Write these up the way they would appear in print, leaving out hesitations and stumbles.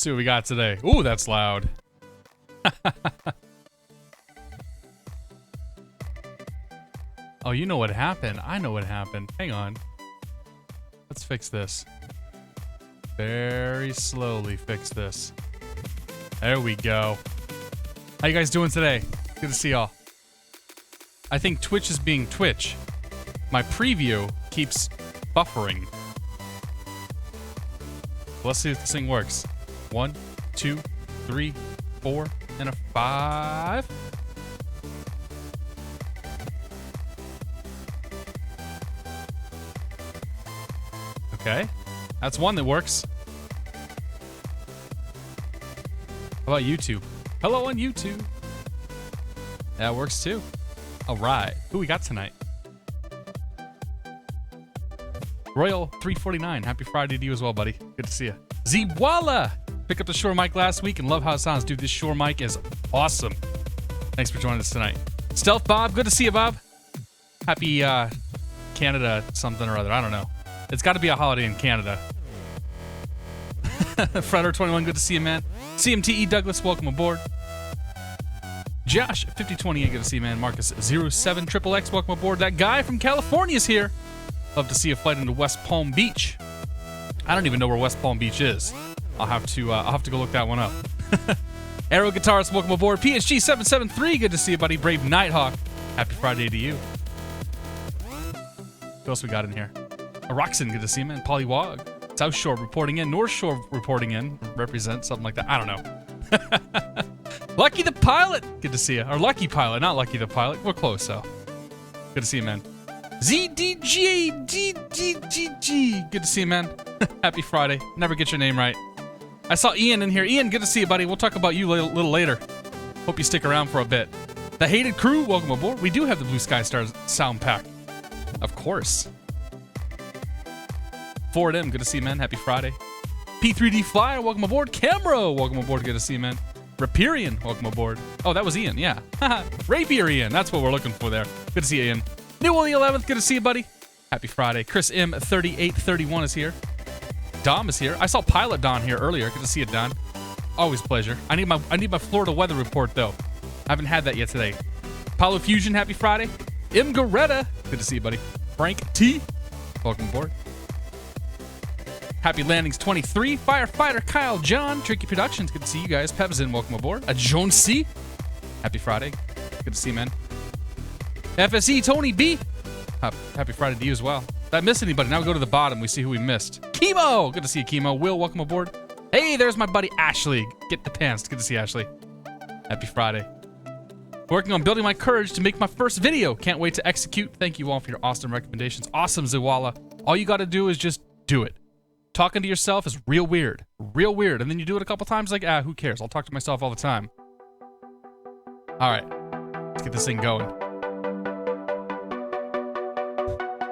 see what we got today. Ooh, that's loud. Oh, you know what happened. I know what happened. Hang on. Let's fix this. Very slowly fix this. There we go. How you guys doing today? Good to see y'all. I think Twitch is being Twitch. My preview keeps buffering. Let's see if this thing works. 1, 2, 3, 4, and a 5. Okay, that's one that works. How about YouTube? Hello on YouTube. That works too. All right, who we got tonight? Royal 349. Happy Friday to you as well, buddy. Good to see you. Zwala! Picked up the Shure mic last week and love how it sounds. Dude, this Shure mic is awesome. Thanks for joining us tonight. Stealth Bob, good to see you, Bob. Happy Canada something or other. I don't know. It's got to be a holiday in Canada. Fredder21, good to see you, man. CMTE Douglas, welcome aboard. Josh 5028, good to see you, man. Marcus 07XXX, welcome aboard. That guy from California is here. Love to see a flight into West Palm Beach. I don't even know where West Palm Beach is. I'll have to go look that one up. Arrow Guitarist, welcome aboard. PSG 773, good to see you, buddy. Brave Nighthawk, happy Friday to you. What else we got in here? Roxon, good to see you, man. Polywog. South Shore reporting in. North Shore reporting in. Represent, something like that. I don't know. Lucky the Pilot, good to see you. Or Lucky Pilot, not Lucky the Pilot. We're close, though. Good to see you, man. ZDGGGG, good to see you, man. Happy Friday. Never get your name right. I saw Ian in here. Ian, good to see you, buddy. We'll talk about you a little later. Hope you stick around for a bit. The Hated Crew, welcome aboard. We do have the Blue Sky Stars sound pack. Of course. Ford M, good to see you, man. Happy Friday. P3D Flyer, welcome aboard. Camero, welcome aboard. Good to see you, man. Rapirian, welcome aboard. Oh, that was Ian, yeah. Rapier Ian, that's what we're looking for there. Good to see you, Ian. New on the 11th, good to see you, buddy. Happy Friday. Chris M3831 is here. Dom is here. I saw Pilot Don here earlier. Good to see you, Don. Always pleasure. I need my Florida weather report, though. I haven't had that yet today. Paulo Fusion, happy Friday. M. Goretta, good to see you, buddy. Frank T, welcome aboard. Happy Landings 23. Firefighter Kyle John. Tricky Productions. Good to see you guys. Pebzin, welcome aboard. A Jones C. Happy Friday. Good to see you, man. FSE Tony B. Happy Friday to you as well. Did I miss anybody? Now we go to the bottom. We see who we missed. Chemo. Good to see you, Chemo. Will, welcome aboard. Hey, there's my buddy Ashley. Get the pants. Good to see Ashley. Happy Friday. Working on building my courage to make my first video. Can't wait to execute. Thank you all for your awesome recommendations. Awesome, Zawala. All you got to do is just do it. Talking to yourself is real weird. Real weird. And then you do it a couple times like, who cares? I'll talk to myself all the time. All right. Let's get this thing going.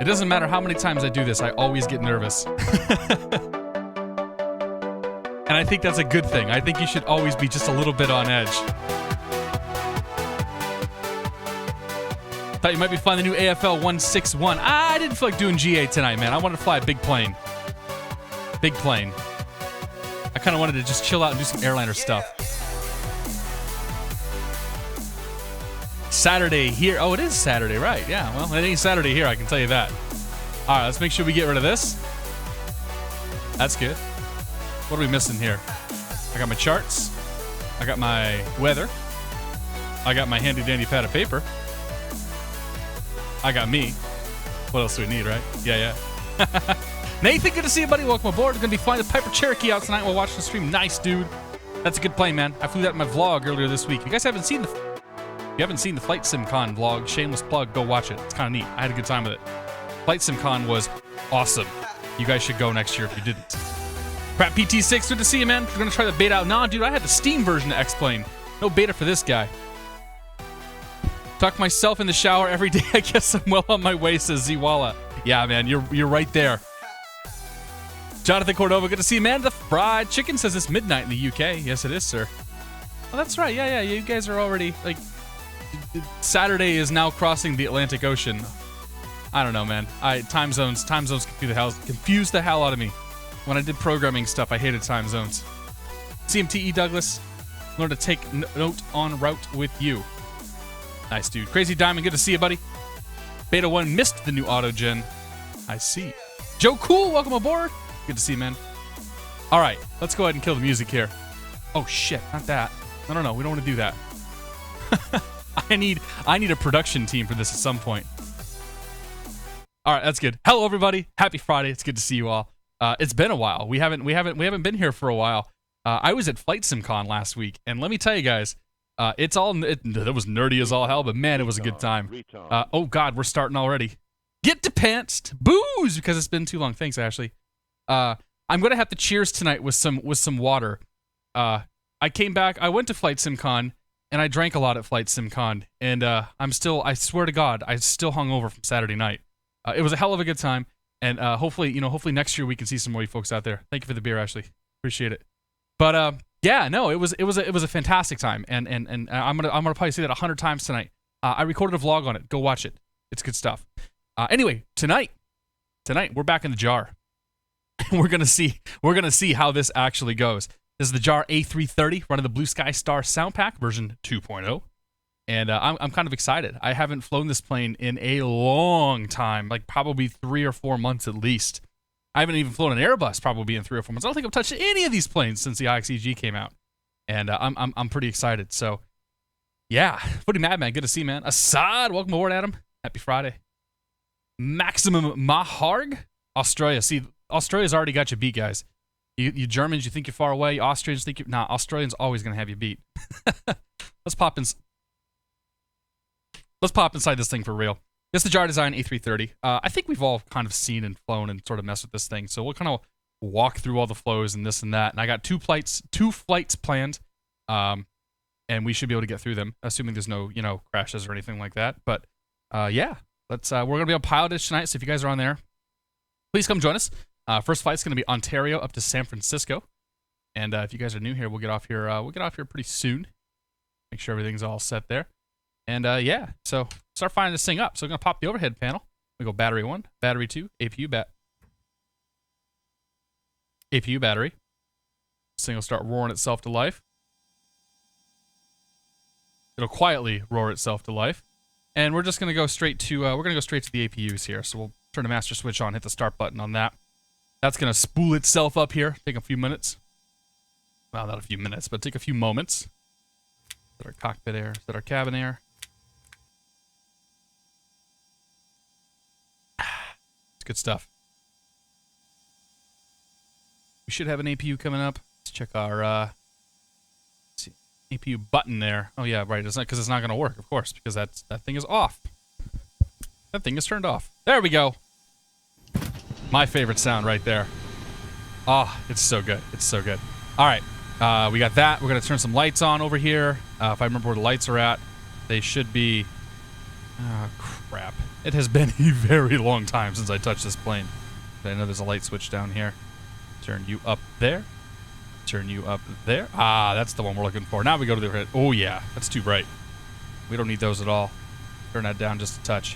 It doesn't matter how many times I do this, I always get nervous. And I think that's a good thing. I think you should always be just a little bit on edge. Thought you might be flying the new AFL 161. I didn't feel like doing GA tonight, man. I wanted to fly a big plane. Big plane. I kind of wanted to just chill out and do some airliner stuff. Saturday here. Oh, it is Saturday, right? Yeah, well, it ain't Saturday here, I can tell you that. All right, let's make sure we get rid of this. That's good. What are we missing here? I got my charts. I got my weather. I got my handy-dandy pad of paper. I got me. What else do we need, right? Yeah. Nathan, good to see you, buddy. Welcome aboard. We're going to be flying the Piper Cherokee out tonight while watching the stream. Nice, dude. That's a good plane, man. I flew that in my vlog earlier this week. If you guys haven't seen the Flight SimCon vlog, shameless plug, go watch it. It's kind of neat. I had a good time with it. Flight SimCon was awesome. You guys should go next year if you didn't. Crap PT6, good to see you, man. We're going to try the beta out. Nah, dude, I had the Steam version of X-Plane. No beta for this guy. Tuck myself in the shower every day. I guess I'm well on my way, says Zwala. Yeah, man, you're right there. Jonathan Cordova, good to see you, man. The Fried Chicken says it's midnight in the UK. Yes, it is, sir. Oh, that's right. Yeah. You guys are already, like, Saturday is now crossing the Atlantic Ocean. I don't know, man. Time zones confuse the hell out of me. When I did programming stuff, I hated time zones. CMTE Douglas, learn to take note on route with you. Nice, dude. Crazy Diamond, good to see you, buddy. Beta 1 missed the new auto gen. I see. Joe Cool, welcome aboard. Good to see you, man. All right, let's go ahead and kill the music here. Oh shit, not that. No, we don't want to do that. I need a production team for this at some point. All right, that's good. Hello, everybody. Happy Friday. It's good to see you all. It's been a while. We haven't been here for a while. I was at Flight SimCon last week, and let me tell you guys, it was nerdy as all hell, but man, it was a good time. Oh God, we're starting already. Get to pantsed, booze, because it's been too long. Thanks, Ashley. I'm gonna have to cheers tonight with some water. I came back. I went to Flight SimCon, and I drank a lot at Flight SimCon, and I swear to God, I still hung over from Saturday night. It was a hell of a good time, and hopefully next year we can see some more you folks out there. Thank you for the beer, Ashley. Appreciate it. But yeah, no, it was a fantastic time, and I'm gonna probably say that 100 times tonight. I recorded a vlog on it. Go watch it. It's good stuff. Anyway, tonight we're back in the jar. we're gonna see how this actually goes. This is the Jar A330 running the Blue Sky Star Sound Pack version 2.0, and I'm kind of excited. I haven't flown this plane in a long time, like probably 3 or 4 months at least. I haven't even flown an Airbus probably in 3 or 4 months. I don't think I've touched any of these planes since the IXEG came out, and I'm pretty excited. So yeah, Footy Madman, good to see you, man. Assad, welcome aboard, Adam. Happy Friday. Maximum Maharg, Australia. See, Australia's already got you beat, guys. You Germans, you think you're far away. Austrians think you're... Nah, Australians always going to have you beat. Let's pop inside this thing for real. This is the Jar Design A330. I think we've all kind of seen and flown and sort of messed with this thing. So we'll kind of walk through all the flows and this and that. And I got two flights planned. And we should be able to get through them, assuming there's no, crashes or anything like that. But yeah, we're going to be on PilotEdge tonight. So if you guys are on there, please come join us. First flight's going to be Ontario up to San Francisco, and if you guys are new here, we'll get off here. We'll get off here pretty soon. Make sure everything's all set there, and yeah. So start firing this thing up. So we're gonna pop the overhead panel. We go battery 1, battery 2, APU battery. This thing will start roaring itself to life. It'll quietly roar itself to life, and we're just gonna go straight to the APUs here. So we'll turn the master switch on, hit the start button on that. That's going to spool itself up here. Take a few minutes. Well, not a few minutes, but take a few moments. Is that our cockpit air? Is that our cabin air? It's good stuff. We should have an APU coming up. Let's check our APU button there. Oh, yeah, right. It's not because it's not going to work, of course, because that thing is off. That thing is turned off. There we go. My favorite sound right there. Oh, it's so good. It's so good. All right, we got that. We're going to turn some lights on over here. If I remember where the lights are at, they should be... Oh, crap. It has been a very long time since I touched this plane. I know there's a light switch down here. Turn you up there. Turn you up there. Ah, that's the one we're looking for. Now we go to the overhead. Oh, yeah. That's too bright. We don't need those at all. Turn that down just a touch.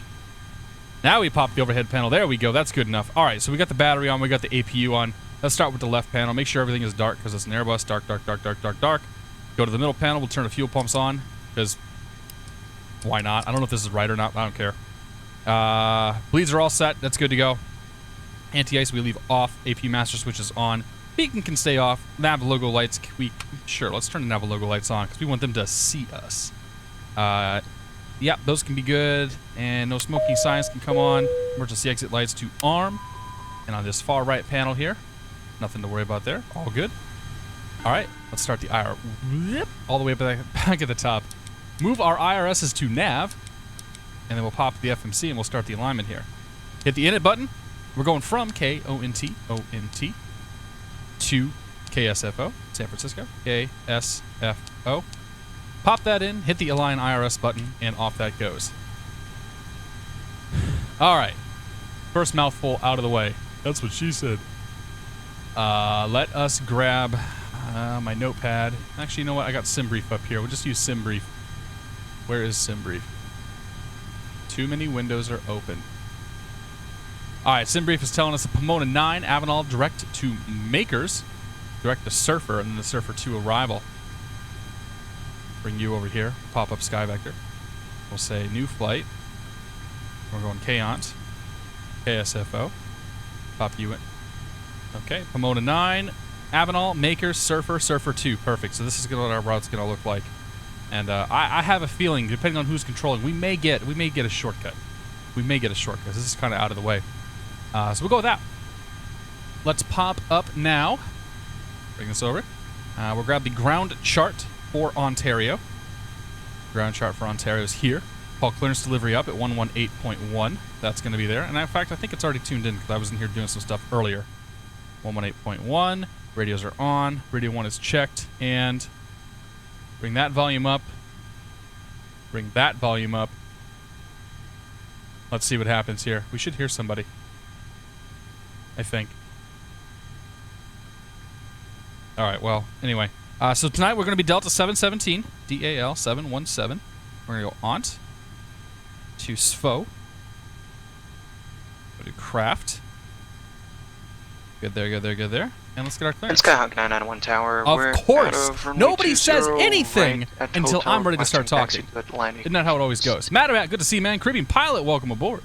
Now we pop the overhead panel. There we go. That's good enough. All right, so we got the battery on. We got the APU on. Let's start with the left panel. Make sure everything is dark because it's an Airbus. Dark, dark, dark, dark, dark, dark. Go to the middle panel. We'll turn the fuel pumps on because why not? I don't know if this is right or not. I don't care. Bleeds are all set. That's good to go. Anti-ice we leave off. APU master switch is on. Beacon can stay off. Nav logo lights. Sure, let's turn the nav logo lights on because we want them to see us. Yeah, those can be good, and no smoking signs can come on. Emergency exit lights to arm. And on this far right panel here, nothing to worry about there. All good. All right, let's start the IR. All the way back at the top. Move our IRSs to nav, and then we'll pop the FMC, and we'll start the alignment here. Hit the init button. We're going from KONT to KSFO, San Francisco, KSFO. Pop that in, hit the align IRS button, and off that goes. All right. First mouthful out of the way. That's what she said. Let us grab my notepad. Actually, you know what? I got SimBrief up here. We'll just use SimBrief. Where is SimBrief? Too many windows are open. All right, SimBrief is telling us the Pomona 9 Avenal direct to Makers. direct the Surfer and then the Surfer 2 arrival. Bring you over here. Pop up Sky Vector. We'll say new flight. We're going KONT, KSFO. Pop you in. Okay, Pomona 9, Avenal, Makers, Surfer, Surfer 2. Perfect. So this is what our route's going to look like. And I have a feeling, depending on who's controlling, we may get a shortcut. We may get a shortcut. This is kind of out of the way. So we'll go with that. Let's pop up now. Bring this over. We'll grab the ground chart for Ontario. Ground chart for Ontario is here. Call clearance delivery up at 118.1. That's going to be there. And in fact, I think it's already tuned in because I was in here doing some stuff earlier. 118.1. Radios are on. Radio 1 is checked. And bring that volume up. Bring that volume up. Let's see what happens here. We should hear somebody, I think. All right, well, anyway. So tonight we're going to be Delta 717, DAL 717. We're going to go ONT to SFO. Go to Craft. Good there, good there, good there. And let's get our clearance. Skyhawk 991 Tower. Of course. Nobody says anything until I'm ready to start talking. Isn't that how it always goes? Madabat, good to see you, man. Caribbean Pilot, welcome aboard.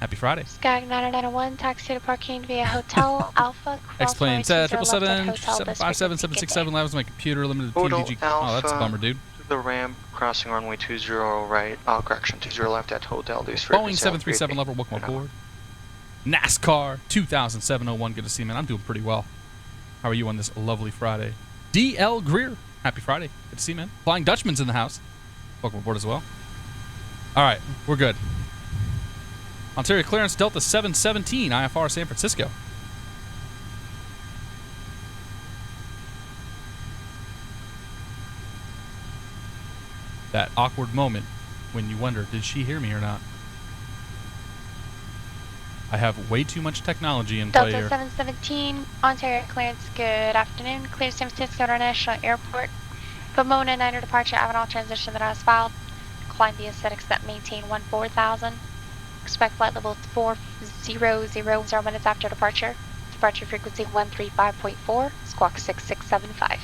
Happy Friday. Skyhawk 991, taxi to parking via Hotel Alpha. X-Plane 777, 757, 767, that was my computer, limited to PDG. Oh, that's a bummer, dude. To the ramp, crossing runway 20 right, correction, 20 left at Hotel Deuce. Boeing 737 level, welcome aboard. NASCAR 2007-01, good to see you, man. I'm doing pretty well. How are you on this lovely Friday? DL Greer, happy Friday. Good to see you, man. Flying Dutchman's in the house. Welcome aboard as well. All right, we're good. Ontario clearance Delta 717, IFR San Francisco. That awkward moment when you wonder, did she hear me or not? I have way too much technology in play here. Delta 717, Ontario clearance, good afternoon. Clear San Francisco International Airport. Pomona 9er departure, Avenal transition that I was filed. Climb the aesthetics that maintain 14,000. Expect flight level 400, 0 minutes after departure. Departure frequency 135.4, squawk 6675.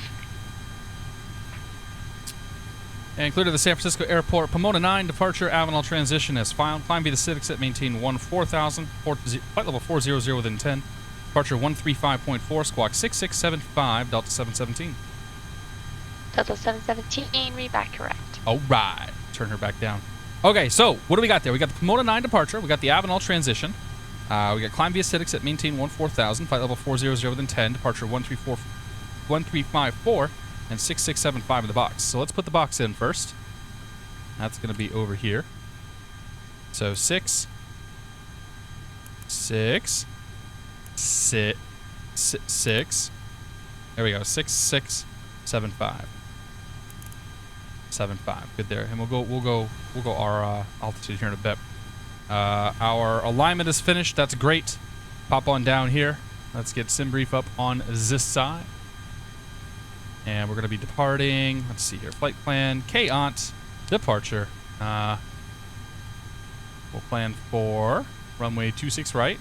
And clear to the San Francisco Airport. Pomona 9 departure, Avenal transition as filed. Climb via the aesthetics that maintain 14,000. Flight level 400 within 10. Departure 135.4, squawk 6675, Delta 717. Delta 717, read back correct. All right. Turn her back down. Okay, so what do we got there? We got the Pomona 9 departure. We got the Avenal transition. We got climb via aesthetics at maintain 14,000. Flight level 400 within 10. Departure 1354 and 6675 in the box. So let's put the box in first. That's going to be over here. So 6. There we go. 6675. 75. Good there. And we'll go our altitude here in a bit. Our alignment is finished. That's great. Pop on down here. Let's get sim brief up on this side. And we're going to be departing. Let's see here. Flight plan. KONT. Departure. We'll plan for runway 26 right.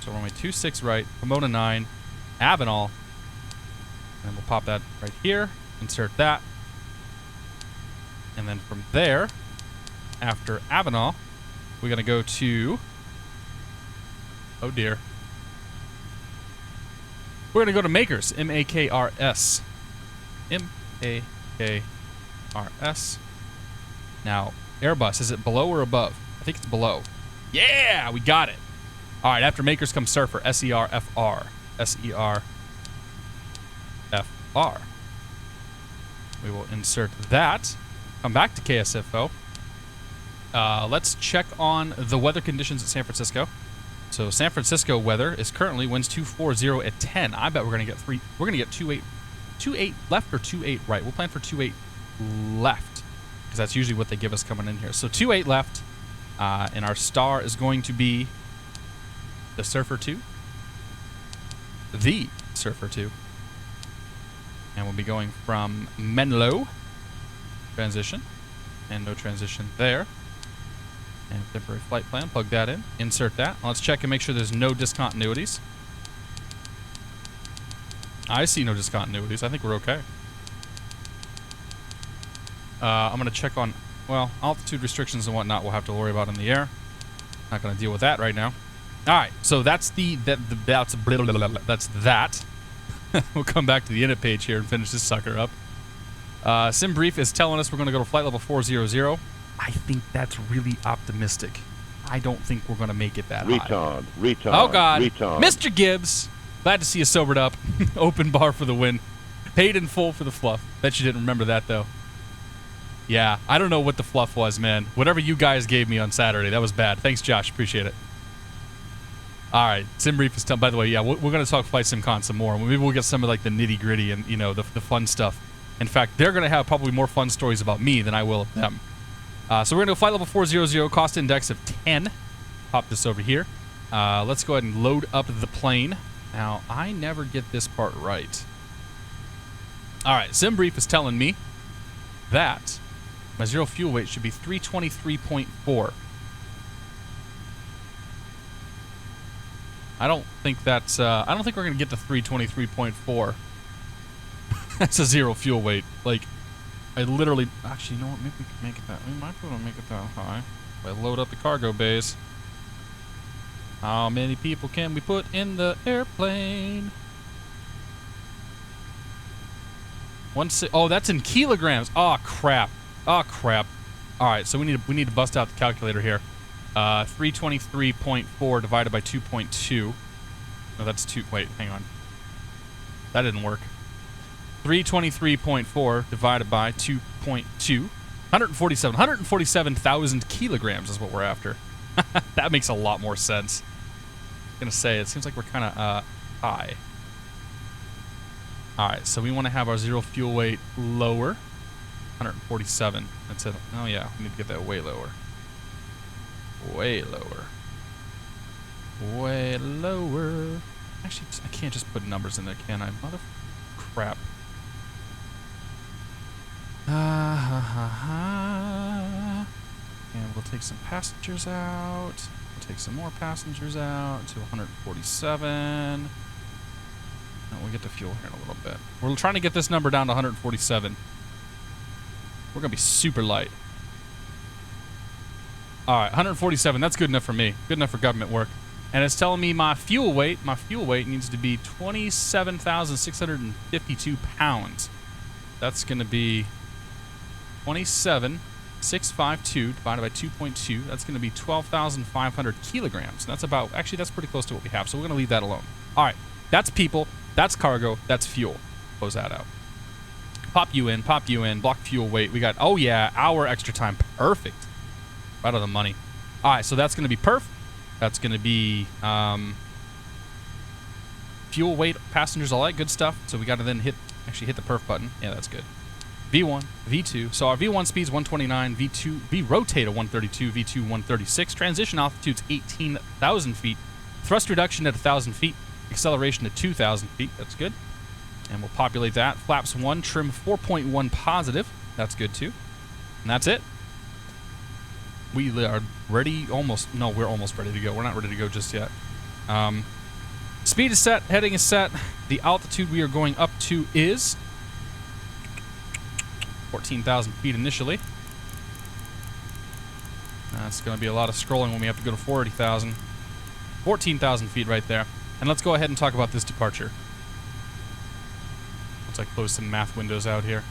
So runway 26 right. Pomona 9. Avenal. And we'll pop that right here. Insert that. And then from there, after Avenal, we're going to go to... Oh, dear. We're going to go to Makers. M-A-K-R-S. M-A-K-R-S. Now, Airbus, is it below or above? I think it's below. Yeah, we got it. All right, after Makers comes Surfer. S-E-R-F-R. S-E-R-F-R. We will insert that. Come back to KSFO. Let's check on the weather conditions at San Francisco. So San Francisco weather is currently winds 240 at 10. I bet we're gonna get 28 left or 28 right. We'll plan for 28 left because that's usually what they give us coming in here. So 28 left, and our star is going to be the Surfer 2. The Surfer 2. And we'll be going from Menlo. Transition. And no transition there. And temporary flight plan. Plug that in. Insert that. Let's check and make sure there's no discontinuities. I see no discontinuities. I think we're okay. I'm going to check on, well, altitude restrictions and whatnot we'll have to worry about in the air. Not going to deal with that right now. All right, so that's that's that. We'll come back to the init page here and finish this sucker up. Sim Brief is telling us we're going to go to flight level 400. I think that's really optimistic. I don't think we're going to make it that high. Retard. Oh, God. Retard. Mr. Gibbs, glad to see you sobered up. Open bar for the win. Paid in full for the fluff. Bet you didn't remember that, though. Yeah, I don't know what the fluff was, man. Whatever you guys gave me on Saturday, that was bad. Thanks, Josh. Appreciate it. All right, Sim Brief is telling. By the way, yeah, we're going to talk Flight Sim Con some more. Maybe we'll get some of like the nitty gritty and the fun stuff. In fact, they're going to have probably more fun stories about me than I will of them. So we're going to go flight level 400, cost index of 10. Pop this over here. Let's go ahead and load up the plane. Now, I never get this part right. All right, Sim Brief is telling me that my zero fuel weight should be 323.4. I don't think that's, I don't think we're going to get to 323.4. That's a zero fuel weight. Like, I literally, actually, you know what, maybe we can make it that, we might be able to make it that high. If I load up the cargo bays. How many people can we put in the airplane? Oh, that's in kilograms. Oh, crap. Oh, crap. All right, so we need to bust out the calculator here. 323.4 divided by 2.2. No, that's 2. Wait, hang on. That didn't work. 323.4 divided by 2.2. 147,000 kilograms is what we're after. That makes a lot more sense. I'm gonna say, it seems like we're kind of high. All right, so we want to have our zero fuel weight lower. 147. That's it. Oh yeah, we need to get that way lower. Way lower. Way lower. Actually, I can't just put numbers in there, can I? Mother crap. And we'll take some passengers out. We'll take some more passengers out to 147. And we'll get to fuel here in a little bit. We're trying to get this number down to 147. We're going to be super light. All right, 147. That's good enough for me. Good enough for government work. And it's telling me my fuel weight needs to be 27,652 pounds. That's going to be 27,652 divided by 2.2. That's going to be 12,500 kilograms. And that's about, actually, that's pretty close to what we have. So we're going to leave that alone. All right, that's people, that's cargo, that's fuel. Close that out. Pop you in, block fuel weight. We got, oh yeah, hour extra time. Perfect. Right on the money. All right, so that's going to be perf. That's going to be fuel weight, passengers, all that good stuff. So we got to then hit the perf button. Yeah, that's good. V1, V2. So our V1 speed's 129, V2, V rotate at 132, V2 136. Transition altitude's 18,000 feet. Thrust reduction at 1,000 feet. Acceleration at 2,000 feet. That's good. And we'll populate that. Flaps 1, trim 4.1 positive. That's good too. And that's it. We are ready almost. No, we're almost ready to go. We're not ready to go just yet. Speed is set. Heading is set. The altitude we are going up to is 14,000 feet initially. That's going to be a lot of scrolling when we have to go to 40,000. 14,000 feet right there. And let's go ahead and talk about this departure. Once I close some math windows out here.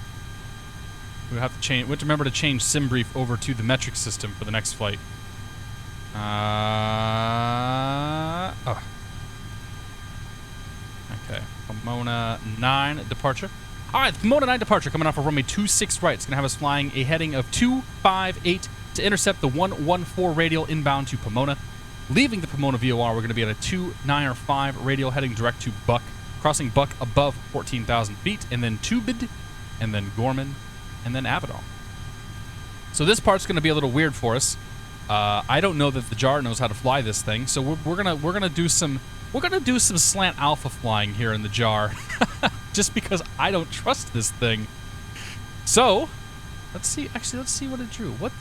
We have to change. We have to remember to change SimBrief over to the metric system for the next flight. Okay. Pomona 9 departure. All right, Pomona 9 departure coming off of runway 26 right. It's going to have us flying a heading of 258 to intercept the 114 radial inbound to Pomona. Leaving the Pomona VOR, we're going to be at a 295 radial heading direct to Buck, crossing Buck above 14,000 feet, and then Tubid, and then Gorman, and then Avedon. So this part's going to be a little weird for us. I don't know that the JAR knows how to fly this thing, so we're gonna do some slant alpha flying here in the JAR, just because I don't trust this thing. So let's see. Actually, let's see what it drew. What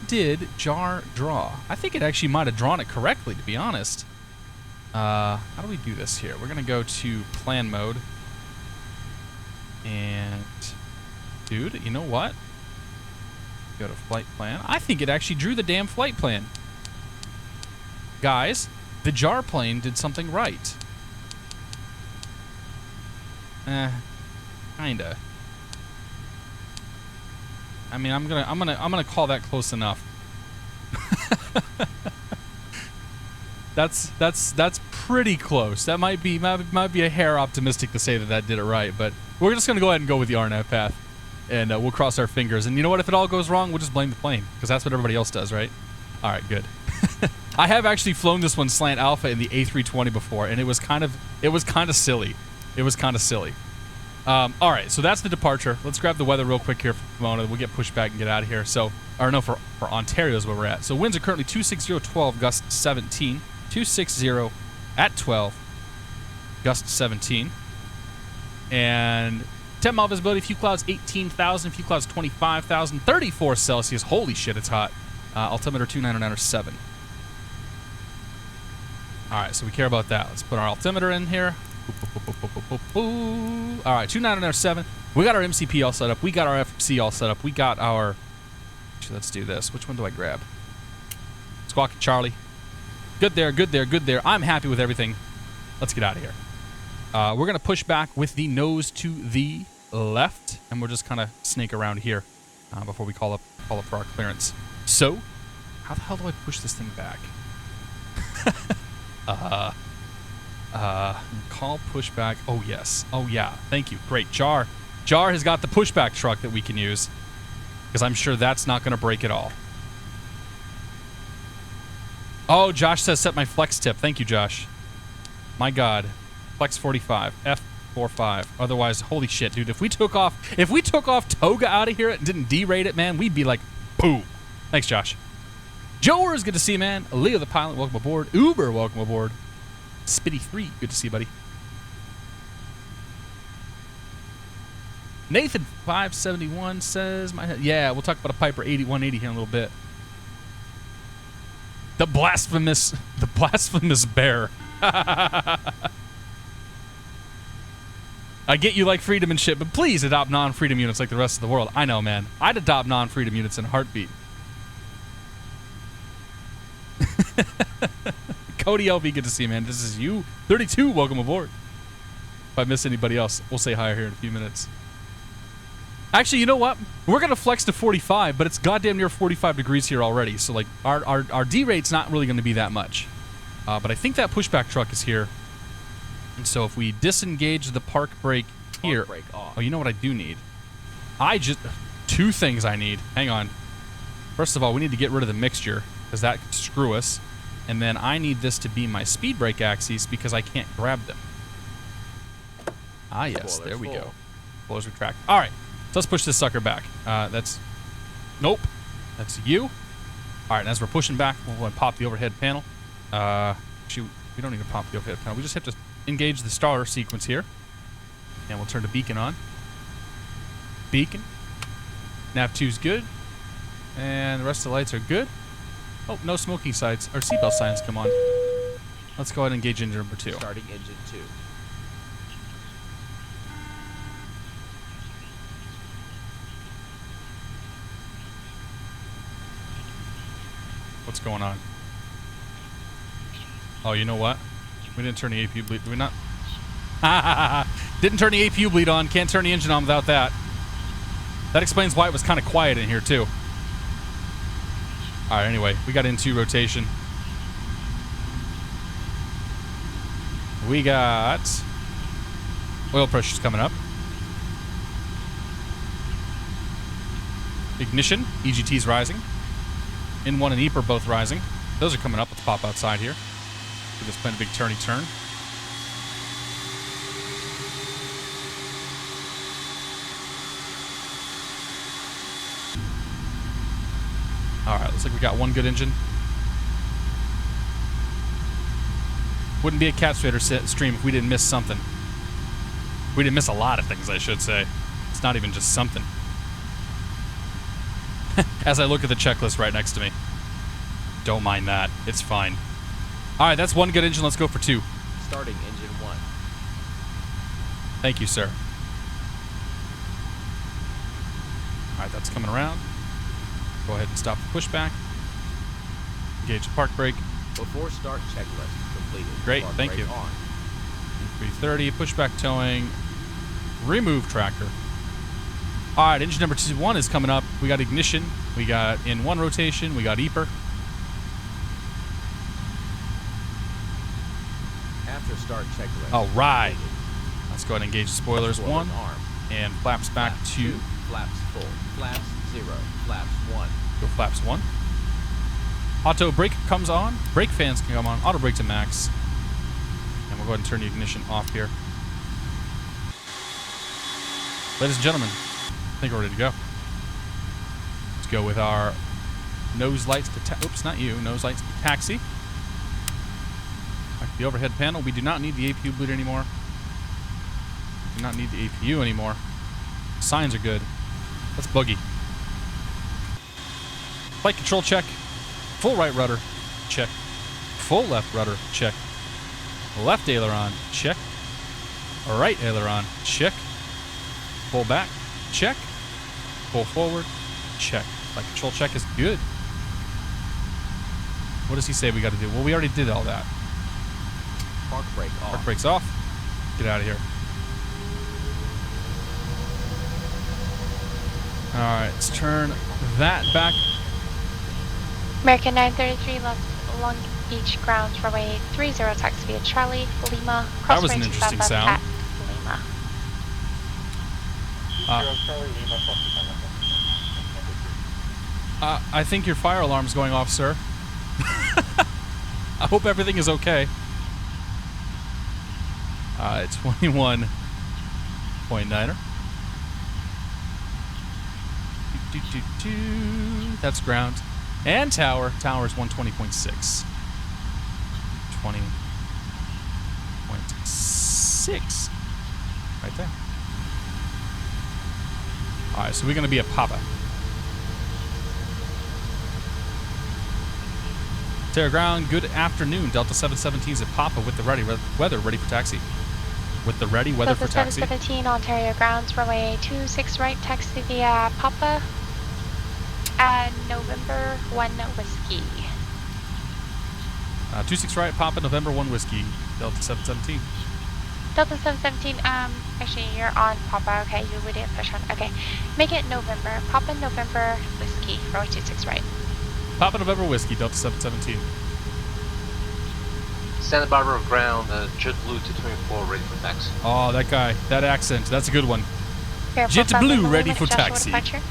did JAR draw? I think it actually might have drawn it correctly, to be honest. How do we do this here? We're gonna go to plan mode. And, dude, you know what? Go to flight plan. I think it actually drew the damn flight plan. Guys, the jar plane did something right. Kinda. I mean, I'm gonna call that close enough. That's pretty close. That might be a hair optimistic to say that did it right, but we're just gonna go ahead and go with the RNAV path, and we'll cross our fingers. And you know what? If it all goes wrong, we'll just blame the plane, because that's what everybody else does, right? All right, good. I have actually flown this one slant alpha in the A320 before, and it was kind of silly. It was kind of silly. All right, so that's the departure. Let's grab the weather real quick here for Pomona. We'll get pushed back and get out of here. So, or no, for Ontario is where we're at. So winds are currently 260-12, gust 17. 260 at 12, gust 17. And 10 mile visibility, few clouds 18,000, few clouds 25,000, 34 Celsius. Holy shit, it's hot. Altimeter 299.7. All right, so we care about that. Let's put our altimeter in here. All right, 299.7. We got our MCP all set up. We got our FC all set up. We got our... Actually, let's do this. Which one do I grab? Squawky Charlie. Good there, good there, good there. I'm happy with everything. Let's get out of here. We're going to push back with the nose to the left, and we'll just kind of snake around here before we call up for our clearance. So, how the hell do I push this thing back? Call pushback. Oh, yes. Oh, yeah. Thank you. Great. Jar has got the pushback truck that we can use, because I'm sure that's not going to break at all. Oh, Josh says set my flex tip. Thank you, Josh. My God. Flex 45. F45. Otherwise, holy shit, dude. If we took off Toga out of here and didn't derate it, man, we'd be like, boom. Thanks, Josh. Joer is good to see you, man. Leo the pilot, welcome aboard. Uber, welcome aboard. Spitty3, good to see you, buddy. Nathan 571 says, yeah, we'll talk about a Piper 8180 here in a little bit. The blasphemous bear. I get you like freedom and shit, but please adopt non-freedom units like the rest of the world. I know, man. I'd adopt non-freedom units in a heartbeat. Cody LV, good to see you, man. This is you. 32, welcome aboard. If I miss anybody else, we'll say hi here in a few minutes. Actually, you know what? We're going to flex to 45, but it's goddamn near 45 degrees here already. So, like, our D-rate's not really going to be that much. But I think that pushback truck is here. And so if we disengage the park brake here... Park brake off. Oh, you know what I do need? Two things I need. Hang on. First of all, we need to get rid of the mixture, because that could screw us. And then I need this to be my speed brake axes, because I can't grab them. Ah, yes. Spoilers there we go. Spoilers retract. All right. So let's push this sucker back. Nope. That's you. All right, and as we're pushing back, we'll pop the overhead panel. Shoot, we don't need to pop the overhead panel. We just have to engage the starter sequence here. And we'll turn the beacon on. Beacon. Nav 2's good. And the rest of the lights are good. Oh, no smoking sights. Or seatbelt signs come on. Let's go ahead and engage engine number 2. Starting engine 2. What's going on? Oh, you know what? We didn't turn the APU bleed. Did we not? Didn't turn the APU bleed on. Can't turn the engine on without that. That explains why it was kind of quiet in here, too. All right, anyway. We got into rotation. We got oil pressures coming up. Ignition. EGT's rising. N1 and EEP are both rising. Those are coming up. Let's pop outside here. We're just playing a big turny turn. All right, looks like we got one good engine. Wouldn't be a Catstrator stream if we didn't miss something. We didn't miss a lot of things, I should say. It's not even just something. As I look at the checklist right next to me. Don't mind that. It's fine. All right, that's one good engine. Let's go for 2. Starting engine 1. Thank you, sir. All right, that's coming around. Go ahead and stop the pushback. Engage the park brake. Before start checklist completed. Great, Park thank brake you. On. 330, pushback towing, remove tractor. All right, engine number 1 is coming up. We got ignition. We got in 1 rotation. We got EPR. After start checklist. All right. completed. Let's go ahead and engage the spoilers. Spoiler 1 arm. and flaps back Flaps 2. Flaps full. Flaps 0. Flaps 1. Go flaps 1. Auto brake comes on. Brake fans can come on. Auto brake to max. And we'll go ahead and turn the ignition off here. Ladies and gentlemen, I think we're ready to go. Let's go with our nose lights to oops, not you. Nose lights to taxi. Back to the overhead panel. We do not need the APU boot anymore. We do not need the APU anymore. Signs are good. Let's boogie. Flight control check. Full right rudder. Check. Full left rudder. Check. Left aileron. Check. Right aileron. Check. Full back. Check. Full forward. Check. Flight control check is good. What does he say we got to do? Well, we already did all that. Park brake off. Park brakes off. Get out of here. All right, let's turn that back. American 933 left Long Beach ground runway 30 taxi via Charlie, Lima. That was an interesting sound. At Lima. I think your fire alarm's going off, sir. I hope everything is okay. It's 21.9er. That's ground. And tower. Tower is 120.6. 20.6. Right there. Alright, so we're going to be at Papa. Terra ground, good afternoon. Delta 717 is at Papa with the ready weather, ready for taxi. With the ready weather for taxi. Delta 717 Ontario grounds, runway 26 right, taxi via Papa. November 1 whiskey. 26 right, Papa, November 1 whiskey. Delta 717. Delta 717, actually you're on Papa, okay, you would didn't push on, okay. Make it November, Papa November whiskey, runway 26 right. Papa November whiskey, Delta 717. Santa Barbara ground, JetBlue 224 ready for taxi. Oh, that guy, that accent, that's a good one. Here, JetBlue 45 ready Lima, for Joshua taxi. Departure.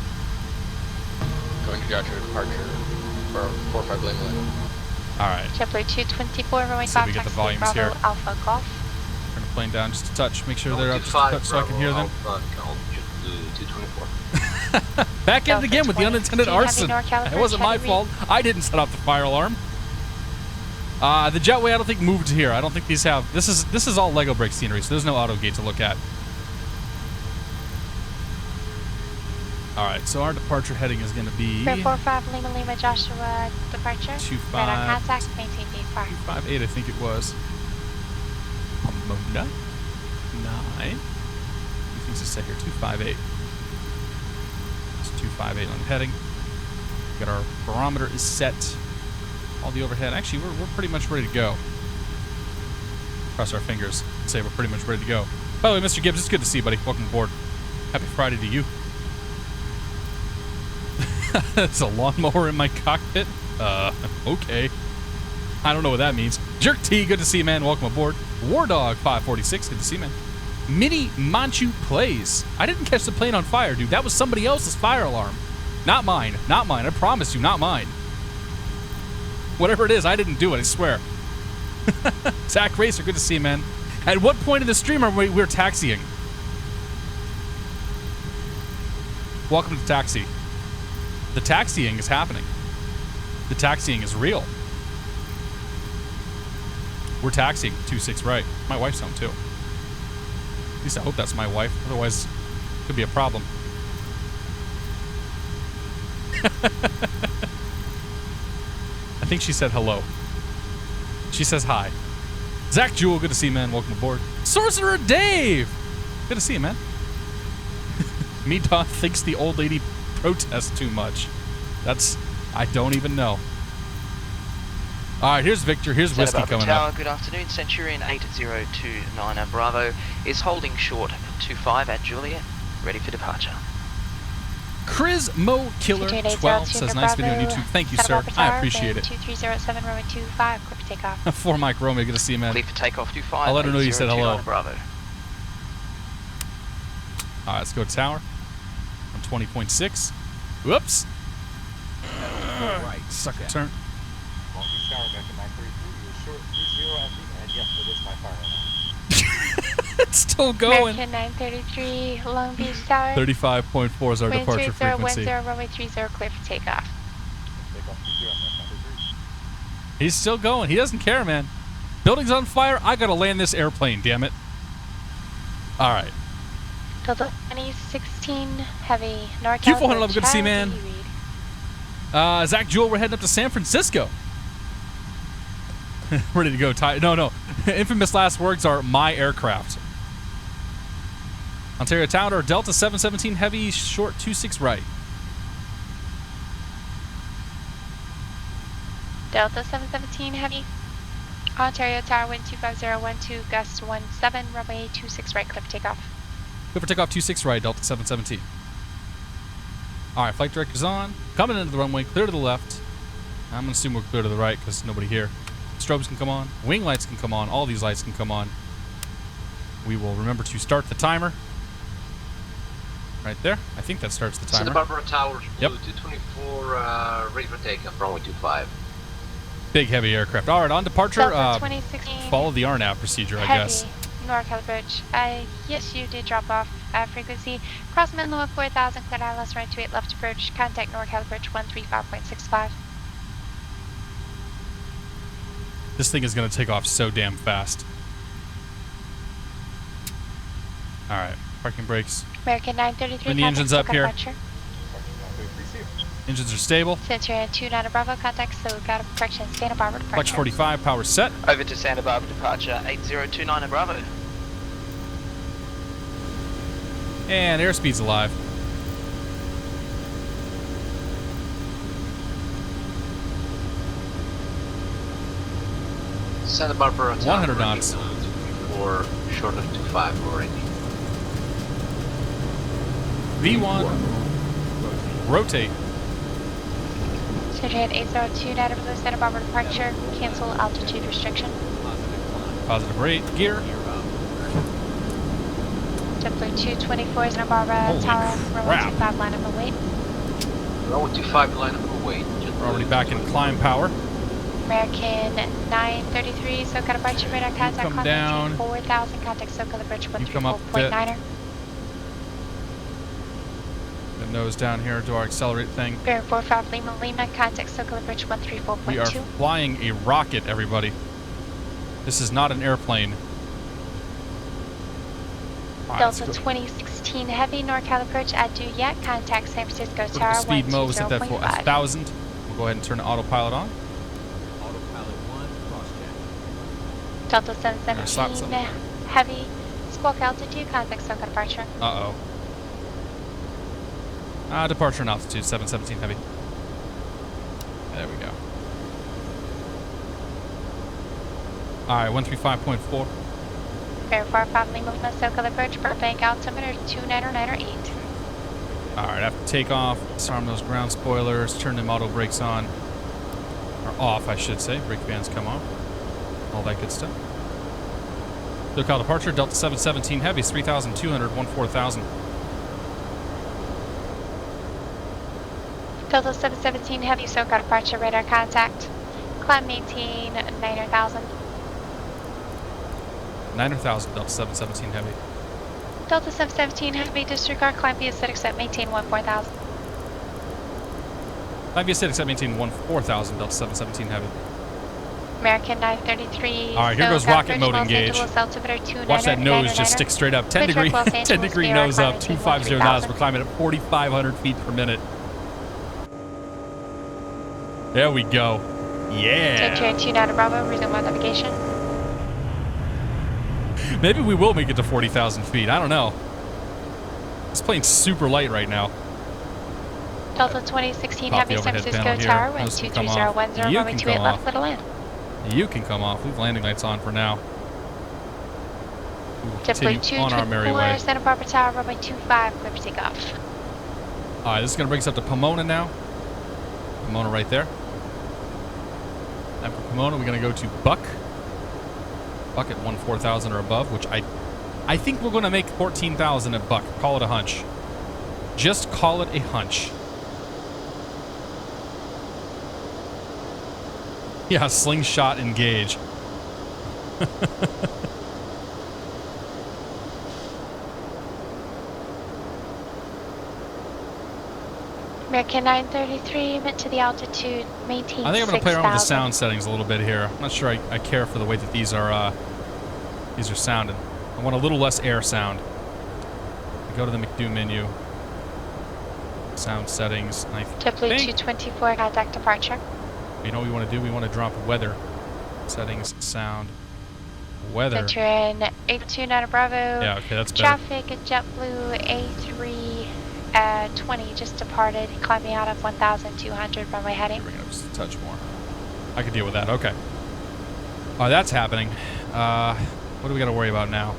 Going to Joshua departure for 45 Lima. All right, JetBlue 224, runway See if 5, we get the taxi volumes Bravo, here. Alpha Golf. turn the plane down just a touch. Make sure they're up just a touch so I can hear them. JetBlue 224. Back at it again with the Delta unintended 20, arson. Heavy NorCal It wasn't my Heavy fault. I didn't set off the fire alarm. The jetway I don't think moved here. I don't think these have. This is all Lego brick scenery, so there's no auto gate to look at. All right, so our departure heading is going to be 345 Lima Lima Joshua departure. 25. Right on contact, maintain V5. 258, I think it was. Pomona 9. What things to say here? 258. It's 258 on the heading. Got our barometer is set. All the overhead. Actually, we're pretty much ready to go. Cross our fingers and say we're pretty much ready to go. By the way, Mr. Gibbs, it's good to see you, buddy. Welcome aboard. Happy Friday to you. There's a lawnmower in my cockpit. Okay. I don't know what that means. Jerk T, good to see you, man. Welcome aboard. War Dog 546, good to see you, man. Mini Manchu plays. I didn't catch the plane on fire, dude. That was somebody else's fire alarm. Not mine. Not mine. I promise you, not mine. Whatever it is, I didn't do it, I swear. Zach Racer, good to see you, man. At what point in the stream are we're taxiing? Welcome to Taxi. The taxiing is happening. The taxiing is real. We're taxiing 26 right. My wife's home too. At least I hope that's my wife. Otherwise, it could be a problem. I think she said hello. She says hi. Zach Jewell, good to see you, man. Welcome aboard. Sorcerer Dave! Good to see you, man. Me Doth thinks the old lady protest too much. I don't even know. All right, here's Victor. Here's Whiskey coming Tower, up. good afternoon. Centurion 8029 and Bravo is holding short 25 at Juliet, ready for departure. Chris Mo Killer 12 says, nice video on YouTube. Thank you, sir. I appreciate it. 2307, runway 25, clear for takeoff. For Mike Romeo, good to see you, man. Clear for takeoff 25. I'll let her know you said hello. Bravo. All right, let's go to tower. On 20.6. Whoops. Right. Sucker turn. Long-Beach Tower, back to 933. You're short 30 at the end. Yes, it is my fire right now. It's still going. American 933, Long Beach Tower. 35.4 is our Wind departure frequency. 3010, runway 30, clear for takeoff. Take off 30 at 933. He's still going. He doesn't care, man. Building's on fire. I gotta land this airplane, damn it. All right. Delta 2016, heavy, NorCal. Q411, good to see you, man. Zach Jewell, we're heading up to San Francisco. Ready to go. No. Infamous last words are my aircraft. Ontario Tower, Delta 717 heavy, short 26 right. Delta 717 heavy. Ontario Tower, wind 25012, gust 17, runway 26 right, clear for takeoff. Clear for takeoff 26 right, Delta 717. All right, flight director's on. Coming into the runway, clear to the left. I'm going to assume we're clear to the right because nobody here. Strobes can come on. Wing lights can come on. All these lights can come on. We will remember to start the timer. Right there. I think that starts the timer. Santa Barbara Towers, Yep. Blue 224, ready for takeoff, runway 25. Big, heavy aircraft. All right, on departure. Delta 2016, Follow the RNAV procedure, I heavy, guess. NorCal approach. Yes, you did drop off frequency. Cross Menlo at 4000, clear ILS, runway 28 left approach. Contact NorCal approach 135.65. This thing is going to take off so damn fast. All right, parking brakes. American 933. Bring the engines up here. Parking 933, see you. Engines are stable. Centurion 29 Bravo, contact so got a correction. Santa Barbara departure. Flex 45, power set. Over to Santa Barbara departure 8029 and Bravo. And airspeed's alive. Santa Barbara Tower, 100 knots. For short of 25 already. V1. Rotate. Centurion 8029 for the Santa Barbara departure. Cancel altitude restriction. Positive rate. Gear. JetBlue 224 Santa Barbara Holy Tower. Runway crap. 25 line of await. Runway 25, line of await. We're already back in climb power. American 933, SoCal departure radar contact. come down. 4000, contact SoCal bridge You come up a bit. 134.9er. The nose down here, do our accelerate thing. Bearing 45 Lima Lima, contact SoCal bridge 134.2. We are flying a rocket, everybody. This is not an airplane. All right, Delta let's go. 2016 heavy NorCal approach at Duyet, contact San Francisco Tower Speed mode was set that for 120.5. 1,000. We'll go ahead and turn the autopilot on. Autopilot 1, cross check. Delta Slap 717 something. heavy, squawk altitude, contact SoCal departure. Uh-oh. Departure and altitude, 717 heavy. There we go. All right, 135.4. Bear 45 Lima Lima, SoCal approach, Burbank altimeter 29908. All right, after takeoff, disarm those ground spoilers, turn them auto brakes on. Or off, I should say. Brake bands come off. All that good stuff. SoCal departure, Delta 717 heavy, 3,200, 14,000. Delta 717 heavy, SoCal departure, radar contact. Climb maintain 9,000. 9,000, Delta 717 heavy. Delta 717 heavy, disregard climb via acidic set, maintain 14,000. Climb via acidic set, maintain 14,000, Delta 717 heavy. American 933. All right, here goes rocket mode engage. Watch that nose just stick straight up. 10 degree, 10 degree nose up, 250 knots. We're climbing at 4,500 feet per minute. There we go. Yeah. Centurion 29 Bravo, resume on navigation. Maybe we will make it to 40,000 feet. I don't know. This plane's super light right now. Delta 2016 Off Heavy the San overhead Francisco panel here. Tower, Those can come off. 12301, You runway can 28 come left, off. little land. You can come off. Leave landing lights on for now. We will JetBlue continue on our merry 224, way. Santa Barbara Tower, runway 25, clear for takeoff. All right, this is going to bring us up to Pomona now. Pomona right there. And for Pomona, we're going to go to Buck. Buck at 14,000 or above, which I think we're going to make 14,000 at Buck. Call it a hunch. Just call it a hunch. Yeah, slingshot engage. American 933, meant to the altitude, maintain 6,000. I think I'm going to play around with the sound settings a little bit here. I'm not sure I care for the way that these are sounding. I want a little less air sound. I go to the McDo menu. Sound settings. And I JetBlue think 224, contact departure. you know what we want to do? We want to drop weather. Settings, sound, weather. Center in 829 Bravo. Yeah, okay, that's better. Traffic at JetBlue A320 just departed, climbing out of 1,200 runway heading. Bring it up just a touch more. I can deal with that. Okay. Oh, that's happening. What do we got to worry about now?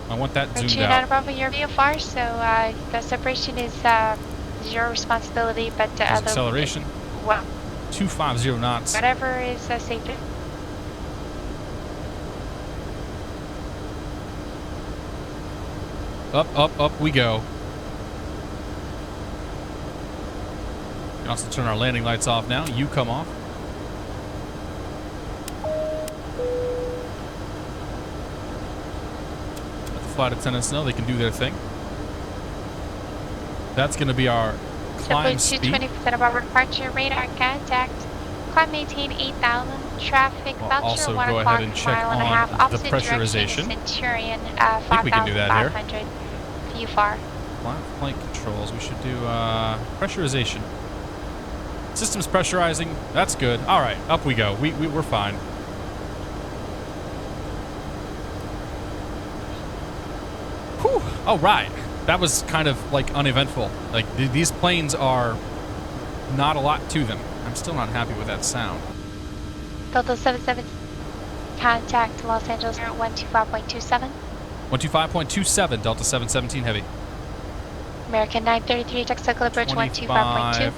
I want that zoomed 229 out. Bravo, your VFR, so the separation is your responsibility, but There's other acceleration. well, 250 knots. whatever is safe. Up we go. We can also turn our landing lights off now. You come off. Let the flight attendants know they can do their thing. That's going to be our climb JetBlue speed. 220% of our departure, radar contact. Climb maintain 8,000. Traffic We'll voucher also 1 go o'clock, ahead and check mile and a half. on the Opposite direction, pressurization. Centurion, I think we can do that here. 5,500. View far. Flight controls. We should do pressurization. Systems pressurizing. That's good. All right, up we go. We're fine. Whew. All right. That was kind of like uneventful. Like these planes are not a lot to them. I'm still not happy with that sound. Delta 77, contact Los Angeles 125.27. 125.27, Delta 717 Heavy. American 933, Texaco approach 125.2.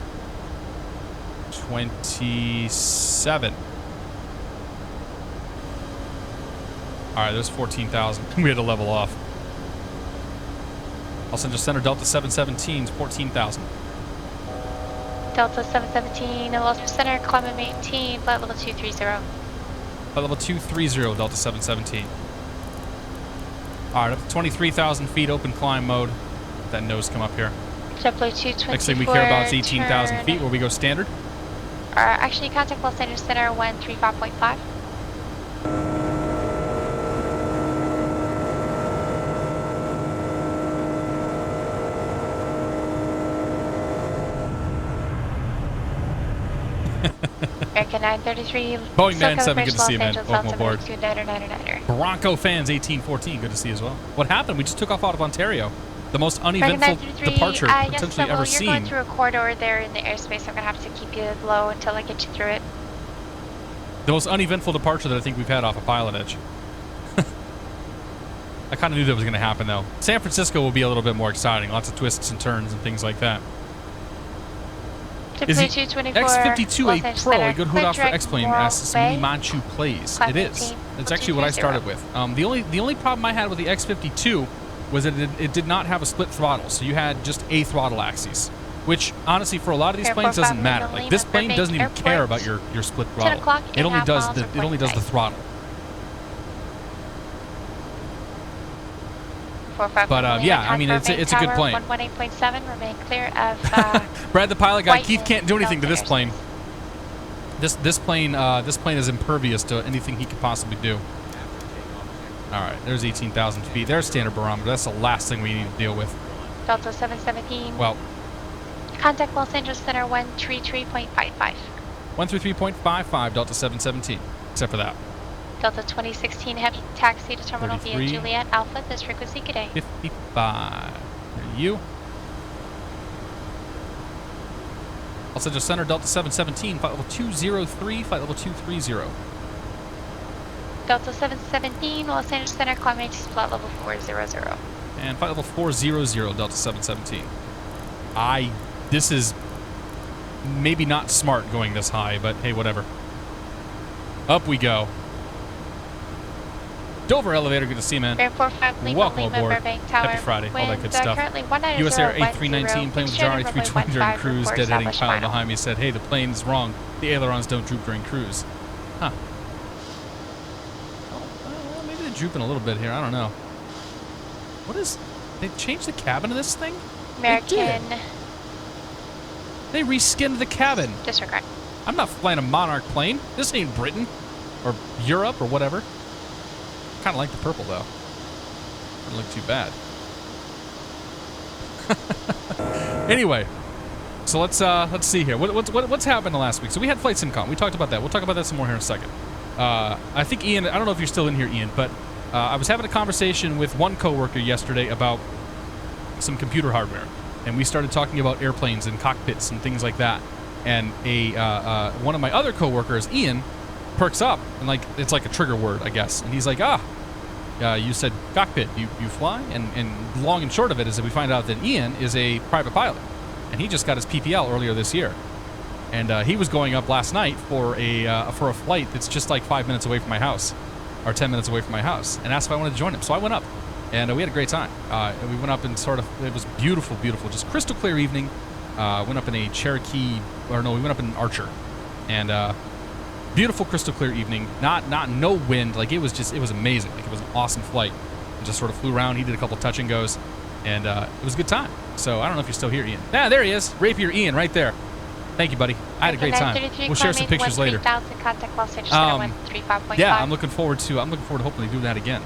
27. All right, there's 14,000. We had to level off. Los Angeles Center, Delta 717 is 14,000. Delta 717, Los Angeles Center, climb and maintain, flight level 230. Flight level 230, Delta 717. All right, up to 23,000 feet, open climb mode. Let that nose come up here. JetBlue 224. Next thing we care about is 18,000 feet, where we go standard. Actually, contact Los Angeles Center 135.5. American 933. Boeing Silco 97, approach good to see you, Los man. Angeles, Welcome aboard. altitude 999er. Bronco fans 1814, good to see you as well. What happened? We just took off out of Ontario. The most uneventful departure potentially ever seen. You're going through a corridor there in the airspace. I'm going to have to keep you low until I get you through it. The most uneventful departure that I think we've had off of PilotEdge. I kind of knew that was going to happen, though. San Francisco will be a little bit more exciting. Lots of twists and turns and things like that. Is the X-52 a Pro, a good hood off for X-Plane, asks Mini Manchu plays. It is. It's actually what I started with. The only problem I had with the X-52 was that it did not have a split throttle, so you had just a throttle axis, which honestly for a lot of these planes doesn't matter. Like this plane doesn't even care about your split throttle. It only does the throttle. But yeah, I mean it's a good plane. 118.7, remain clear of Brad the pilot guy, Keith can't do anything to this plane. This plane is impervious to anything he could possibly do. All right, there's 18,000 feet. There's standard barometer. That's the last thing we need to deal with. Delta 717. Well, contact Los Angeles Center 133.55. 133.55, Delta 717. Except for that. Delta 2016 heavy taxi to terminal 33. via Juliet Alpha. This frequency, good day. 55. There you. Los Angeles Center, Delta 717, flight level 203, flight level 230. Delta 717, Los Angeles Center, climbing to flight level 400. And flight level 400, Delta 717. This is maybe not smart going this high, but hey, whatever. Up we go. Dover elevator, good to see you, man. Bear 45 Lima, Welcome Lima, aboard. Burbank Tower. Happy Friday, all that good Winds, stuff. Currently 190, US Air 10, A319 plane with Jari 320 during cruise, dead heading pilot behind me said, hey, the plane's wrong. The ailerons don't droop during cruise. Huh. Oh, maybe they're drooping a little bit here. I don't know. What is... They changed the cabin of this thing? American. They reskinned the cabin. Disregard. I'm not flying a Monarch plane. This ain't Britain. Or Europe or whatever. Kind of like the purple, though. Doesn't look too bad. Anyway, so let's see here. What's happened last week? So we had Flight SimCon. We talked about that. We'll talk about that some more here in a second. I think Ian. I don't know if you're still in here, Ian, but I was having a conversation with one coworker yesterday about some computer hardware, and we started talking about airplanes and cockpits and things like that. And one of my other coworkers, Ian, perks up and it's like a trigger word, I guess. And he's like, you said cockpit, you fly? And long and short of it is that we find out that Ian is a private pilot, and he just got his PPL earlier this year. And he was going up last night for a flight that's just like 5 minutes away from my house, or 10 minutes away from my house, and asked if I wanted to join him. So I went up, and we had a great time. We went up and it was beautiful, just crystal clear evening. Went up in a Cherokee, we went up in an Archer, and beautiful crystal clear evening. No wind. Like it was amazing. Like it was an awesome flight. And just sort of flew around. He did a couple touch and goes, and it was a good time. So I don't know if you're still here, Ian. Ah, there he is. Rapier Ian right there. Thank you, buddy. I had a great time. We'll share some pictures later. Yeah, I'm looking forward to hopefully doing that again.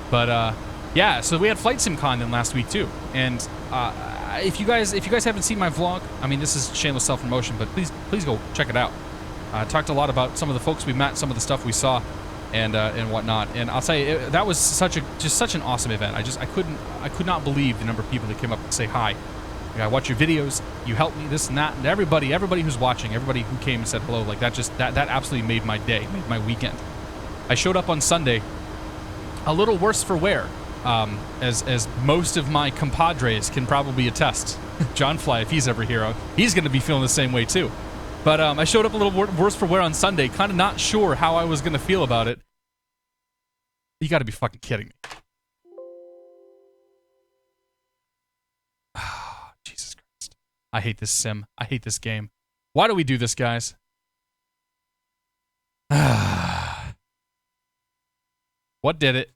But yeah, so we had Flight SimCon then last week too. And if you guys haven't seen my vlog, I mean, this is shameless self-promotion, but please go check it out. I talked a lot about some of the folks we met, some of the stuff we saw, and whatnot. And I'll tell you, that was such an awesome event. I could not believe the number of people that came up and say hi. Like, I watch your videos, you help me, this and that, and everybody who's watching, everybody who came and said hello, like that absolutely made my day, made my weekend. I showed up on Sunday, a little worse for wear, as most of my compadres can probably attest. John Fly, if he's ever here, he's going to be feeling the same way too. But I showed up a little worse for wear on Sunday, kind of not sure how I was going to feel about it. You got to be fucking kidding me. Jesus Christ. I hate this sim. I hate this game. Why do we do this, guys? What did it?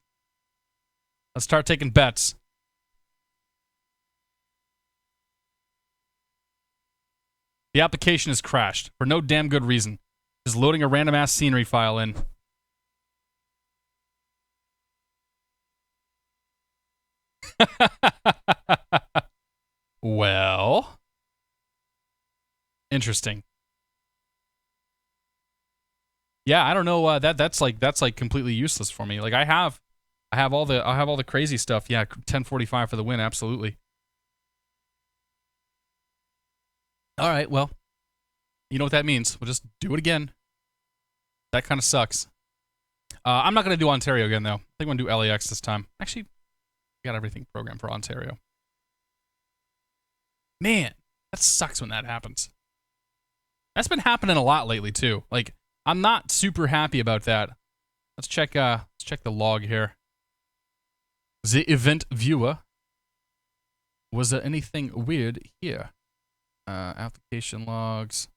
Let's start taking bets. The application has crashed for no damn good reason. Just loading a random ass scenery file in. Well, interesting. Yeah, I don't know. That's like completely useless for me. Like I have all the crazy stuff. Yeah, 1045 for the win. Absolutely. All right, well, you know what that means. We'll just do it again. That kind of sucks. I'm not going to do Ontario again, though. I think I'm going to do LAX this time. Actually, I got everything programmed for Ontario. Man, that sucks when that happens. That's been happening a lot lately, too. Like, I'm not super happy about that. Let's check the log here. The event viewer. Was there anything weird here? Application logs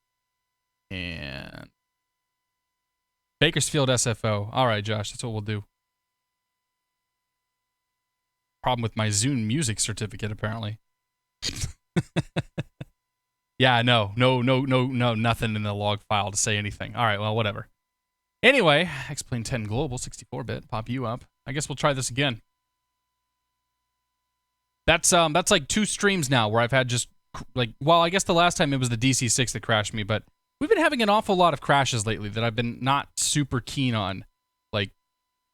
and Bakersfield SFO. All right, Josh, that's what we'll do. Problem with my Zune music certificate, apparently. Yeah, no, nothing in the log file to say anything. All right, well, whatever. Anyway, X-Plane 10 Global, 64-bit, pop you up. I guess we'll try this again. That's like 2 streams now where I've had just well, I guess the last time it was the DC-6 that crashed me, but we've been having an awful lot of crashes lately that I've been not super keen on. Like,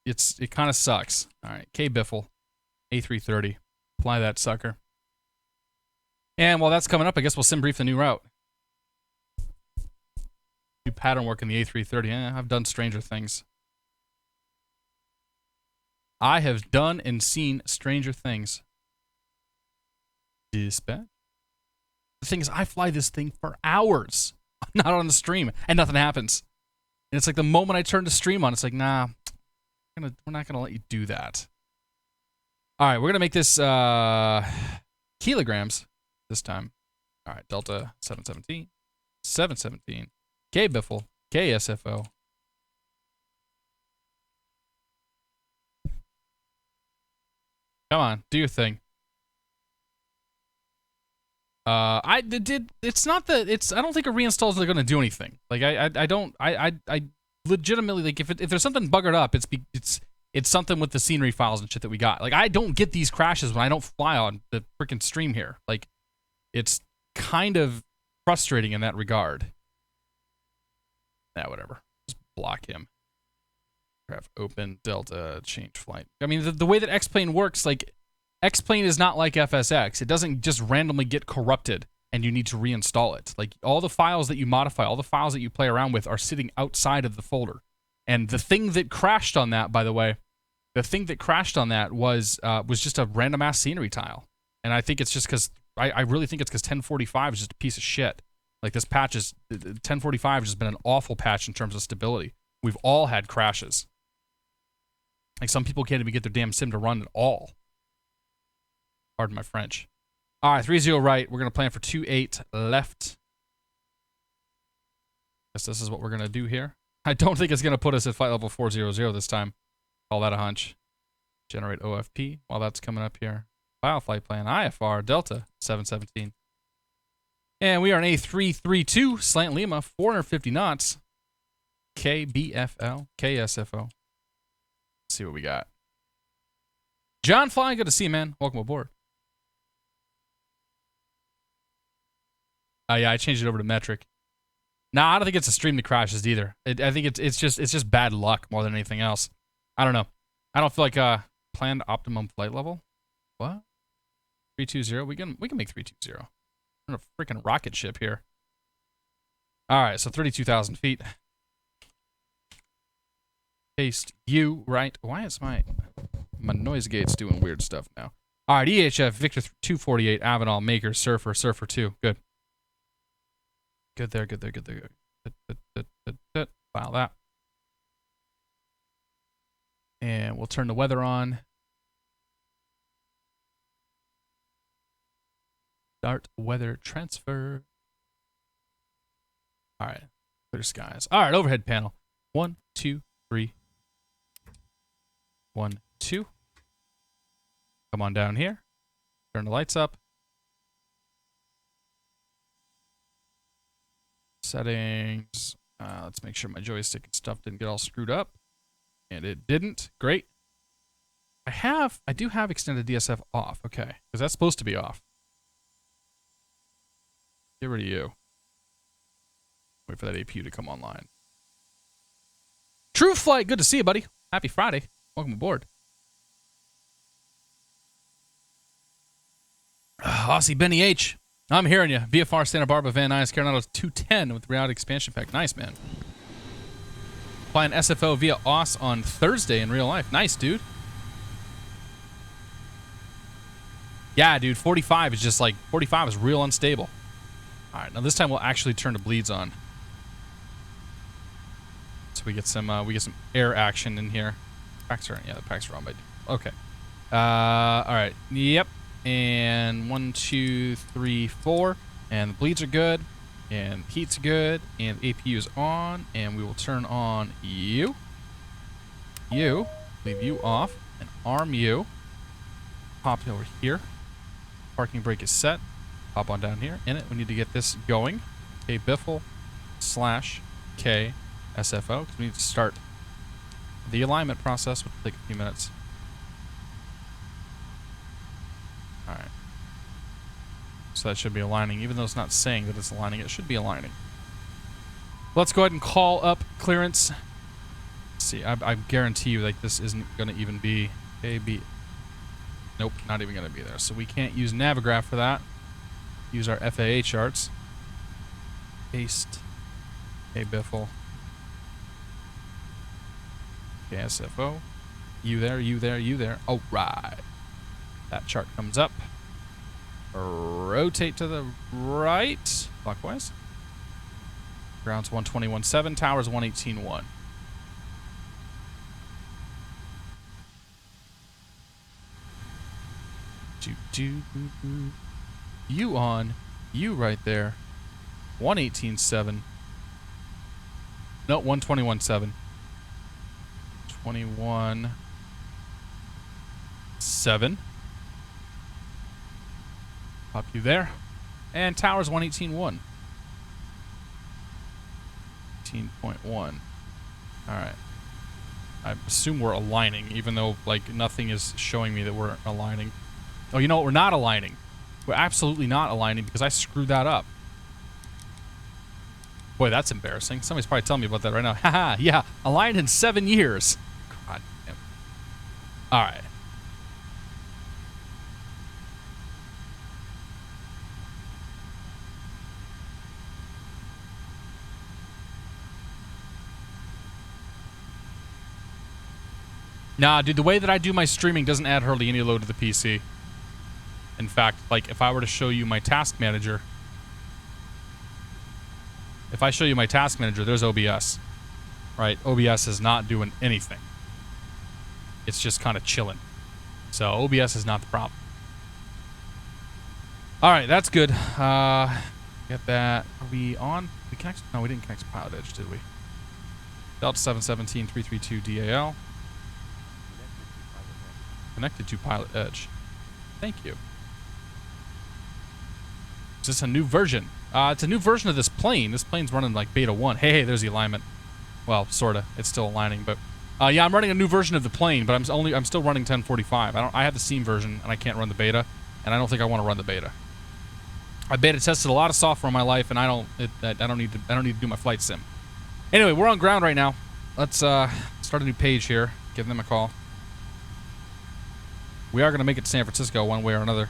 it kind of sucks. All right, KBFL, A330, fly that sucker. And while that's coming up, I guess we'll sim brief the new route. pattern work in the A330. I've done stranger things. I have done and seen stranger things. Dispatch. The thing is, I fly this thing for hours. I'm not on the stream, and nothing happens. And it's like the moment I turn the stream on, it's like, nah, we're not gonna let you do that. All right, we're gonna make this kilograms this time. All right, Delta 717, 717, KBFL, KSFO. Come on, do your thing. I don't think a reinstall is going to do anything. Like I legitimately, like, if there's something buggered up, it's something with the scenery files and shit that we got. Like, I don't get these crashes when I don't fly on the freaking stream here. Like, it's kind of frustrating in that regard. Yeah, whatever. Just block him. Craft open, Delta, change flight. I mean, the way that X-Plane works, like, X-Plane is not like FSX. It doesn't just randomly get corrupted and you need to reinstall it. Like, all the files that you modify, all the files that you play around with are sitting outside of the folder. And the thing that crashed on that, by the way, the thing that crashed on that was just a random ass scenery tile. And I think it's just because, I really think it's because 1045 is just a piece of shit. Like, this patch is, 1045 has just been an awful patch in terms of stability. We've all had crashes. Like, some people can't even get their damn sim to run at all. Pardon my French. All right, 30 right. We're going to plan for 28 left. Guess this is what we're going to do here. I don't think it's going to put us at flight level 400 this time. Call that a hunch. Generate OFP while that's coming up here. File flight plan, IFR, Delta 717. And we are an A332, Slant Lima, 450 knots. KBFL, KSFO. Let's see what we got. John Fly, good to see you, man. Welcome aboard. Oh yeah, I changed it over to metric. Nah, I don't think it's a stream that crashes either. I think it's just bad luck more than anything else. I don't know. I don't feel like planned optimum flight level. What? 320. We can make 320. We're in a freaking rocket ship here. All right, so 32,000 feet. Paste U right. Why is my noise gate's doing weird stuff now? All right, EHF Victor 248 Avenal Maker Surfer 2. Good. Good there. Good. File that. And we'll turn the weather on. Start weather transfer. All right. Clear skies. All right, overhead panel. 1, 2, 3. 1, 2. Come on down here. Turn the lights up. Settings. Let's make sure my joystick and stuff didn't get all screwed up. And it didn't. Great. I do have extended DSF off. Okay. Because that's supposed to be off. Get rid of you. Wait for that APU to come online. True Flight. Good to see you, buddy. Happy Friday. Welcome aboard. Aussie Benny H. I'm hearing you. VFR Santa Barbara Van Nuys Carolina 210 with Reality Expansion Pack. Nice, man. Flying SFO via OS on Thursday in real life. Nice, dude. Yeah, dude. 45 is just like 45 is real unstable. All right, now this time we'll actually turn the bleeds on, so we get some air action in here. Packs are, yeah, the packs are on by. Okay. All right. Yep. And 1, 2, 3, 4, and the bleeds are good, and heat's good, and APU is on, and we will turn on you, leave you off, and arm you. Pop over here. Parking brake is set. Hop on down here. In it, we need to get this going. KBFL / KSFO, because we need to start the alignment process, which will take a few minutes. Alright. So that should be aligning. Even though it's not saying that it's aligning, it should be aligning. Let's go ahead and call up clearance. Let's see, I guarantee you, like, this isn't going to even be KB. Nope, not even going to be there. So we can't use Navigraph for that. Use our FAA charts. Paste. KBFL. KSFO. You there, you there, you there. All right. That chart comes up. Rotate to the right. Clockwise. Ground's 121.7. Tower's 118.1. You on. You right there. 118.7. No, 121.7. 21.7. Pop you there. And tower's 118.1. 18.1. Alright. I assume we're aligning, even though, like, nothing is showing me that we're aligning. Oh, you know what? We're not aligning. We're absolutely not aligning because I screwed that up. Boy, that's embarrassing. Somebody's probably telling me about that right now. Haha, yeah, aligned in 7 years. God damn. Alright. Nah, dude, the way that I do my streaming doesn't add hardly any load to the PC. In fact, like, if I were to show you my task manager... If I show you my task manager, there's OBS. Right? OBS is not doing anything. It's just kind of chilling. So, OBS is not the problem. Alright, that's good. Get that. Are we on? We connect? No, we didn't connect to PilotEdge, did we? Delta 717 332 DAL. Connected to PilotEdge. Thank you. Is this a new version? It's a new version of this plane. This plane's running like beta 1. Hey, there's the alignment. Well, sorta. It's still aligning, but yeah, I'm running a new version of the plane, but I'm still running 1045. I have the Steam version and I can't run the beta, and I don't think I want to run the beta. I beta tested a lot of software in my life, and I don't need to do my flight sim. Anyway, we're on ground right now. Let's start a new page here. Give them a call. We are going to make it to San Francisco one way or another.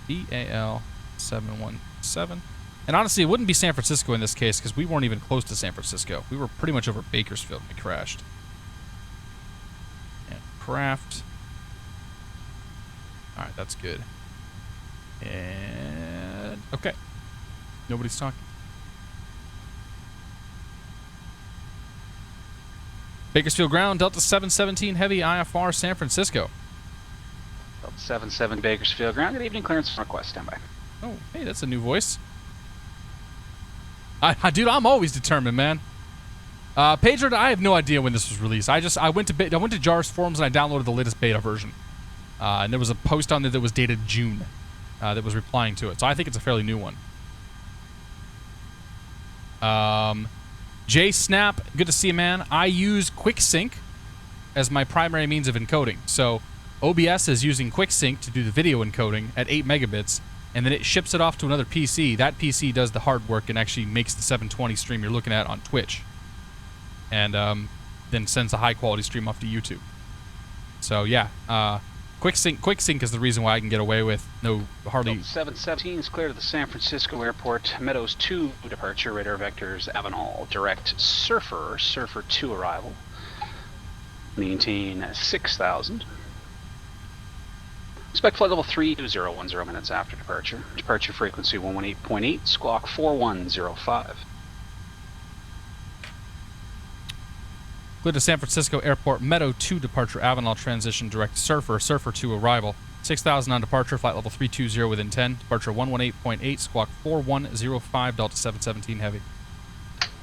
BAL 717. And honestly, it wouldn't be San Francisco in this case because we weren't even close to San Francisco. We were pretty much over Bakersfield when we crashed. And craft. Alright, that's good. And... okay. Nobody's talking. Bakersfield ground, Delta 717 Heavy IFR San Francisco. 77 Bakersfield ground. Good evening, clearance request. Standby. Oh, hey, that's a new voice. Dude, I'm always determined, man. Pedro, I have no idea when this was released. I went to JARS forums and I downloaded the latest beta version. And there was a post on there that was dated June that was replying to it. So I think it's a fairly new one. J Snap, good to see you, man. I use QuickSync as my primary means of encoding. So OBS is using QuickSync to do the video encoding at 8 megabits, and then it ships it off to another PC. That PC does the hard work and actually makes the 720 stream you're looking at on Twitch. And then sends a high-quality stream off to YouTube. So, yeah. QuickSync is the reason why I can get away with no hardly... 717 is clear to the San Francisco airport. Meadows 2 departure, radar vectors, Avenal. Direct Surfer 2 arrival. Maintain 6,000. Expect flight level 32010 minutes after departure. Departure frequency 118.8, squawk 4105. Clear to San Francisco Airport, Meadow 2 departure, Avenal transition, direct Surfer 2 arrival. 6,000 on departure, flight level 320 within 10. Departure 118.8, squawk 4105, Delta 717 Heavy.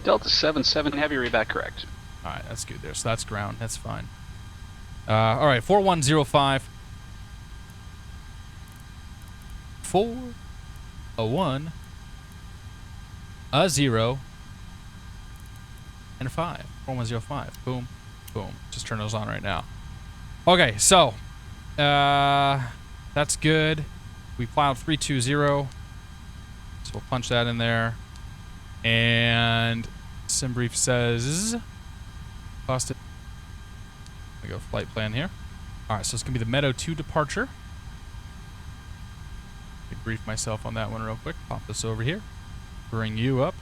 Delta 77 Heavy, read back correct. Alright, that's good there. So that's ground. That's fine. Alright, 4105. 4, a 1, a 0, and a 5. 4105. Boom. Boom. Just turn those on right now. Okay, so that's good. We filed 320. So we'll punch that in there. And SimBrief says busted. We go flight plan here. Alright, so it's gonna be the Meadow 2 departure. Brief myself on that one real quick. Pop this over here. Bring you up.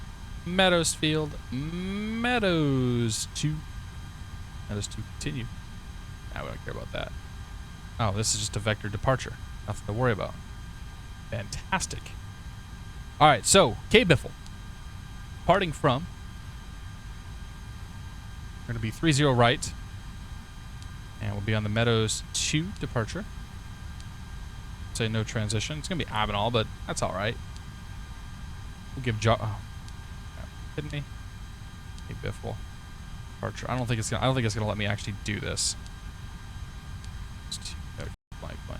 Meadows Field, Meadows 2. Meadows 2 continue. Nah, we don't care about that. Oh, this is just a vector departure. Nothing to worry about. Fantastic. All right, so KBFL. Departing from, we're going to be 30 right. And we'll be on the Meadows 2 departure. Say no transition. It's going to be Abbinall, but that's all right. We'll give oh, kidding me? KBFL departure. I don't think it's gonna let me actually do this.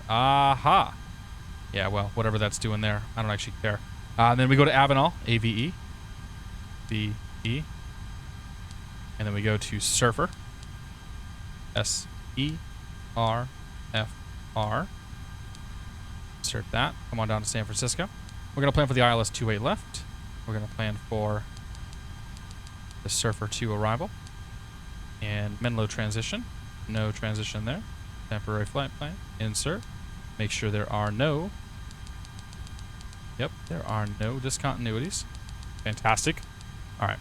Aha. Yeah, well, whatever that's doing there, I don't actually care. Then we go to Abbinall, AVE, DE, and then we go to Surfer, SERFR. Insert that. Come on down to San Francisco. We're gonna plan for the ILS 2-way left. We're gonna plan for the Surfer 2 arrival and Menlo transition. No transition there. Temporary flight plan. Insert. Make sure there are no. Yep, there are no discontinuities. Fantastic. All right.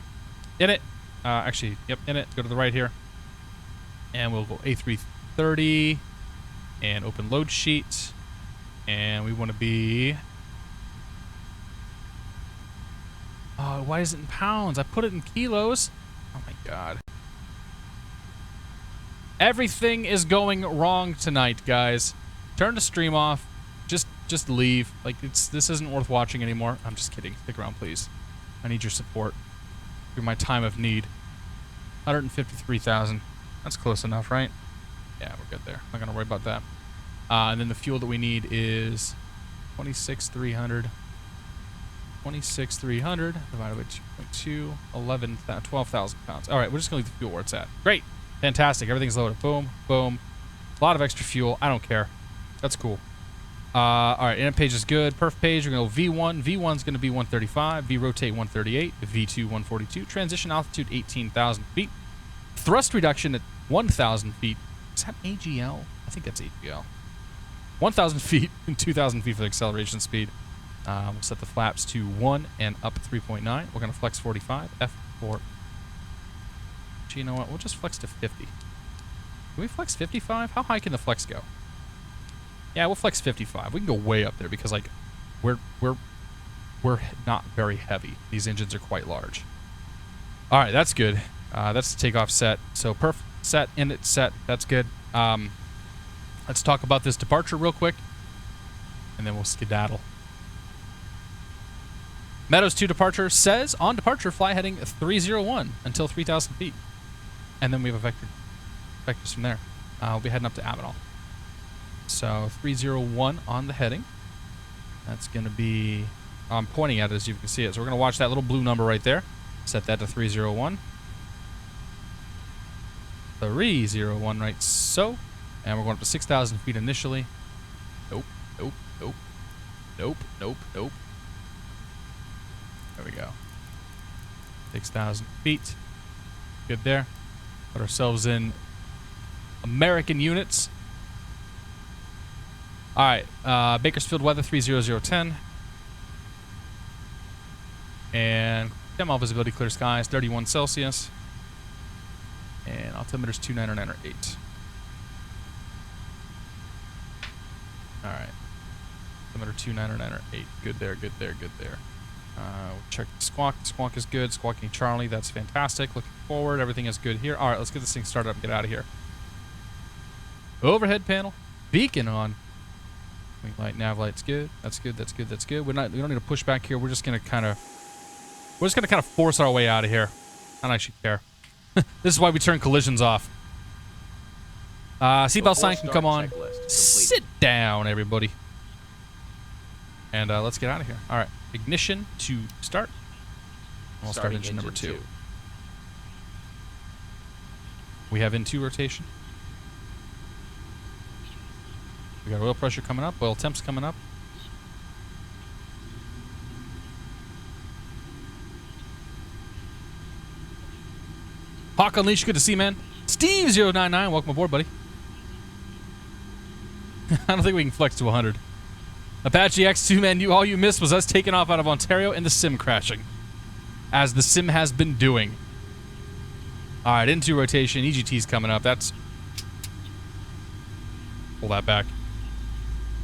In it. Actually, yep, in it. Go to the right here. And we'll go A330 and open load sheet. And we want to be. Oh, why is it in pounds? I put it in kilos. Oh my god. Everything is going wrong tonight, guys. Turn the stream off. Just leave. Like this isn't worth watching anymore. I'm just kidding. Stick around, please. I need your support through my time of need. 153,000. That's close enough, right? Yeah, we're good there. Not gonna worry about that. And then the fuel that we need is 26,300. 26,300 divided by 2.2, 12,000 pounds. All right, we're just gonna leave the fuel where it's at. Great, fantastic. Everything's loaded. Boom, boom. A lot of extra fuel. I don't care. That's cool. All right, init page is good. Perf page, we're gonna go V1. V1's gonna be 135. V rotate 138. V2 142. Transition altitude 18,000 feet. Thrust reduction at 1,000 feet. Is that AGL? I think that's AGL. 1,000 feet and 2,000 feet for the acceleration speed. We'll set the flaps to 1 and up 3.9. We're going to flex 45. F4. Actually, you know what? We'll just flex to 50. Can we flex 55? How high can the flex go? Yeah, we'll flex 55. We can go way up there because, like, we're not very heavy. These engines are quite large. All right, that's good. That's the takeoff set. So perf set, init set. That's good. Let's talk about this departure real quick, and then we'll skedaddle. Meadows 2 departure says, on departure, fly heading 301 until 3,000 feet. And then we have a vectors from there. We'll be heading up to Abbinall. So 301 on the heading. That's going to be, I'm pointing at it as you can see it. So we're going to watch that little blue number right there. Set that to 301. 301 right so. And we're going up to 6,000 feet initially. Nope, nope, nope. Nope, nope, nope. There we go. 6,000 feet. Good there. Put ourselves in American units. All right. Bakersfield weather 30010. And demo visibility clear skies 31 Celsius. And altimeter's 29908. All right. Altimeter 29908. Good there, good there, good there. We'll check the squawk. The squawk is good. Squawking Charlie, that's fantastic. Looking forward, everything is good here. All right, let's get this thing started up and get out of here. Overhead panel, beacon on. Wing light, nav light's good. That's good. That's good. That's good. We don't need to push back here. We're just gonna kind of force our way out of here. I don't actually care. This is why we turn collisions off. Seatbelt sign can come on. Sit down, everybody. And let's get out of here. All right. Ignition to start. We'll start engine number 2. We have N2 rotation. We got oil pressure coming up, oil temps coming up. Hawk Unleashed, good to see you, man. Steve099, welcome aboard, buddy. I don't think we can flex to 100. Apache X2, man, all you missed was us taking off out of Ontario and the sim crashing. as the sim has been doing. All right, into rotation. EGT's coming up. That's... Pull that back.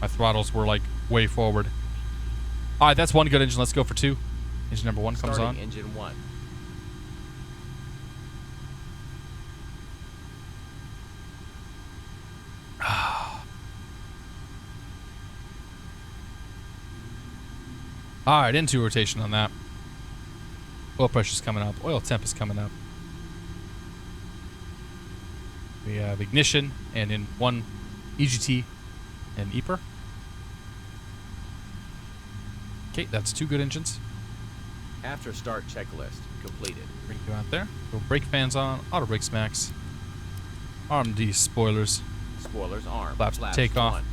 My throttles were like way forward. All right, that's one good engine. Let's go for two. Engine number one comes on. Engine 1. All right, into rotation on that. Oil pressure's coming up. Oil temp is coming up. We have ignition and in one EGT and EPR. Okay, that's two good engines. After start checklist completed. Bring you out there. Go brake fans on. Auto brakes max. RMD spoilers. Spoilers armed. Flaps Flaps take off. 1.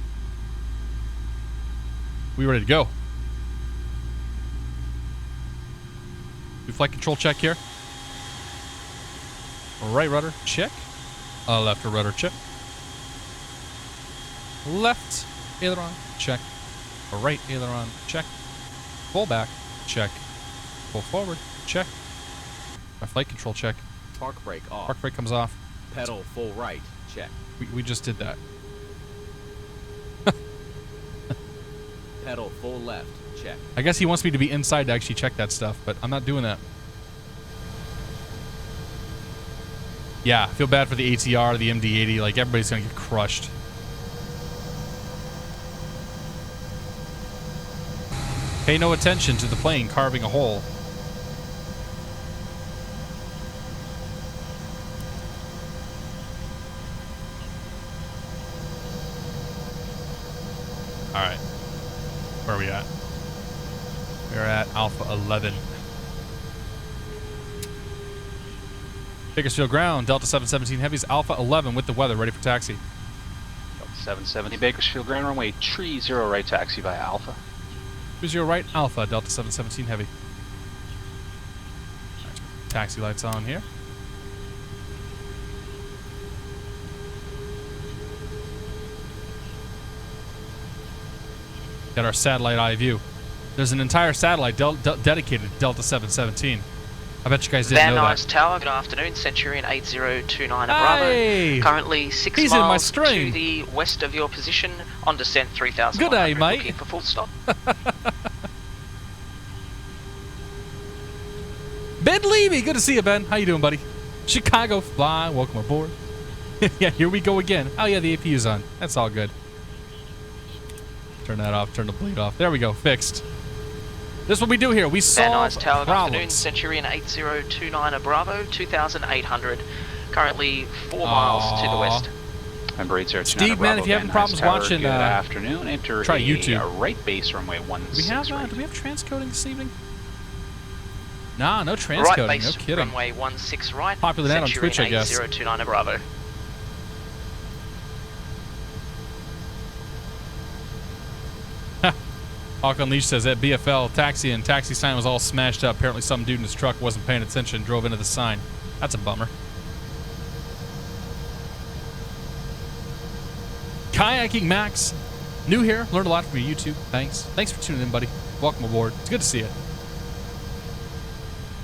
We ready to go. Do flight control check here. Right rudder check. Left rudder check. Left aileron check. Right aileron check. Full back check. Full forward check. My flight control check. Park brake off. Park brake comes off. Pedal full right. Check. We just did that. Pedal full left. Check. I guess he wants me to be inside to actually check that stuff, but I'm not doing that. Yeah, I feel bad for the ATR, the MD-80. Like, everybody's going to get crushed. Pay no attention to the plane carving a hole. All right. Where are we at? We're at Alpha 11. Bakersfield ground, Delta 717 Heavies, Alpha 11 with the weather, ready for taxi. Delta 770 Bakersfield ground, runway 30 right taxi via Alpha. 30 right, Alpha, Delta 717 Heavy. Right, taxi lights on here. Got our satellite eye view. There's an entire satellite dedicated to Delta 717. I bet you guys didn't Van know Nuys that. Tower, good afternoon. Centurion 8029 Hey! Bravo. Currently 6 He's in my miles stream. to the west of your position on descent 3000. Good day, mate. Looking for full stop. Ben Levy, good to see you, Ben. How you doing, buddy? Chicago Fly, welcome aboard. Yeah, here we go again. Oh yeah, the APU's on. That's all good. Turn that off, turn the bleed off. There we go, fixed. This is what we do here. We Van solve Nuys Tower, good afternoon. problems. Centurion 8029 Bravo, 2800. Currently 4 miles to the west. Number 8029 Steve, Bravo, man, if you have Van any problems Nuys Tower, watching, good afternoon. Enter try a, YouTube. Right base runway 16 Do we have transcoding this evening? Nah, no transcoding. Right No base kidding. runway 16 right. Popular net on Centurion Twitch, I guess. 8029 Bravo. Hawk Unleashed says at BFL, taxi sign was all smashed up. Apparently some dude in his truck wasn't paying attention, drove into the sign. That's a bummer. Kayaking Max, new here, learned a lot from your YouTube. Thanks for tuning in, buddy. Welcome aboard. It's good to see you.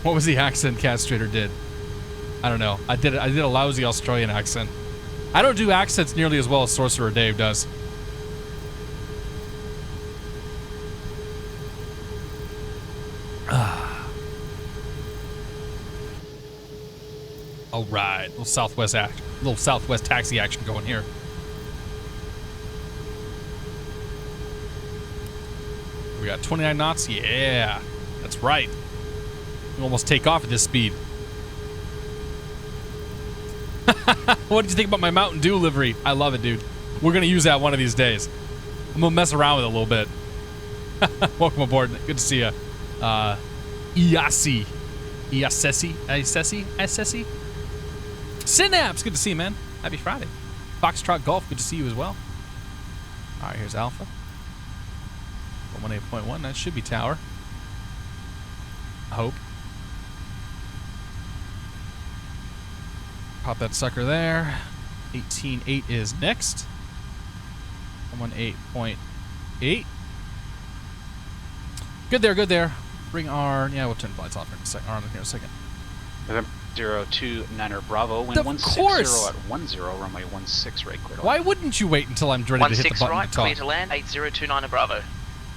What was the accent Catstrator did? I don't know. I did a lousy Australian accent. I don't do accents nearly as well as Sorcerer Dave does. All right, little Southwest taxi action going here. We got 29 knots. Yeah, that's right. We almost take off at this speed. What did you think about my Mountain Dew livery? I love it, dude. We're gonna use that one of these days. I'm gonna mess around with it a little bit. Welcome aboard. Good to see you. Iasesi. Synapse, good to see you, man. Happy Friday. Foxtrot Golf, good to see you as well. All right, here's Alpha. 118.1, that should be tower. I hope. Pop that sucker there. 18.8 is next. 118.8. Good there. Bring our, yeah, we'll turn the lights off in a second. On here in a second. November 029er Bravo, wind Of 160 course. at 10, runway 16 right, clear to Why land. wouldn't you wait until I'm ready to hit the 16 button right, to talk? clear to land, 8029er Bravo.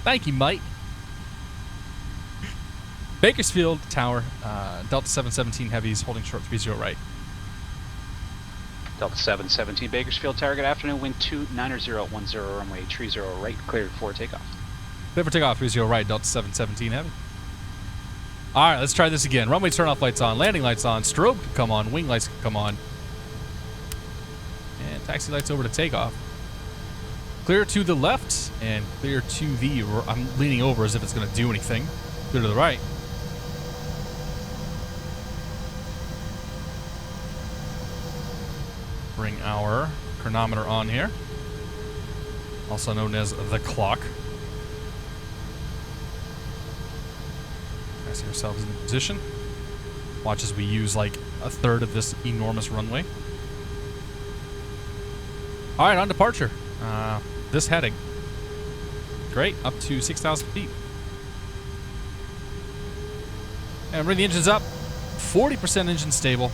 Thank you, mate. Bakersfield Tower, Delta 717 heavies holding short 30 right. Delta 717 Bakersfield Tower, good afternoon, wind 290 at 10, runway 30 right, cleared for takeoff. Clear for takeoff 30 right, Delta 717 heavy. All right, let's try this again. Runway turn-off lights on, landing lights on, strobe can come on, wing lights can come on. And taxi lights over to takeoff. Clear to the left and clear to the, I'm leaning over as if it's going to do anything. Clear to the right. Bring our chronometer on here, also known as the clock. See ourselves in position. Watch as we use like a third of this enormous runway. All right, on departure. This heading. Great, up to 6,000 feet. And bring the engines up. 40% engine stable.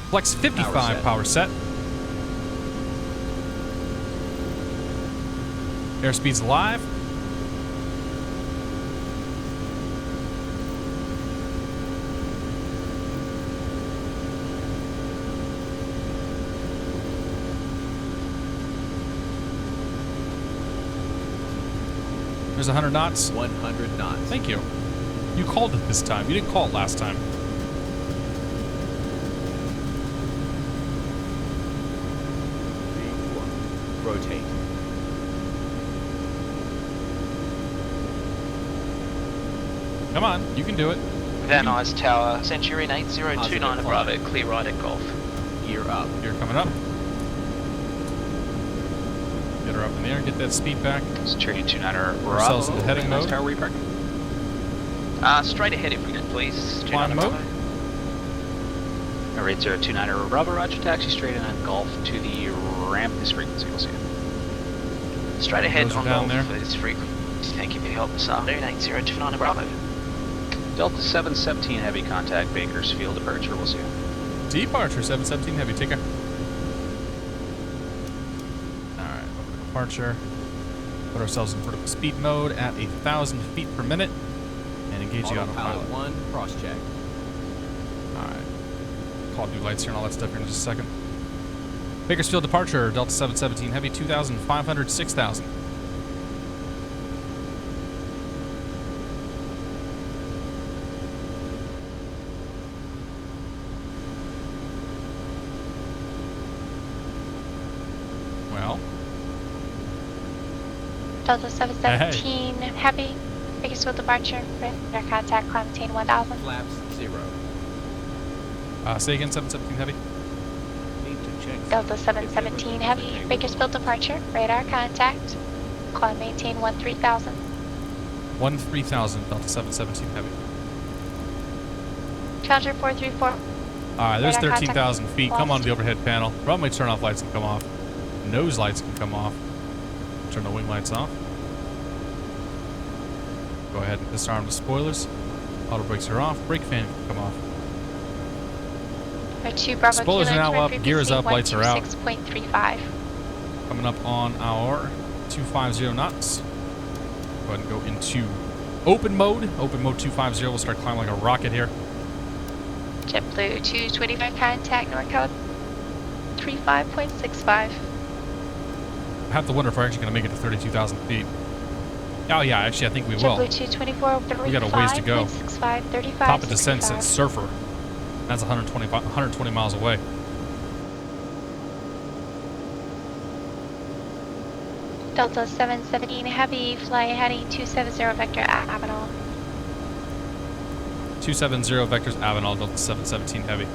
Flex 55 power set. Airspeed's live. There's 100 knots. 100 knots. Thank you. You called it this time. You didn't call it last time. Rotate. Come on, you can do it. Van Nuys Tower, Centurion 8029er Bravo, clear right at Golf. Gear up. You're coming up. Get her up in the air, get that speed back. Centurion 29er Bravo, Ourselves into heading Van Nuys mode. Tower, where you parking? Straight ahead if we could please. Climb 29er mode. Bravo. Alright, 029er Bravo, roger, taxi straight in on Golf to the ramp, this frequency, we'll see you. Straight ahead Those are on down Golf there. for this frequency. Thank you for your help this afternoon, 8029er Bravo. Delta 717 heavy contact, Bakersfield departure, we'll see you. Departure, 717 heavy, take care. Alright, over to departure. Put ourselves in vertical speed mode at 1,000 feet per minute. And engage the Autopilot autopilot. 1, cross check. Alright. Call new lights here and all that stuff here in just a second. Bakersfield departure, Delta 717 heavy, 2,500, 6,000. Well, Delta 717 heavy. Bakersfield departure. Radar contact. Climb maintain 1000. Flaps 0. say again, 717 heavy. Need to check. Delta 717 heavy. Bakersfield departure. Radar contact. Climb maintain 13,000. 13,000, Delta 717 heavy. Challenger 434. Alright, there's Radar 13,000 contact feet. Come on lost. the overhead panel. Runway turn-off lights can come off. Nose lights can come off. Turn the wing lights off. Go ahead and disarm the spoilers. Auto brakes are off. Brake fan can come off. Our 2 Bravo Spoilers are now up, gear is up, lights are out. 6.35. Coming up on our 250 knots. Go ahead and go into open mode. Open mode 250. We'll start climbing like a rocket here. JetBlue 225 contact. NorCal 35.65. I have to wonder if we're actually going to make it to 32,000 feet. Oh yeah, actually I think we will. JetBlue 224 We got a ways to go. 35.65. 35. Top of descent said Surfer. That's 120 miles away. Delta 717 heavy. Fly heading 270 vector Avenal. 270 vectors Avenal, Delta 717 heavy.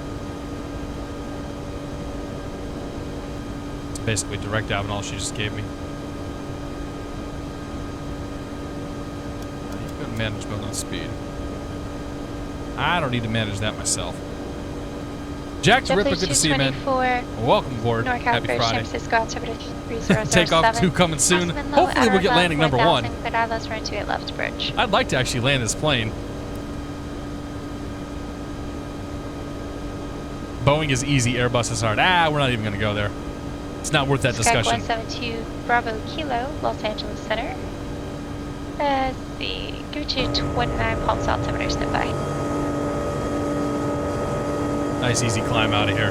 It's basically direct Avenal she just gave me. You can manage mode on speed. I don't need to manage that myself. Jack the Ripper, good to see you, man. 224, Welcome aboard. NorCal Happy Bridge, San Friday. Francisco, altimeter 3007. Takeoff 2 coming soon. Hopefully we'll get landing number 1. Cleared Atlas, run 28 left bridge. I'd like to actually land this plane. Boeing is easy, Airbus is hard. We're not even going to go there. It's not worth that Sky discussion. 172 Bravo Kilo, Los Angeles Center. Let's see. Go to 29 pulse altimeter standby. Nice easy climb out of here.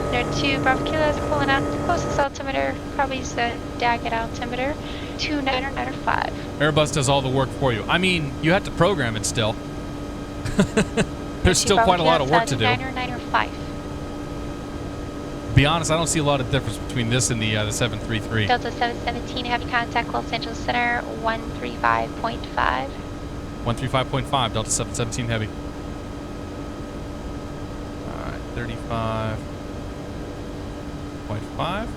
There are 2 Bravo Kilos pulling out the closest altimeter, probably is the Daggett altimeter, 2995. Airbus does all the work for you. I mean, you have to program it still. There's still quite a lot of work to do. 905. Be honest, I don't see a lot of difference between this and the 733. Delta 717, heavy contact, Los Angeles Center, 135.5. 135.5, Delta 717 heavy. Alright, 35.5.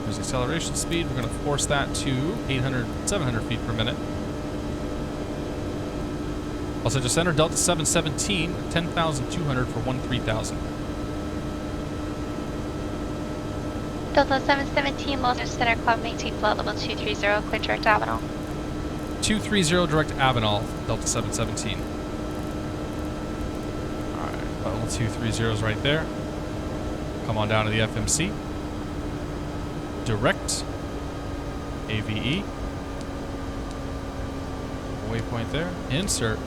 There's acceleration speed. We're going to force that to 700 feet per minute. Also, just enter Delta 717, 10,200 for 13,000. Delta 717, Los Angeles Center, cloud maintain flight level 230, clear direct Avenal. 230 direct Avenal, Delta 717. Alright, level 230 is right there. Come on down to the FMC. Direct. AVE. Waypoint there. Insert.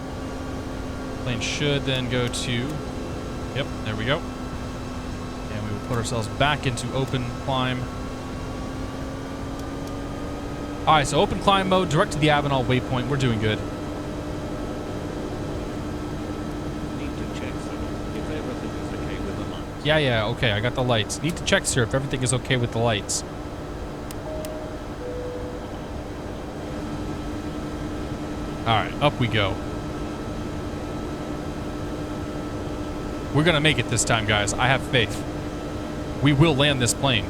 Plane should then go to... Yep, there we go. And we will put ourselves back into open climb. Alright, so open climb mode, direct to the Avenal waypoint. We're doing good. Need to check if everything is okay with the lights. Yeah, okay, I got the lights. Need to check, sir, if everything is okay with the lights. Alright, up we go. We're gonna make it this time, guys. I have faith. We will land this plane.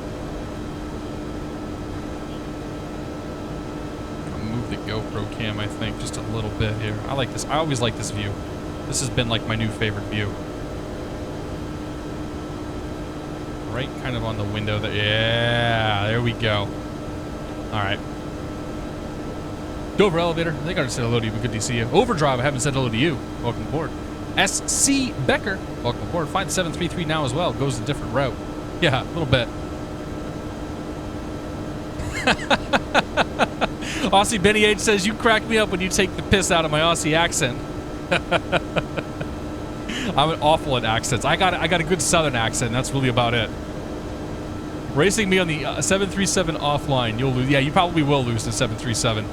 I'll move the GoPro cam, I think, just a little bit here. I like this. I always like this view. This has been like my new favorite view. Right kind of on the window there. Yeah, there we go. Alright. Dover elevator. I think I already said hello to you, but good to see you. Overdrive, I haven't said hello to you. Welcome aboard. SC Becker, welcome aboard. Find 733 now as well. Goes a different route. Yeah, a little bit. Aussie Benny H says, you crack me up when you take the piss out of my Aussie accent. I'm awful at accents. I got a good southern accent. That's really about it. Racing me on the 737 offline, you'll lose. Yeah, you probably will lose the 737.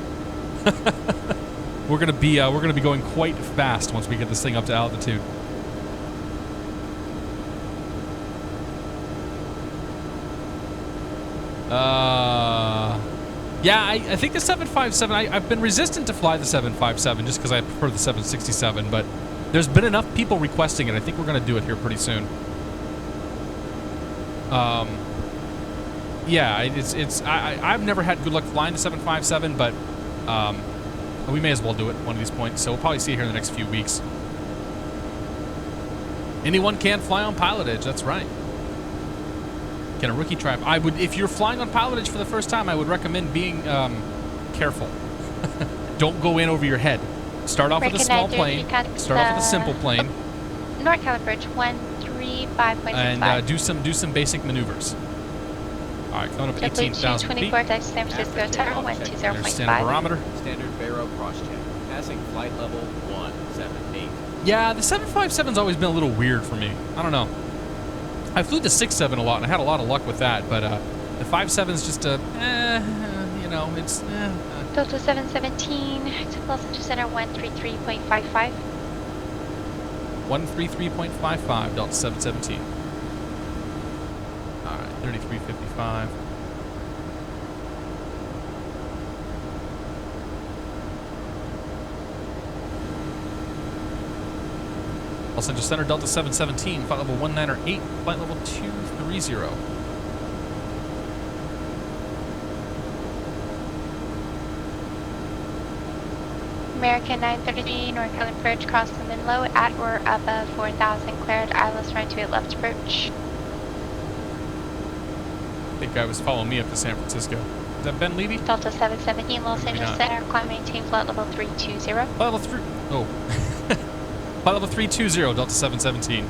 We're gonna be going quite fast once we get this thing up to altitude. Yeah, I think the 757. I've been resistant to fly the 757 just because I prefer the 767, but there's been enough people requesting it. I think we're gonna do it here pretty soon. Yeah, I've never had good luck flying the 757, but we may as well do it one of these points. So we'll probably see it here in the next few weeks. Anyone can fly on PilotEdge. That's right. Can a rookie try? I would, if you're flying on PilotEdge for the first time, I would recommend being careful. Don't go in over your head. Start off with a small plane. Start off with a simple plane. NorCal Bridge 135.65. And do some basic maneuvers. All right, coming up at 18,000 feet. 24 to San Francisco Tower 120.5. Standard barometer. Standard baro cross check. Passing flight level 178. Yeah, the 757's always been a little weird for me. I don't know. I flew the 67 a lot, and I had a lot of luck with that, but the 57's just a, you know, it's, Delta 717 to Los Angeles Center 133.55. 133.55, Delta 717. All right, 3355. Los Angeles Center, Delta 717, flight level 198, flight level 230. American 933, northbound approach, cross the Menlo at or above 4,000, cleared ILS right to left approach. I think guy was following me up to San Francisco. Is that Ben Levy? Delta 717, Los Maybe Angeles not. Center, climb maintain flight level 320. Flight level 3. Oh. Flight level 320, Delta 717.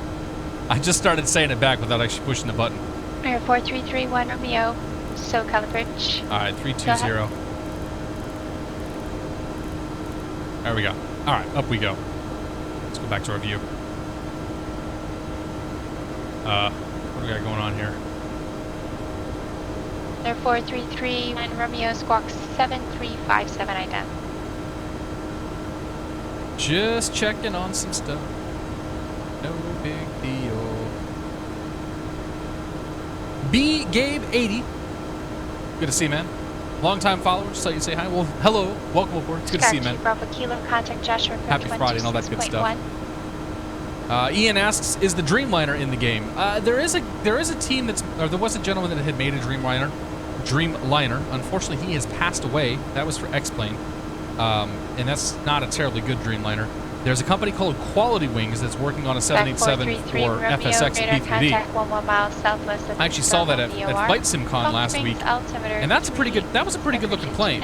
I just started saying it back without actually pushing the button. Air 4331 Romeo, SoCal approach. Alright, 320. There we go. Alright, up we go. Let's go back to our view. What do we got going on here? Air 4331 Romeo, squawk 7357 ident. Just checking on some stuff. No big deal. B Gabe 80. Good to see you, man. Long-time followers, so you say hi. Well, hello, welcome aboard. It's good to see you, man. Bravo Kilo, contact Joshua. Happy Friday and all that good stuff. Ian asks, is the Dreamliner in the game? There is a team that's, or there was a gentleman that had made a Dreamliner. Unfortunately, he has passed away. That was for X-Plane, and that's not a terribly good Dreamliner. There's a company called Quality Wings that's working on a 787 for FSX P3D. I actually saw that at Flight SimCon last week, and that's a pretty good. That was a pretty good looking plane.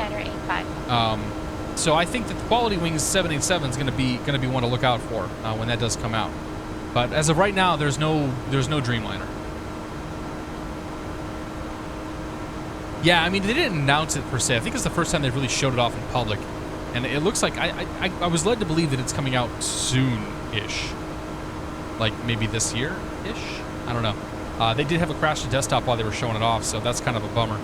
So I think that the Quality Wings 787 is going to be one to look out for when that does come out. But as of right now, there's no Dreamliner. Yeah, I mean they didn't announce it per se. I think it's the first time they've really showed it off in public. And it looks like, I was led to believe that it's coming out soon-ish. Like, maybe this year-ish? I don't know. They did have a crash to desktop while they were showing it off, so that's kind of a bummer.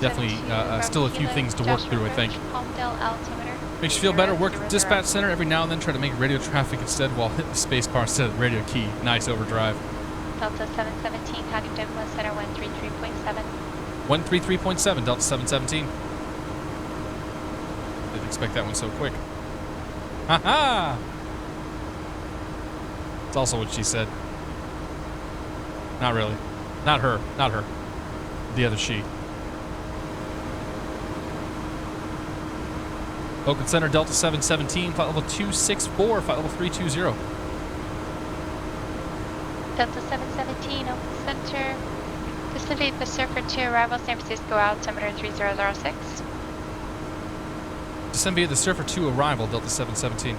Definitely still a few things to work through, I think. Makes you feel better. Work at the dispatch center every now and then. Try to make radio traffic instead while hitting the space bar instead of the radio key. Nice overdrive. Delta 717, Huntington West Center 133.7. 133.7, Delta 717. Didn't expect that one so quick. Ha-ha! It's also what she said. Not really. Not her. Not her. The other she. Oakland Center, Delta 717, flight level 264, flight level 320. Delta 717, Oakland Center, Pacific Surfer 2, arrival San Francisco, altimeter 3006. December the Surfer 2 arrival, Delta 717.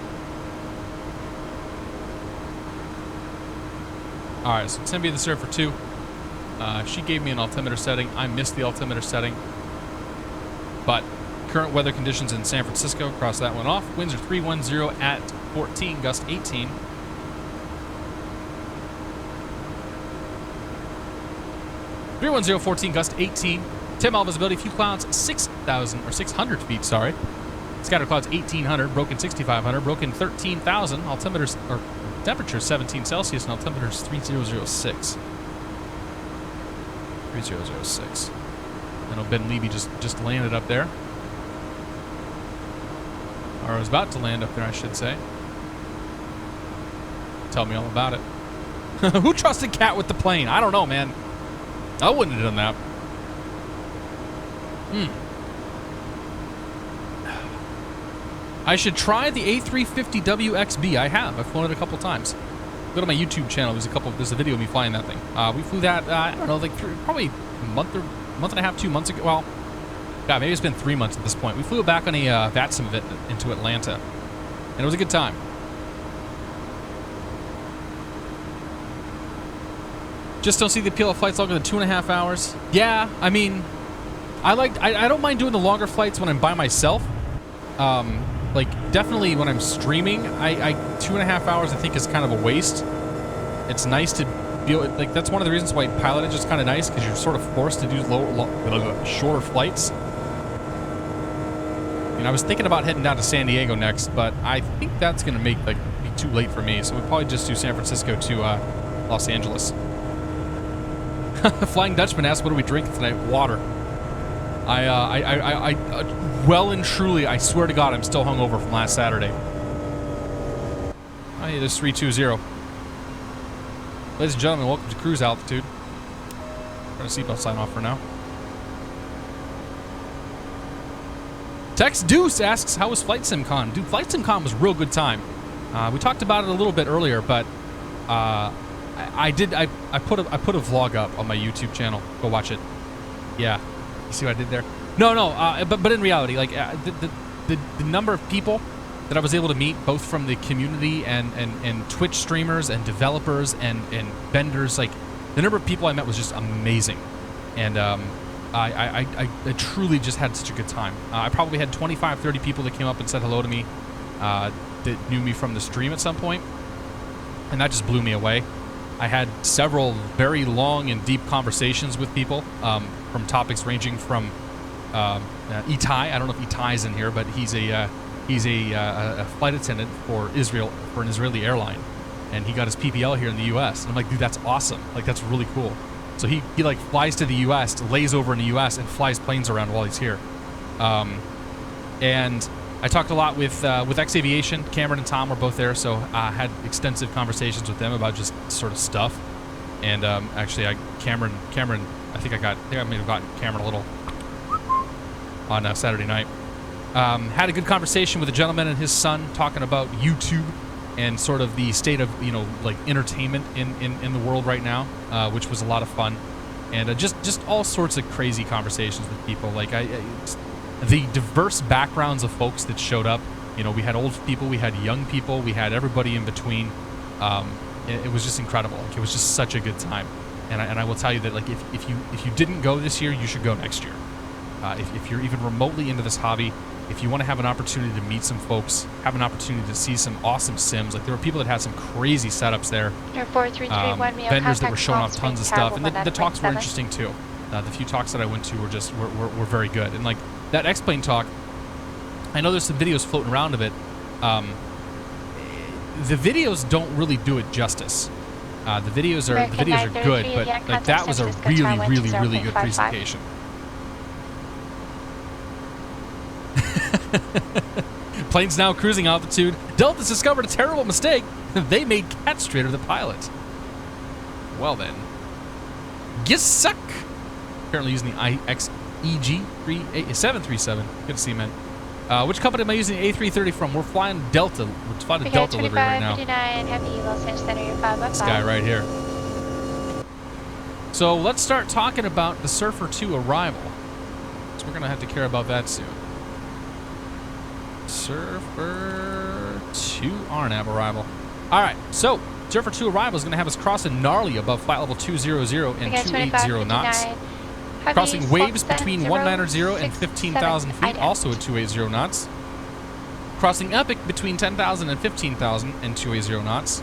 Alright, so December the Surfer 2. She gave me an altimeter setting. I missed the altimeter setting. But current weather conditions in San Francisco, cross that one off. Winds are 310 at 14, gust 18. (310) 14, gust 18. 10 mile visibility, few clouds, 600 feet, sorry. Scattered clouds 1,800, broken 6,500, broken 13,000. Altimeters, or temperature 17 Celsius, and altimeters 3006. 3006. I know Ben Levy just landed up there. Or was about to land up there, I should say. Tell me all about it. Who trusted Cat with the plane? I don't know, man. I wouldn't have done that. I should try the A330-WXB. I have. I've flown it a couple times. Go to my YouTube channel. There's a video of me flying that thing. We flew that, I don't know, like probably a month and a half, 2 months ago. Well, God, maybe it's been 3 months at this point. We flew it back on a VATSIM event into Atlanta. And it was a good time. Just don't see the appeal of flights longer than 2.5 hours. Yeah, I mean, I don't mind doing the longer flights when I'm by myself. Like, definitely when I'm streaming, 2.5 hours I think is kind of a waste. It's nice to be able, like, that's one of the reasons why PilotEdge is kind of nice, because you're sort of forced to do shorter flights. I was thinking about heading down to San Diego next, but I think that's going to be too late for me, so we'll probably just do San Francisco to Los Angeles. Flying Dutchman asked, what are we drinking tonight? Water. I well and truly, I swear to God, I'm still hungover from last Saturday. Oh, yeah, there's 320. Ladies and gentlemen, welcome to cruise altitude. Turn the seatbelt sign off for now. Tex Deuce asks, how was Flight Sim Con? Dude, Flight Sim Con was a real good time. We talked about it a little bit earlier, but I put a vlog up on my YouTube channel. Go watch it. Yeah, you see what I did there? No, but in reality, like the number of people that I was able to meet, both from the community and Twitch streamers and developers and vendors, like the number of people I met was just amazing, and I truly just had such a good time. I probably had 25, 30 people that came up and said hello to me, that knew me from the stream at some point, and that just blew me away. I had several very long and deep conversations with people, from topics ranging from Itai. I don't know if Itai's in here, but he's a flight attendant for Israel, for an Israeli airline, and he got his PPL here in the U.S. And I'm like, dude, that's awesome. Like, that's really cool. So he like flies to the U.S., lays over in the U.S., and flies planes around while he's here. And I talked a lot with X Aviation. Cameron and Tom were both there, so I had extensive conversations with them about just sort of stuff. And actually, Cameron, I think I may have gotten Cameron a little on Saturday night. Had a good conversation with a gentleman and his son talking about YouTube and sort of the state of, like entertainment in the world right now, which was a lot of fun. And just all sorts of crazy conversations with people. Like the diverse backgrounds of folks that showed up. We had old people, we had young people, we had everybody in between. It was just incredible. Like, it was just such a good time. And I will tell you that, like, if you didn't go this year, you should go next year. If you're even remotely into this hobby, if you want to have an opportunity to meet some folks, have an opportunity to see some awesome sims, like there were people that had some crazy setups there. Vendors that were showing off tons of stuff, and the talks were interesting too. The few talks that I went to were very good. And like that X-Plane talk, I know there's some videos floating around of it. The videos don't really do it justice. The videos are good, but like that was a really good presentation. Plane's now cruising altitude. Delta's discovered a terrible mistake. They made Catstrator the pilot. Well then. Gisuck. Apparently using the IXEG 737. Good to see you, man. Which company am I using the A330 from? We're flying Delta. We're flying a Delta livery right now. This guy right here. So let's start talking about the Surfer 2 arrival. So we're going to have to care about that soon. Surfer 2 RNAV arrival. All right, so Surfer 2 arrival is going to have us crossing gnarly above flight level 200 and 280 knots. Crossing waves between 190 and 15,000 feet, also at 280 knots. Crossing Epic between 10,000 and 15,000 and 280 knots.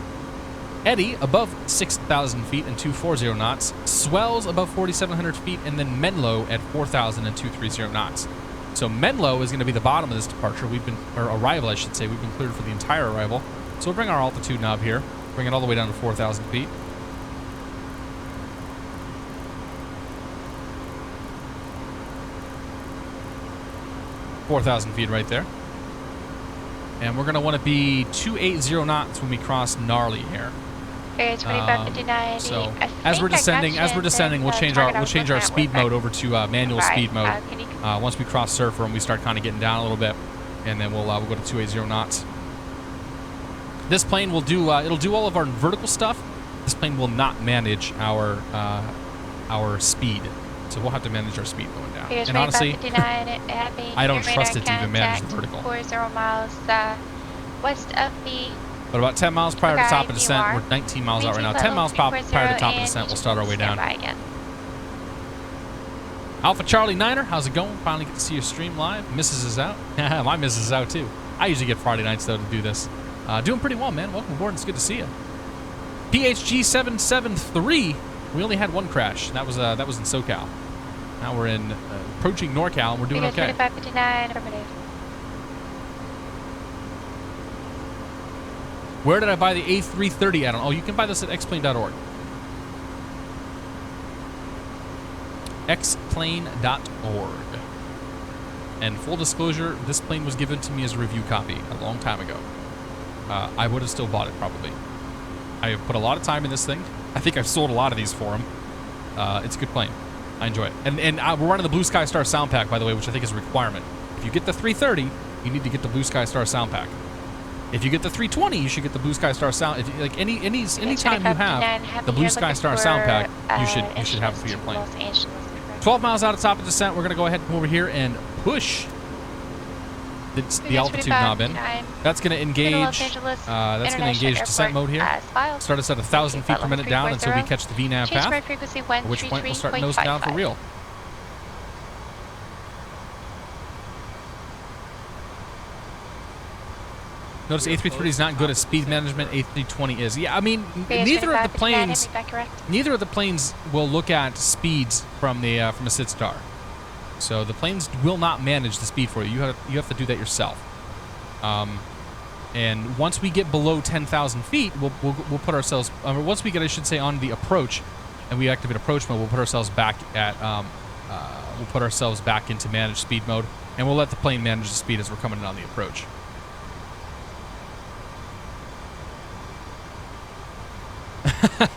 Eddy above 6,000 feet and 240 knots. Swells above 4,700 feet, and then Menlo at 4,000 and 230 knots. So Menlo is going to be the bottom of this departure. Or arrival, I should say. We've been cleared for the entire arrival. So we'll bring our altitude knob here. Bring it all the way down to 4,000 feet. $4,000 feet right there. And we're going to want to be 280 knots when we cross gnarly here. So as we're descending, we'll change our speed mode over to manual speed mode. Once we cross Surfer and we start kind of getting down a little bit, and then we'll go to 280 knots. This plane will do it'll do all of our vertical stuff. This plane will not manage our speed, so we'll have to manage our speed going down. And honestly, I don't trust it to even manage the vertical. 40 miles west of the. But about 10 miles prior to top of descent, we're 19 miles out right now. 10 miles prior to top of descent, we'll start our way down. Alpha Charlie Niner, how's it going? Finally get to see your stream live. Mrs. is out. My Mrs. is out too. I usually get Friday nights though to do this. Doing pretty well, man. Welcome aboard. It's good to see you. PHG 773. We only had one crash. That was in SoCal. Now we're in approaching NorCal, and we're doing okay. 2559, affirmative. Where did I buy the A330 add-on? Oh, you can buy this at xplane.org. xplane.org. And full disclosure, this plane was given to me as a review copy a long time ago. I would have still bought it, probably. I have put a lot of time in this thing. I think I've sold a lot of these for him. It's a good plane. I enjoy it. And we're running the Blue Sky Star sound pack, by the way, which I think is a requirement. If you get the 330, you need to get the Blue Sky Star sound pack. If you get the 320, you should get the Blue Sky Star sound. If you, like any time you have the Blue Sky Star sound pack, you should have it for your plane. 12 miles out of top of descent. We're gonna go ahead and come over here and push the altitude knob in. That's gonna engage. That's gonna engage descent mode here. Start us at 1,000 feet per minute down until we catch the VNAV path. At which point we'll start nose down for real. Notice A330 is not good at speed management. A320 is. Yeah, I mean, neither of the planes will look at speeds from a SID star. So the planes will not manage the speed for you. You have to do that yourself. And once we get below 10,000 feet, we'll put ourselves. Once we get, I should say, on the approach, and we activate approach mode, we'll put ourselves back at. We'll put ourselves back into managed speed mode, and we'll let the plane manage the speed as we're coming in on the approach.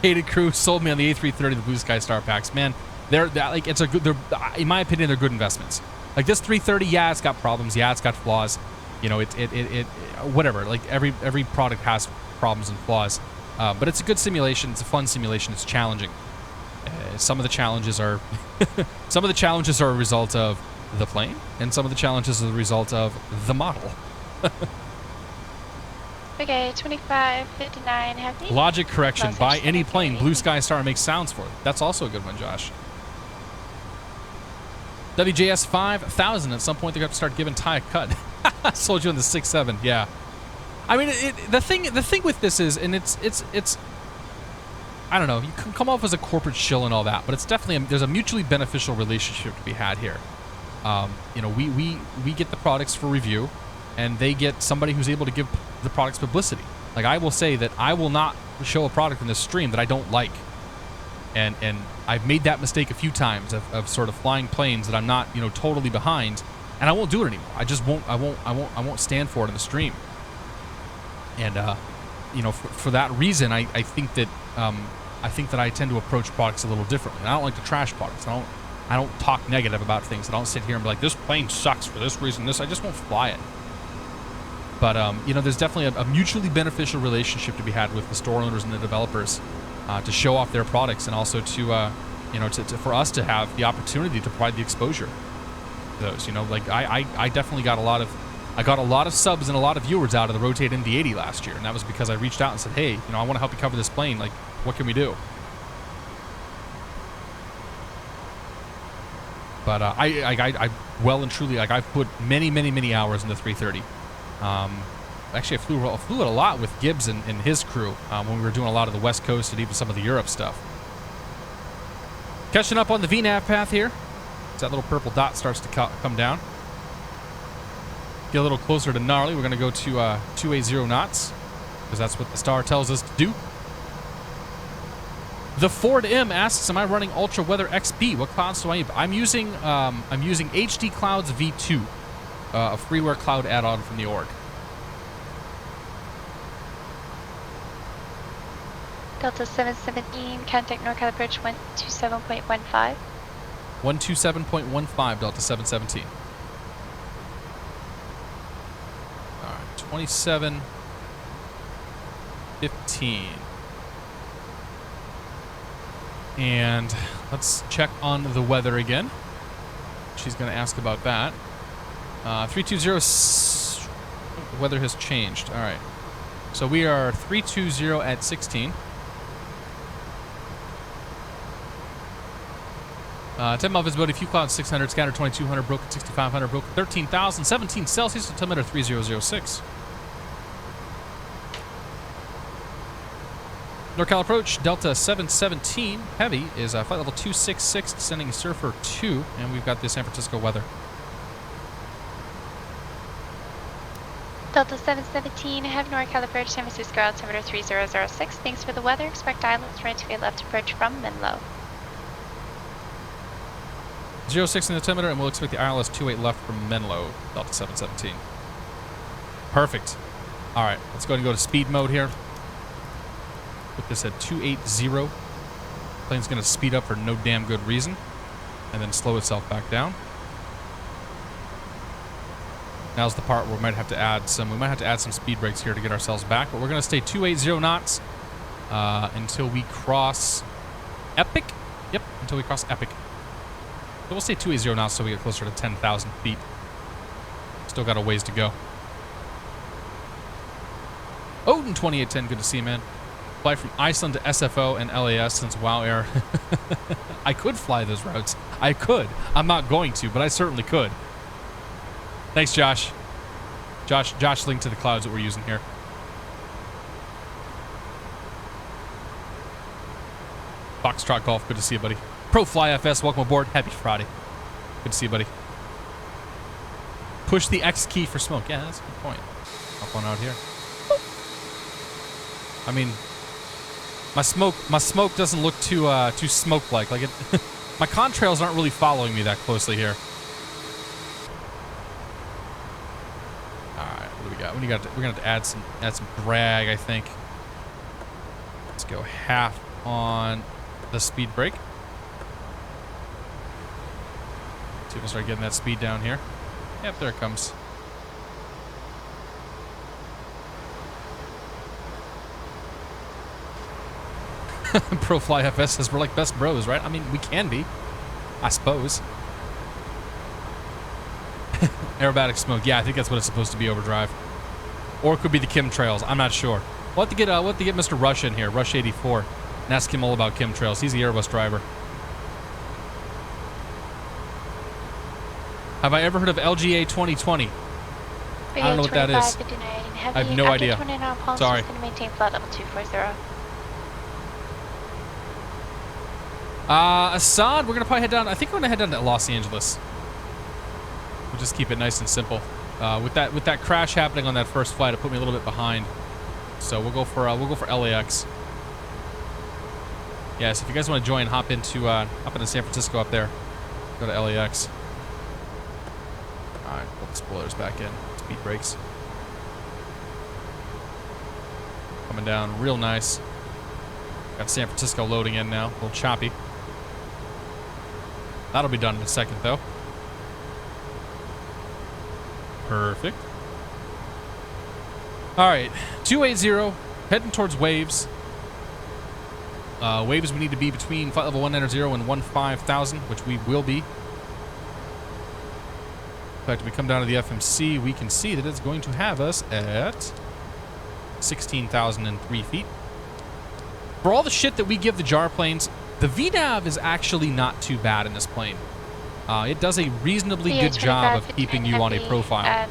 Hated crew sold me on the A330, the Blue Sky Star packs. Man, they're in my opinion, they're good investments. Like this 330, yeah, it's got problems, yeah, it's got flaws. You know, it whatever. Like every product has problems and flaws, but it's a good simulation. It's a fun simulation. It's challenging. Some of the challenges are a result of the plane, and some of the challenges are the result of the model. Okay, 2559 heavy. Logic correction. Buy any plane Blue Sky Star makes sounds for it. That's also a good one, Josh. WJS 5000. At some point, they're going to start giving Ty a cut. Sold you on the 6.7. Yeah. I mean, the thing with this is, and it's I don't know. You can come off as a corporate shill and all that, but it's definitely there's a mutually beneficial relationship to be had here. You know, we get the products for review, and they get somebody who's able to give the product's publicity. Like I will say that I will not show a product in this stream that I don't like, and I've made that mistake a few times of sort of flying planes that I'm not, you know, totally behind, and I won't do it anymore. I just won't. I won't stand for it in the stream. And you know, for that reason, I think that I tend to approach products a little differently. And I don't like to trash products. I don't talk negative about things. I don't sit here and be like, this plane sucks for this reason. I just won't fly it. But you know, there's definitely a mutually beneficial relationship to be had with the store owners and the developers to show off their products, and also to you know, for us to have the opportunity to provide the exposure to those. You know, like I definitely got a lot of subs and a lot of viewers out of the Rotate MD-80 last year, and that was because I reached out and said, hey, you know, I want to help you cover this plane. Like, what can we do? But I well and truly, like, I've put many hours into 330. Actually, I flew it a lot with Gibbs and his crew when we were doing a lot of the West Coast and even some of the Europe stuff. Catching up on the VNAV path here. As that little purple dot starts to come down. Get a little closer to gnarly. We're going to go to 280 knots, because that's what the star tells us to do. The Ford M asks, am I running Ultra Weather XP? What clouds do I use? I'm using HD Clouds V2, a freeware cloud add-on from the org. Delta 717, contact NorCal approach 127.15. 127.15, Delta 717. All right, 2715. And let's check on the weather again. She's going to ask about that. 320, the weather has changed. All right. So we are 320 at 16. 10 mile visibility, few clouds 600, scattered 2200, broken 6500, broken 13,000, 17 Celsius, altimeter 3006. NorCal approach, Delta 717, heavy, is flight level 266, descending Surfer 2, and we've got the San Francisco weather. Delta 717, have NorCal approach, San Francisco, altimeter 3006. Thanks for the weather. Expect islands, right to be left approach from Menlo. 06 in the altimeter, and we'll expect the ILS 28 left from Menlo, Delta 717. Perfect. All right, let's go ahead and go to speed mode here. Put this at 280. Plane's going to speed up for no damn good reason, and then slow itself back down. Now's the part where we might have to add some speed brakes here to get ourselves back, but we're going to stay 280 knots until we cross Epic. Yep, until we cross Epic. So we'll stay 280 knots so we get closer to 10,000 feet. Still got a ways to go. Odin 2810, good to see you, man. Fly from Iceland to SFO and LAS since WoW Air. I could fly those routes. I could. I'm not going to, but I certainly could. Thanks, Josh. Josh linked to the clouds that we're using here. Foxtrot Golf, good to see you, buddy. Pro Fly FS, welcome aboard. Happy Friday. Good to see you, buddy. Push the X key for smoke. Yeah, that's a good point. Hop on out here. I mean, my smoke doesn't look too smoke-like. Like it, my contrails aren't really following me that closely here. All right, what do we got? We're gonna have to add some drag, I think. Let's go half on the speed brake. See if we'll start getting that speed down here. Yep, there it comes. Pro Fly FS says we're like best bros, right? I mean, we can be, I suppose. Aerobatic smoke. Yeah, I think that's what it's supposed to be, overdrive. Or it could be the chemtrails. I'm not sure. We'll have to get Mr. Rush in here, Rush 84, and ask him all about chemtrails. He's the Airbus driver. Have I ever heard of LGA 2020? I don't know what that is. I have no idea. Sorry. Going to maintain flight level 240. Assad, we're gonna probably head down. I think we're gonna head down to Los Angeles. We'll just keep it nice and simple. With that crash happening on that first flight, it put me a little bit behind. So we'll go for LAX. Yeah, so if you guys want to join, hop into San Francisco up there. Go to LAX. All right, put the spoilers back in. Speed brakes. Coming down real nice. Got San Francisco loading in now. A little choppy. That'll be done in a second, though. Perfect. All right, 280, heading towards waves. Waves we need to be between flight level 190 and 15,000, which we will be. In fact, if we come down to the FMC, we can see that it's going to have us at 16,003 feet. For all the shit that we give the jar planes, the VNAV is actually not too bad in this plane. It does a reasonably good job of keeping you on a profile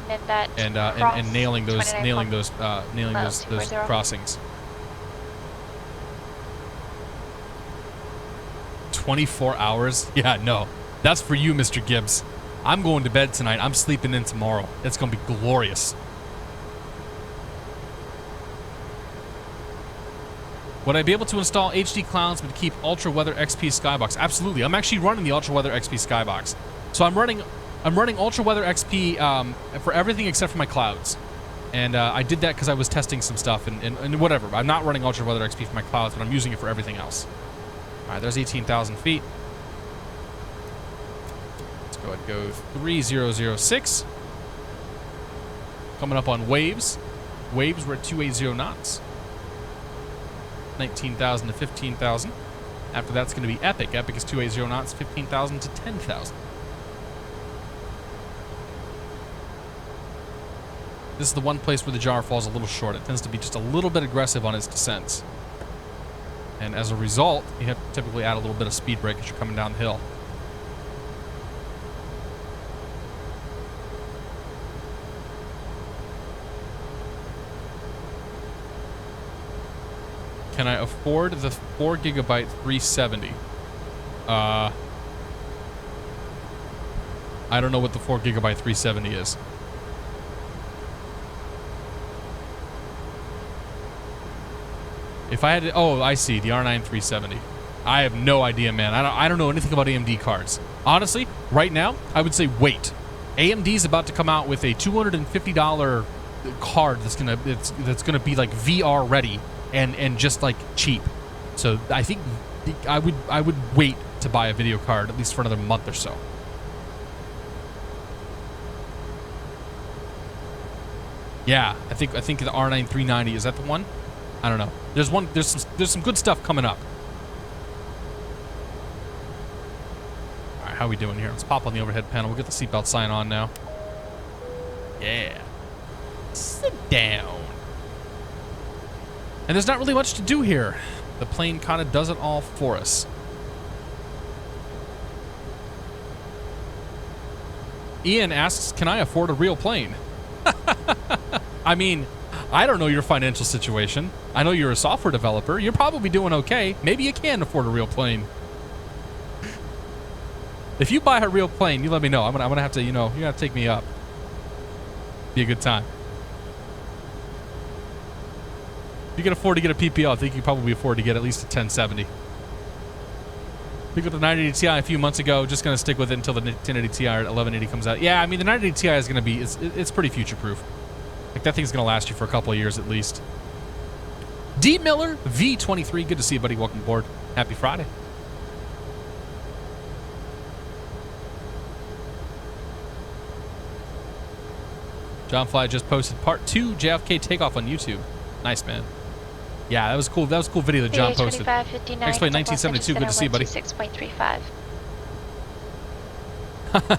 and nailing those crossings. 24 hours? Yeah, no. That's for you, Mr. Gibbs. I'm going to bed tonight. I'm sleeping in tomorrow. It's going to be glorious. Would I be able to install HD clouds but keep Ultra Weather XP Skybox? Absolutely. I'm actually running the Ultra Weather XP Skybox. So I'm running Ultra Weather XP for everything except for my clouds. And I did that because I was testing some stuff and whatever. I'm not running Ultra Weather XP for my clouds, but I'm using it for everything else. All right, there's 18,000 feet. Let's go ahead and go 3006. Coming up on waves. Waves, we're at 280 knots. 19,000 to 15,000. After that's going to be Epic. Epic is 280 knots, 15,000 to 10,000. This is the one place where the jar falls a little short. It tends to be just a little bit aggressive on its descents. And as a result, you have to typically add a little bit of speed brake as you're coming down the hill. Can I afford the 4 gigabyte 370? I don't know what the 4 gigabyte 370 is. If I had to, oh, I see, the R9 370. I have no idea, man. I don't know anything about AMD cards. Honestly, right now, I would say wait. AMD's about to come out with a $250 card that's gonna be like VR ready. And just like cheap. So I think I would wait to buy a video card at least for another month or so. Yeah, I think the R9 390, is that the one? I don't know. There's some good stuff coming up. All right, how are we doing here? Let's pop on the overhead panel. We'll get the seatbelt sign on now. Yeah. Sit down. And there's not really much to do here. The plane kind of does it all for us. Ian asks, can I afford a real plane? I mean, I don't know your financial situation. I know you're a software developer. You're probably doing okay. Maybe you can afford a real plane. If you buy a real plane, you let me know. I'm gonna have to, you have to take me up. Be a good time. If you can afford to get a PPL, I think you can probably afford to get at least a 1070. We got the 980 Ti a few months ago. Just going to stick with it until the 1080 Ti or 1180 comes out. Yeah, I mean, the 980 Ti is going to be, it's pretty future-proof. Like, that thing's going to last you for a couple of years at least. D. Miller, V23. Good to see you, buddy. Welcome aboard. Happy Friday. John Fly just posted part 2 JFK takeoff on YouTube. Nice, man. Yeah, that was cool. That was a cool video that John posted. Thanks for 1972. Good to see you, buddy. 6.35.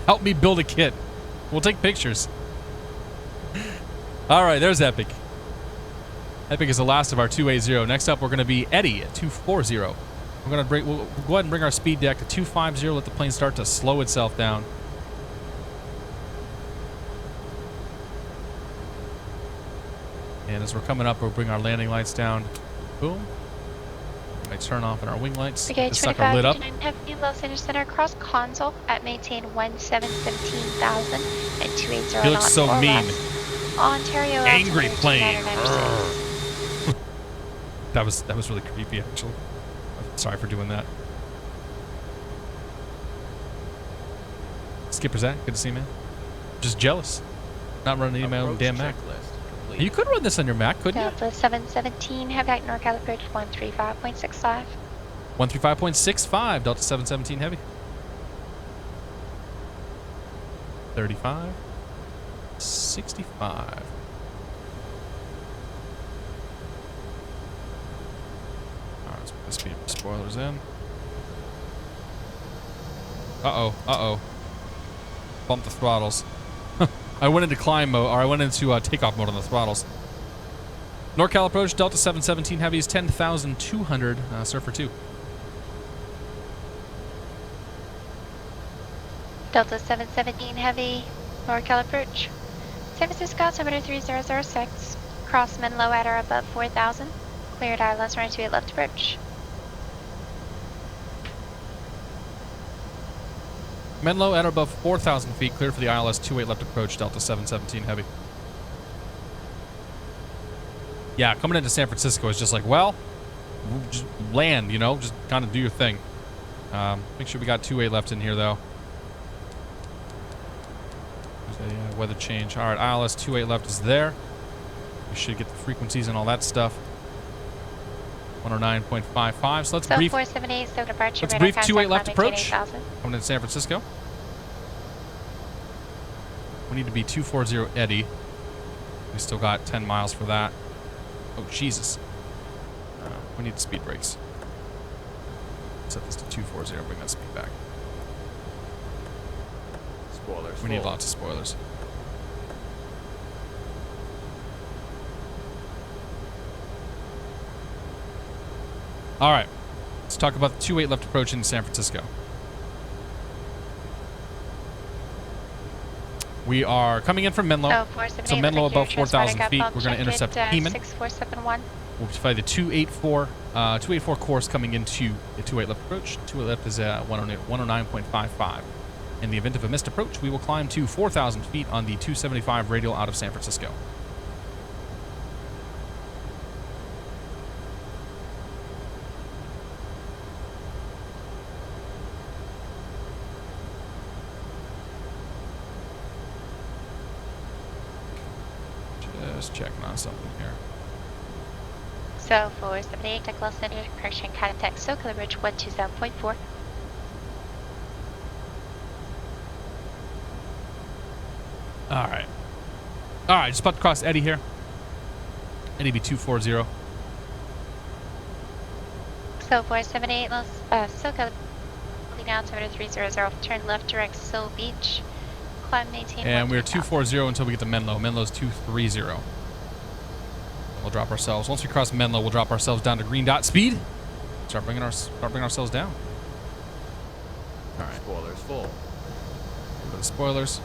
Help me build a kit. We'll take pictures. All right, there's Epic. Epic is the last of our 280. Next up, we're going to be Eddie at 240. We'll go ahead and bring our speed deck to 250. Let the plane start to slow itself down. And as we're coming up, we'll bring our landing lights down. Boom. We might turn off on our wing lights. Okay, the sucker lit up. 2559 Heavy, Los Angeles Center, cross console at maintain 17,000 and 280 He looks so mean. Ontario. Angry plane. 2996. That was really creepy, actually. Sorry for doing that. Skipper Zach, good to see you, man. Just jealous. Not running any of my own damn Mac. You could run this on your Mac, couldn't you? Delta 717, Heavy at NorCal approach 135.65. 135.65, Delta 717 Heavy. 35. 65. All right, let's put the speed spoilers in. Uh-oh. Bump the throttles. I went into climb mode, or I went into takeoff mode on the throttles. NorCal approach, Delta 717 Heavy is 10,200, Surfer 2. Delta 717 Heavy, NorCal approach. San Francisco, altimeter 3006. Cross Menlo at or above 4,000. Cleared ILS runway 28 left approach. Menlo at or above 4,000 feet, cleared for the ILS 28 left approach, Delta 717 Heavy. Yeah, coming into San Francisco is just like, well, just land, just kind of do your thing. Make sure we got 28 left in here, though. There's a weather change. All right, ILS 28 left is there. We should get the frequencies and all that stuff. 109.55. So let's brief. 478, so departure. Let's brief 28 left approach. Coming into San Francisco. We need to be 240 Eddie. We still got 10 miles for that. Oh, Jesus. We need speed brakes. Set this to 240, bring that speed back. Spoilers. We need lots of spoilers. All right. Let's talk about the 28 left approach in San Francisco. We are coming in from Menlo. So Menlo above 4,000 feet. We're going to intercept Heeman. 6471. We'll fly the 284 course coming into the 28 left approach. 28 left is 109.55. In the event of a missed approach, we will climb to 4,000 feet on the 275 radial out of San Francisco. Just checking on something here. So 478, Deck Los Angeles, correction, contact SoCal Ridge 127.4. All right. All right, just about to cross Eddie here. Eddie be 240. So 478, SoCo down 7300, turn left direct Sill Beach, climb maintain. And we're 240 until we get to Menlo. Menlo's 230. We'll drop ourselves. Once we cross Menlo, we'll drop ourselves down to green dot speed. Start bringing ourselves down. All right. Spoilers full. Go to the spoilers.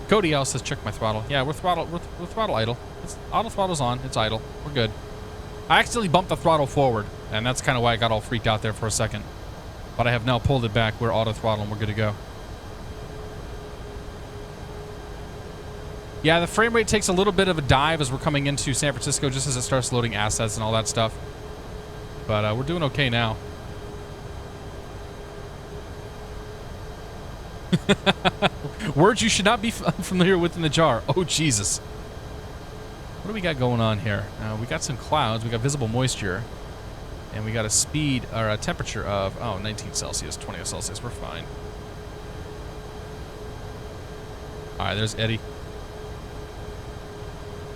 Cody L says check my throttle. Yeah, we're throttle idle. Auto throttle's on. It's idle. We're good. I accidentally bumped the throttle forward, and that's kind of why I got all freaked out there for a second. But I have now pulled it back. We're auto throttle and we're good to go. Yeah, the frame rate takes a little bit of a dive as we're coming into San Francisco, just as it starts loading assets and all that stuff. But we're doing okay now. Words you should not be familiar with in the jar. Oh, Jesus. What do we got going on here? We got some clouds. We got visible moisture. And we got a speed, or a temperature of, 19 Celsius, 20 Celsius. We're fine. All right, there's Eddie.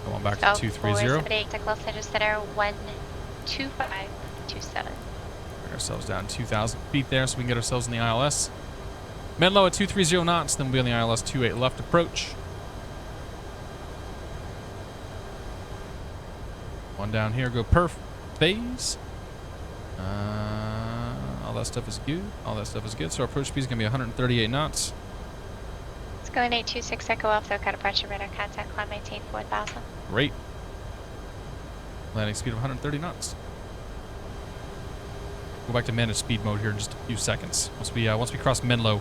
Come on back to 230. Take Los Angeles Center 12527. Bring ourselves down 2,000 feet there so we can get ourselves in the ILS. Menlo at 230 knots, then we'll be on the ILS 28 left approach. One down here, go perf phase. All that stuff is good. All that stuff is good. So our approach speed is going to be 138 knots. It's going 826 Echo Alpha, cut departure radar contact, climb maintain 4000. Great. Landing speed of 130 knots. Go back to managed speed mode here in just a few seconds. Once we cross Menlo,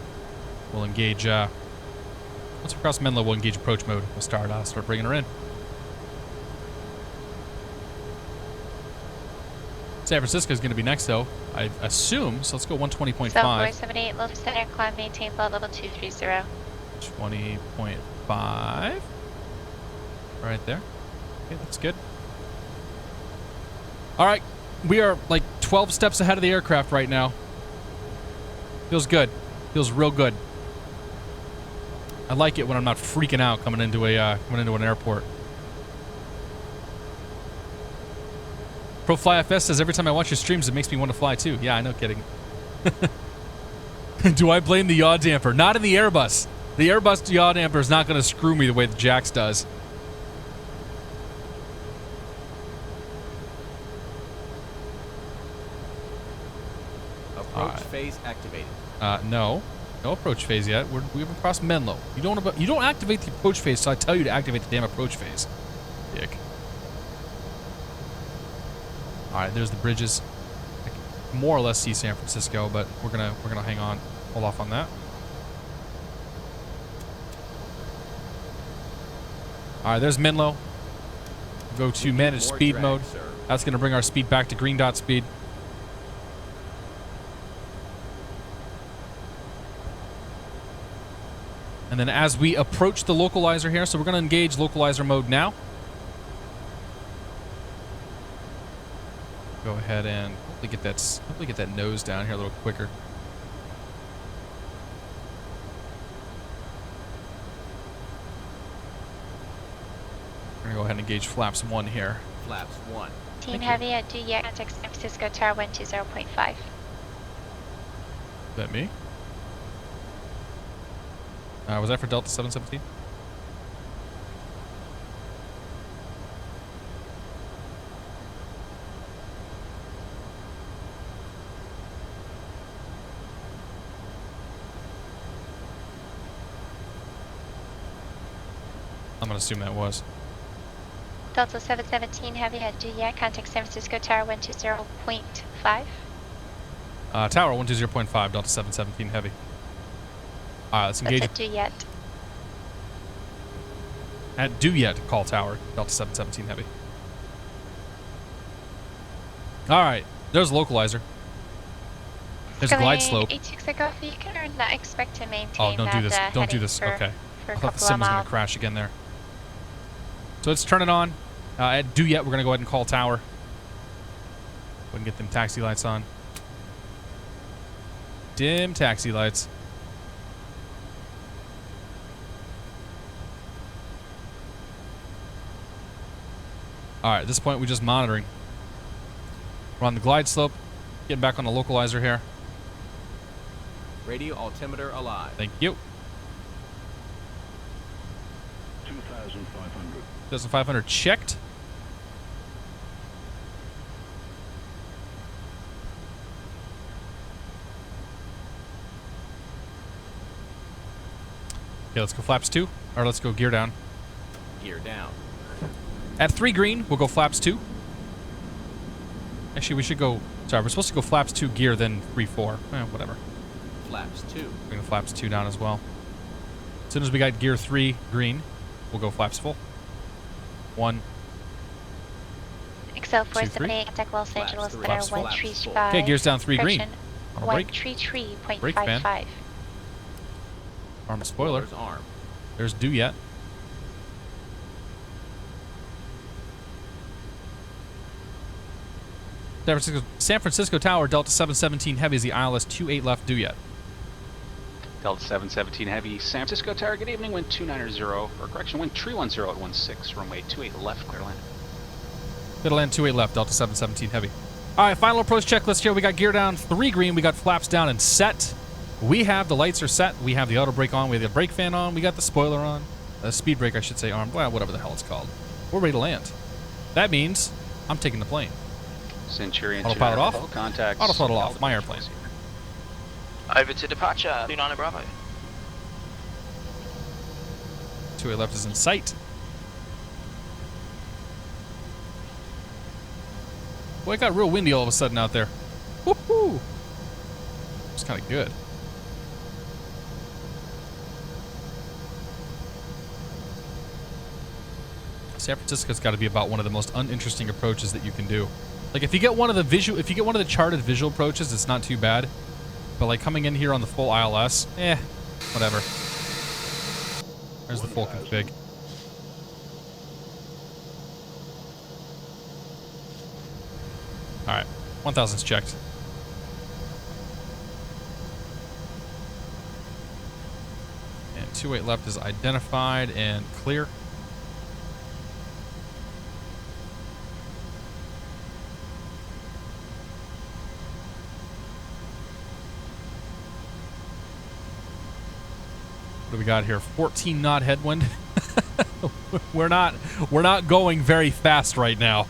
we'll engage. Once we cross Menlo, we'll engage approach mode. We'll start bringing her in. San Francisco is going to be next, though, I assume. So let's go 120.5. So 478, low center, climb maintain flood level 230. 20.5. Right there. Okay, that's good. All right, we are like 12 steps ahead of the aircraft right now. Feels good. Feels real good. I like it when I'm not freaking out coming into an airport. ProFlyFS says every time I watch your streams, it makes me want to fly too. Yeah, I know, kidding. Do I blame the yaw damper? Not in the Airbus. The Airbus yaw damper is not going to screw me the way the Jax does. Approach phase activated. No approach phase yet. We haven't crossed Menlo. You don't activate the approach phase, so I tell you to activate the damn approach phase. Dick. All right, there's the bridges. I can more or less see San Francisco, but we're gonna hang on, hold off on that. All right, there's Menlo. Go to manage speed mode. Sir. That's gonna bring our speed back to green dot speed. And then as we approach the localizer here, so we're gonna engage localizer mode now. Go ahead and hopefully get that nose down here a little quicker. We're gonna go ahead and engage flaps 1 here. Flaps 1. Team Heavy at Duyet, contact San Francisco Tower 120.5. Is that me? Was that for Delta 717? I'm gonna assume that was. Delta 717 Heavy at Duyet, contact San Francisco Tower 120.5. Tower 120.5, Delta 717 Heavy. Alright, let's engage. That's at Duyet. At Duyet, call tower, Delta 717 Heavy. Alright, there's a localizer. There's a glide slope. 86 Echo, you can not expect to maintain. Oh, don't do this. Don't do heading this. Okay. For I a thought the couple sim of was going miles. to crash again there. So let's turn it on. At Duyet, we're going to go ahead and call tower. We can get them taxi lights on. Dim taxi lights. All right, at this point, we're just monitoring. We're on the glide slope. Getting back on the localizer here. Radio altimeter alive. Thank you. 2,500. 2,500 checked. Okay, let's go flaps 2. Or let's go gear down. Gear down. At 3 green, we'll go flaps 2. Actually, we should go... Sorry, we're supposed to go flaps 2 gear, then 3-4. Whatever. Flaps 2. Bring the flaps 2 down as well. As soon as we got gear 3 green, we'll go flaps full. 1. XL 2, 3. 478, contact Los Angeles, three. better Flaps 135. full. Okay, gears down 3 green. On a brake. 133.55. Brake fan. Arm the spoiler. Spoiler's arm. There's due yet. San Francisco Tower, Delta 717 Heavy is the ILS 28 left due yet. Delta 717 Heavy, San Francisco Tower, good evening, wind 290, or correction, wind 310 at 16, runway 28 left, clear land. Middle land 28 left, Delta 717 Heavy. All right, final approach checklist here. We got gear down 3 green. We got flaps down and set. We have the lights are set. We have the auto brake on. We have the brake fan on. We got the spoiler on. Speed brake, I should say, armed. Well, whatever the hell it's called. We're ready to land. That means I'm taking the plane. Centurion Autopilot off. Contact. Auto throttle off. My airplane. Over to departure, 29 Bravo. 28 left is in sight. Boy, it got real windy all of a sudden out there. Woohoo! It's kind of good. San Francisco's got to be about one of the most uninteresting approaches that you can do. Like if you get one of the charted visual approaches, it's not too bad. But like coming in here on the full ILS, whatever. There's the full config. All right, 1,000's checked. And 28 left is identified and clear. What do we got here? 14 knot headwind. we're not going very fast right now.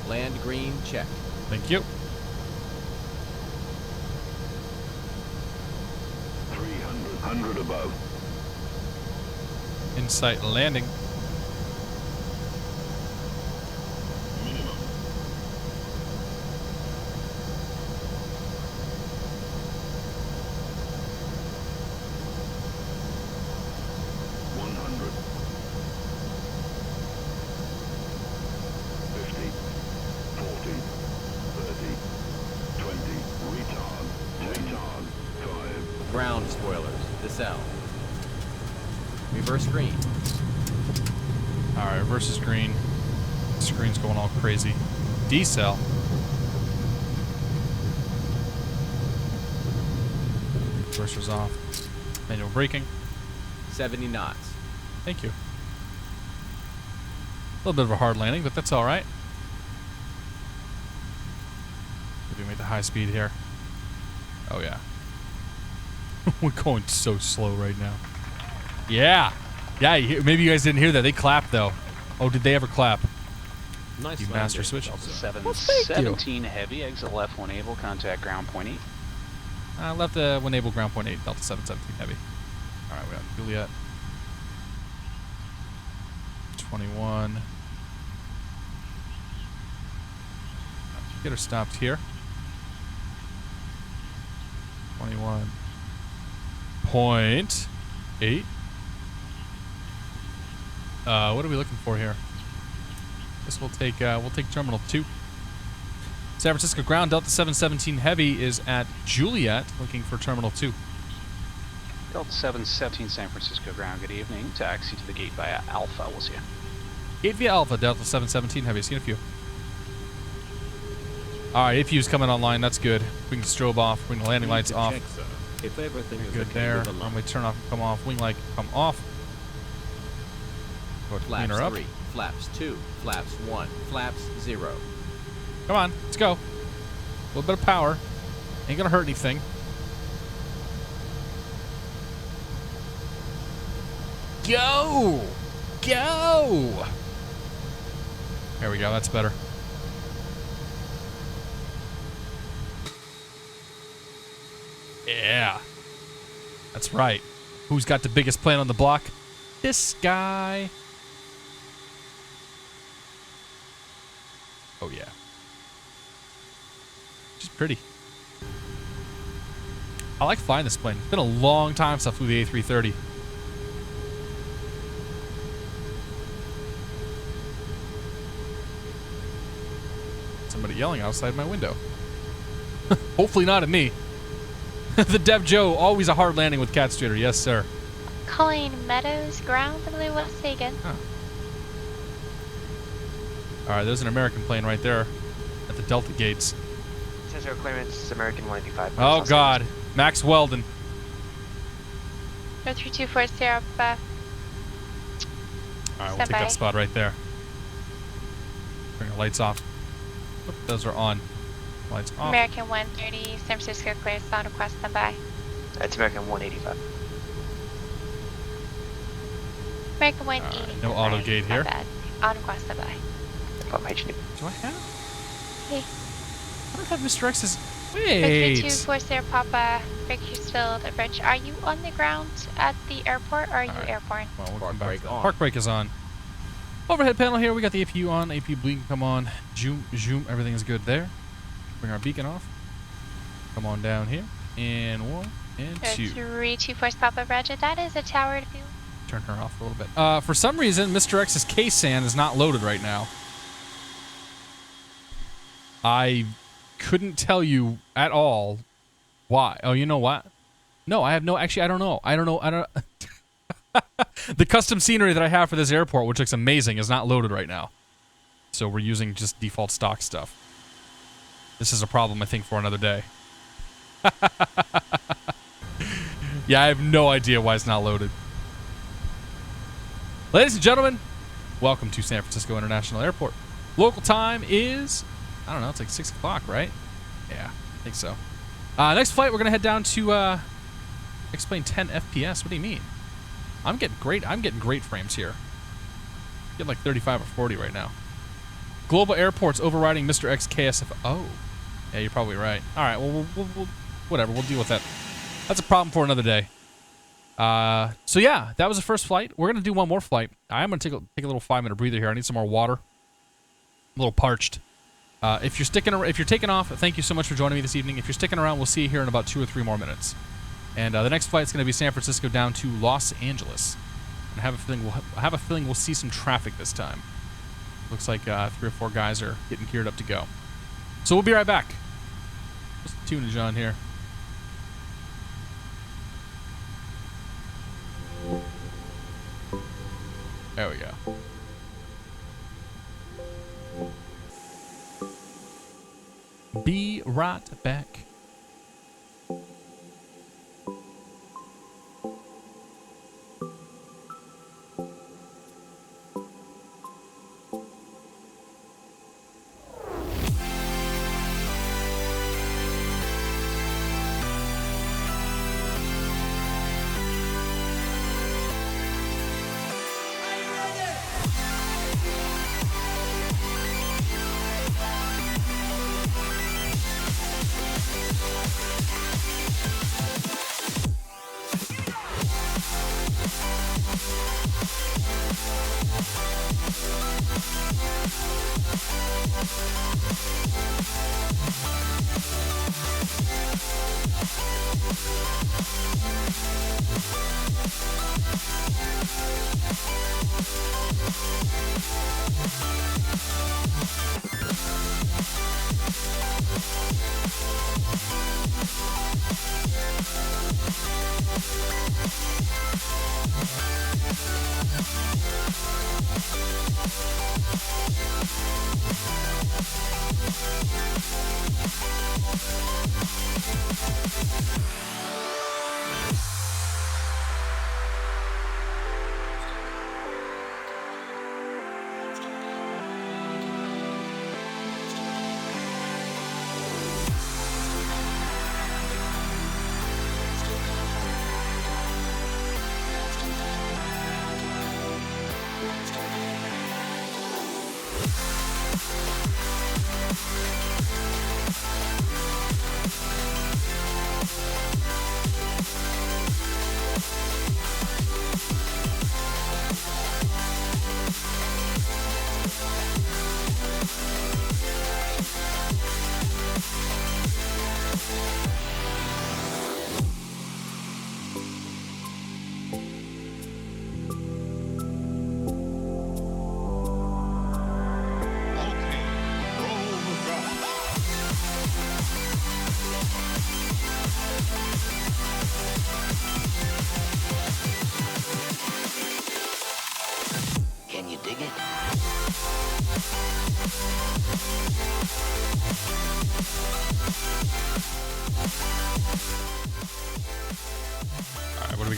Land green check. Thank you. 300 above. Insight landing. Minimum. Ground spoilers. Decel. Reverse green. All right, reverse is green. Screen's going all crazy. Decel. Reverser's off. Manual braking. 70 knots. Thank you. A little bit of a hard landing, but that's all right. We make the high speed here. Oh yeah. We're going so slow right now. Yeah. Yeah, maybe you guys didn't hear that. They clapped, though. Oh, did they ever clap? Nice. You master switch. Delta 717 Heavy, exit left when able, contact ground point 8. Left when able, ground point 8, Delta 717 Heavy. All right, we got Juliet. 21. Get her stopped here. 21.8. What are we looking for here? Guess we'll take terminal 2. San Francisco ground, Delta 717 Heavy is at Juliet, looking for Terminal 2. Delta 717 San Francisco ground, good evening. Taxi to the gate via Alpha, we'll see you. Gate via Alpha, Delta 717 Heavy, see you in a few. Alright, APU's coming online, that's good. Bring the strobe off, bring the landing lights off. Check, sir. If everything is Good okay there. with the launch. Runway turn off and come off, wing light come off. Go ahead, clean Flaps her up. 3, flaps 2, flaps 1, flaps 0. Come on, let's go. A little bit of power. Ain't gonna hurt anything. Go! Go! There we go, that's better. Yeah. That's right. Who's got the biggest plane on the block? This guy. Oh, yeah. She's pretty. I like flying this plane. It's been a long time since I flew the A330. Somebody yelling outside my window. Hopefully not at me. The Dev Joe, always a hard landing with Catstrator. Yes, sir. Calling Meadows ground, I believe West Hagen. Huh. All right, there's an American plane right there at the Delta gates. Sensor clearance, American 185. Oh, God. Max Weldon. 03240, All right, we'll take that spot right there. Bring the lights off. Oop, those are on. Lights off. American 130, San Francisco clear, sound request, stand by. That's American 185. American 180. no auto gate here. Bad. On request, stand by. Pop HN. Do I have? Hey. I don't have Mr. X's. Wait. 03240, Papa, Bakersfield Bridge. Are you on the ground at the airport or are you airborne? Well, we'll Park come back brake to that. on. Park brake is on. Overhead panel here. We got the APU on. APU bleed can come on. Zoom, zoom. Everything is good there. Bring our beacon off. Come on down here. And 1 and 2. 324 Papa Roger. That is a tower view. Turn her off a little bit. For some reason, Mr. X's K-SAN is not loaded right now. I couldn't tell you at all why. Oh, you know what? No, I have no... Actually, I don't know. I don't know. The custom scenery that I have for this airport, which looks amazing, is not loaded right now. So we're using just default stock stuff. This is a problem, I think, for another day. Yeah, I have no idea why it's not loaded. Ladies and gentlemen, welcome to San Francisco International Airport. Local time is, I don't know, it's like 6 o'clock, right? Yeah, I think so. Next flight, we're going to head down to explain 10 FPS. What do you mean? I'm getting great frames here. Getting like 35 or 40 right now. Global airports overriding Mr. X KSFO. Oh, yeah, you're probably right. All right, well, we'll whatever. We'll deal with that. That's a problem for another day. So yeah, that was the first flight. We're gonna do one more flight. I am gonna take a little 5-minute breather here. I need some more water. I'm a little parched. If you're taking off, thank you so much for joining me this evening. If you're sticking around, we'll see you here in about 2 or 3 more minutes. And the next flight is gonna be San Francisco down to Los Angeles. And I have a feeling we'll see some traffic this time. Looks like 3 or 4 guys are getting geared up to go. So we'll be right back. Just tunage on here. There we go. Be right back.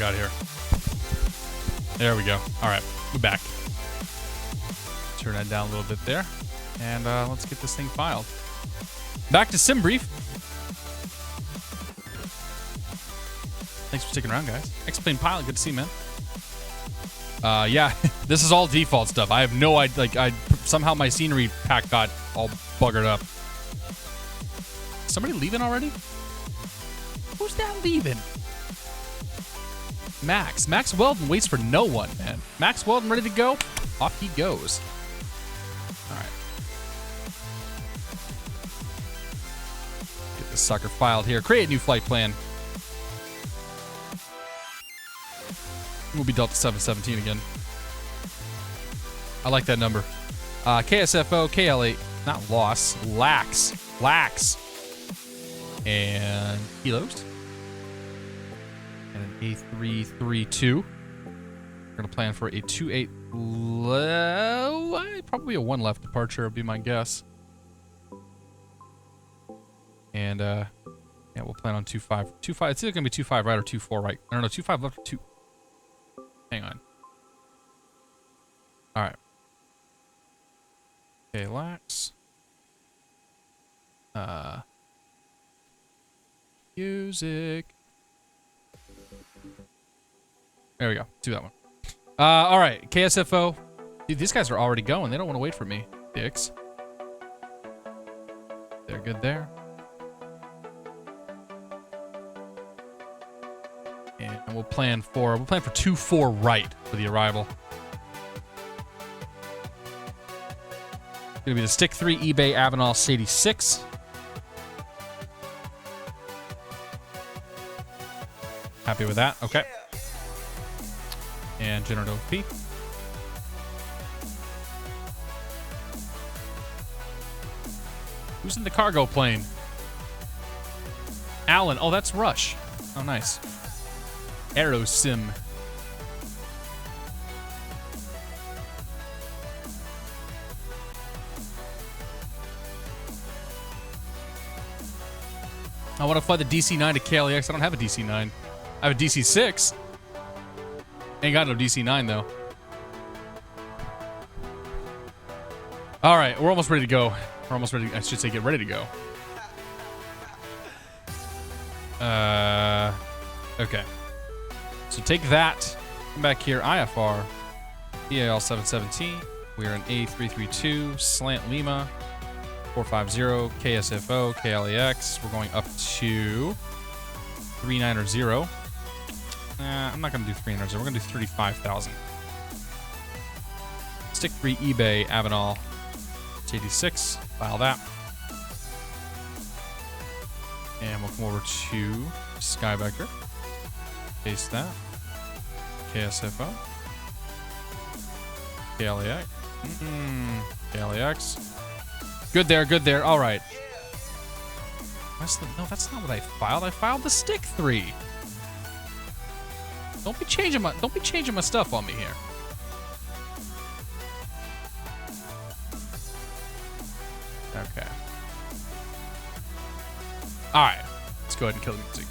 got here? There we go. All right, we're back. Turn that down a little bit there. And let's get this thing filed. Back to sim brief. Thanks for sticking around, guys. X-Plane Pilot, good to see you, man. Yeah, this is all default stuff. I have no idea. Like, somehow my scenery pack got all buggered up. Somebody leaving already? Who's that leaving? Max. Max Weldon waits for no one, man. Max Weldon ready to go? Off he goes. All right. Get this sucker filed here. Create a new flight plan. We'll be Delta 717 again. I like that number. KSFO, KLA, not loss, LAX. And kilos. And an A330-2. We're going to plan for a 28 probably a 1 left departure would be my guess. And yeah, we'll plan on 25. It's either going to be 25 right or 24 right. I don't know, 25 left or 2. Hang on. All right. KLAX. Music. There we go. Do that one. All right. KSFO. Dude, these guys are already going. They don't want to wait for me. Dicks. They're good there. And we'll plan for 2-4 right for the arrival. It's gonna be the Stick 3 eBay Addons 86. Happy with that? Okay. And Generator P. Who's in the cargo plane? Alan. Oh, that's Rush. Oh, nice. Aero Sim. I want to fly the DC-9 to KLAX. I don't have a DC-9. I have a DC-6. Ain't got no DC-9, though. All right, we're almost ready to go. We're almost ready. I should say get ready to go. Okay. So take that. Come back here. IFR. EAL 717. We are an A332. Slant Lima. 450. KSFO. KLAX. We're going up to 390. I'm not going to do 390. We're going to do 35,000. Stick 3 eBay Avenal. 86. File that. And we'll come over to Skybacker. Paste that. KSFO. KLAX. KLAX. Good there, good there. All right. No, that's not what I filed. I filed the Stick 3. Don't be changing my stuff on me here. Okay. All right. Let's go ahead and kill the music.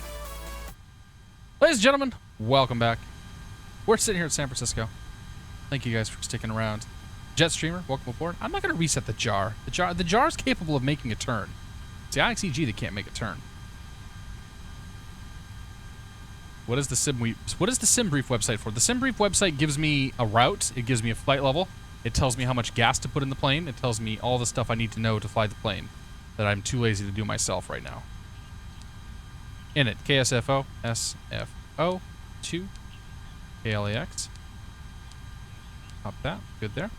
Ladies and gentlemen, welcome back. We're sitting here in San Francisco. Thank you guys for sticking around. Jet Streamer, welcome aboard. I'm not going to reset the jar. The jar is capable of making a turn. It's the Ahrix EG that can't make a turn. What is the sim brief website for? The sim brief website gives me a route. It gives me a flight level. It tells me how much gas to put in the plane. It tells me all the stuff I need to know to fly the plane that I'm too lazy to do myself right now. In it, KSFO, SFO, 2, KLAX. Pop that, good there.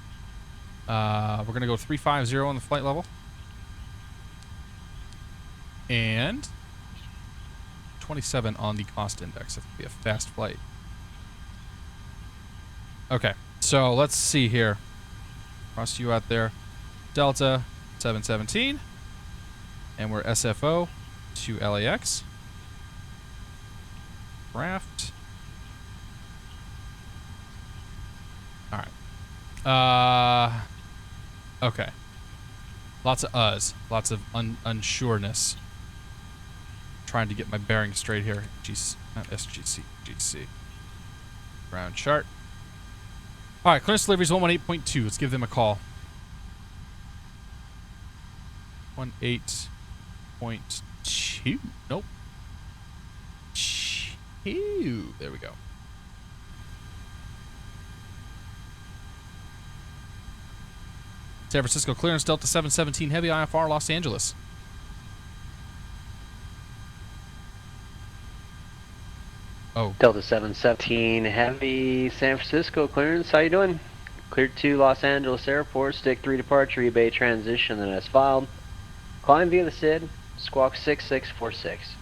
We're going to go 350 on the flight level. And 27 on the cost index. That's going to be a fast flight. Okay, so let's see here. Cross you out there. Delta 717. And we're SFO to LAX. Craft. All right. Okay. Lots of uhs. Lots of unsureness. Trying to get my bearings straight here. Not SGC. GC. Ground chart. All right, clearance delivery is 118.2. Let's give them a call. 18.2. Nope. 2. There we go. San Francisco clearance, Delta 717 Heavy IFR, Los Angeles. Oh. Delta 717 Heavy, San Francisco clearance. How you doing? Cleared to Los Angeles Airport. Stick 3 departure, eBay transition, and as filed. Climb via the SID. Squawk 6646.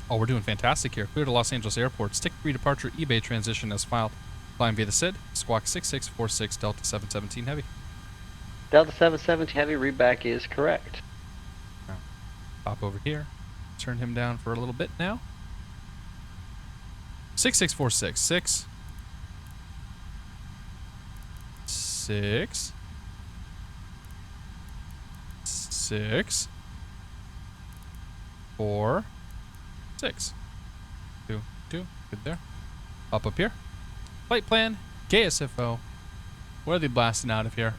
Oh, we're doing fantastic here. Clear to Los Angeles Airport. Stick 3 departure, eBay transition as filed. Climb via the SID. Squawk 6646, Delta 717 Heavy. Delta 717 Heavy, readback is correct. Pop over here. Turn him down for a little bit now. 6646. 6. 6. 6. 4. 6. 2. 2. Good there. Up here. Flight plan. KSFO. Where are they blasting out of here?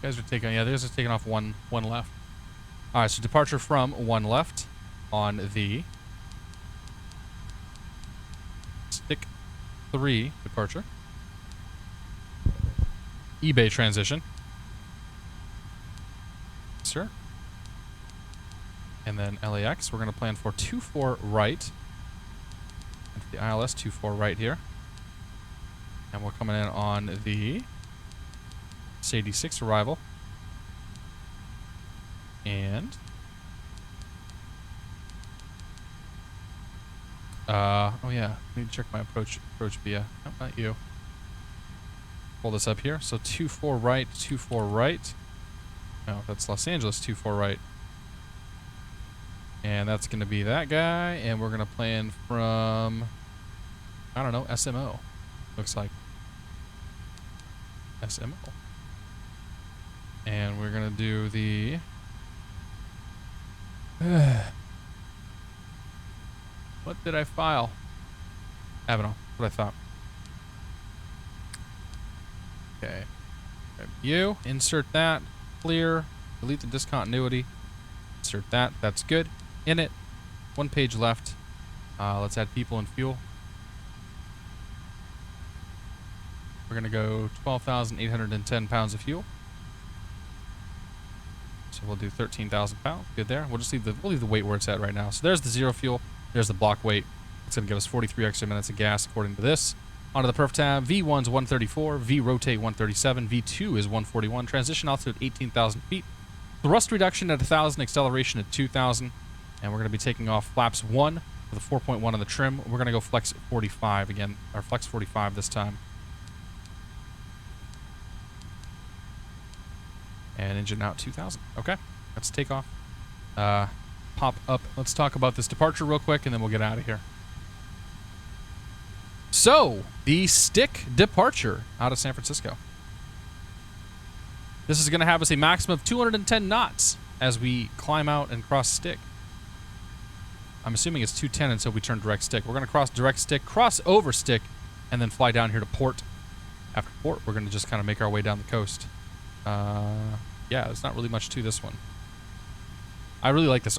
You guys are taking, yeah, they're taking off one left. All right, so departure from 1 left on the stick 3 departure. eBay transition. Sir. And then LAX, we're going to plan for 24 right. Into the ILS 24 right here. And we're coming in on the C86 arrival. And oh yeah, I need to check my approach via. Oh, not you. Pull this up here. So 24 right, 24 right. No, that's Los Angeles 24 right. And that's going to be that guy, and we're going to plan from, I don't know, SMO. Looks like SMO. And we're going to do the what did I file? Avenal. What I thought. Okay. You insert that. Clear. Delete the discontinuity. Insert that. That's good. In it. 1 page left. Let's add people and fuel. We're gonna go 12,810 pounds of fuel. So we'll do 13,000 pounds. Good there. We'll just leave the weight where it's at right now. So there's the zero fuel. There's the block weight. It's gonna give us 43 extra minutes of gas according to this. Onto the perf tab. V1's 134. V rotate 137. V2 is 141. Transition altitude 18,000 feet. Thrust reduction at 1,000. Acceleration at 2,000. And we're gonna be taking off flaps 1 with a 4.1 on the trim. We're gonna go flex 45 again, or flex 45 this time. And engine out 2,000. Okay, let's take off. Pop up. Let's talk about this departure real quick, and then we'll get out of here. So, the stick departure out of San Francisco. This is going to have us a maximum of 210 knots as we climb out and cross stick. I'm assuming it's 210 until we turn direct stick. We're going to cross direct stick, cross over stick, and then fly down here to port. After port, we're going to just kind of make our way down the coast. Yeah, there's not really much to this one. I really like this.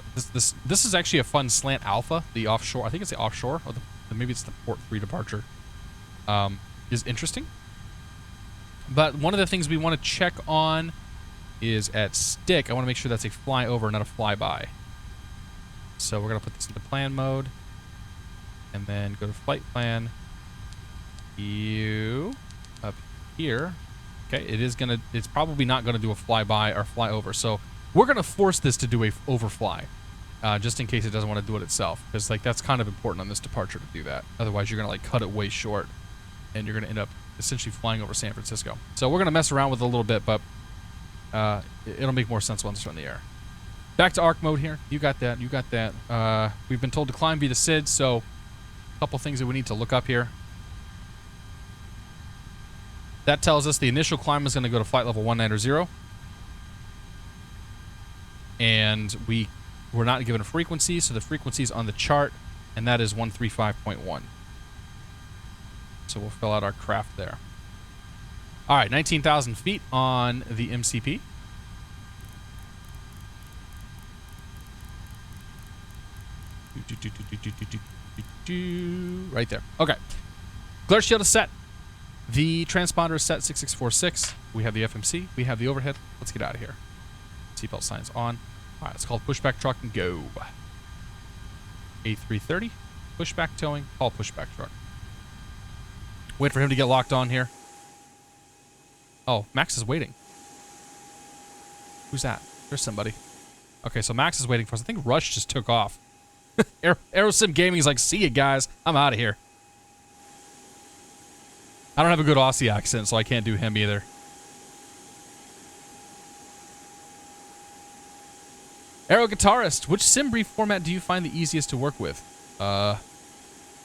This is actually a fun slant alpha. The offshore, I think it's the offshore, or maybe it's the port 3 departure. Is interesting. But one of the things we want to check on is at stick. I want to make sure that's a flyover, not a flyby. So we're gonna put this into plan mode, and then go to flight plan. You up here. Okay, it's probably not gonna do a flyby or flyover. So we're gonna force this to do a overfly, just in case it doesn't want to do it itself, because like that's kind of important on this departure to do that. Otherwise, you're gonna like cut it way short, and you're gonna end up essentially flying over San Francisco. So we're gonna mess around with it a little bit, but it'll make more sense once we're in the air. Back to arc mode here. You got that. You got that. We've been told to climb via the SID, so a couple things that we need to look up here. That tells us the initial climb is going to go to flight level 190. And we're we're not given a frequency, so the frequency is on the chart, and that is 135.1. So we'll fill out our craft there. All right, 19,000 feet on the MCP. Right there. Okay. Glare shield is set. The transponder is set 6646. We have the FMC. We have the overhead. Let's get out of here. Seatbelt signs on. All right, it's called pushback truck and go. A330. Pushback towing. Call pushback truck. Wait for him to get locked on here. Oh, Max is waiting. Who's that? There's somebody. Okay, so Max is waiting for us. I think Rush just took off. Aerosim Gaming is like, see you guys. I'm out of here. I don't have a good Aussie accent, so I can't do him either. Aero Guitarist, which sim brief format do you find the easiest to work with? I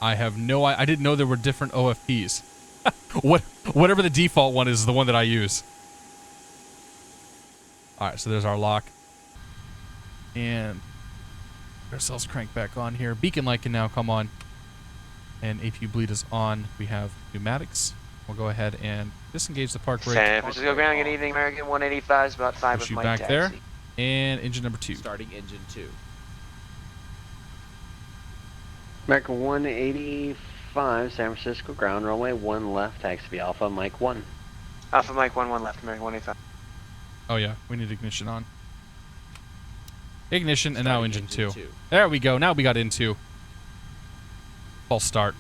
have no... I didn't know there were different OFPs. Whatever the default one is the one that I use. Alright, so there's our lock. And... get ourselves cranked back on here. Beacon light can now come on. And APU bleed is on. We have pneumatics. We'll go ahead and disengage the park brake. San Francisco ground, good evening, American 185 is about 5 Push of you my back taxi. there. And engine number 2. Starting engine 2. American 185, San Francisco ground, runway 1 left, taxi to Alpha, Mike 1. Alpha Mike 1 left, American 185. Oh yeah, we need ignition on. Ignition, and now Starting engine 2. two. There we go. Now we got into. False start.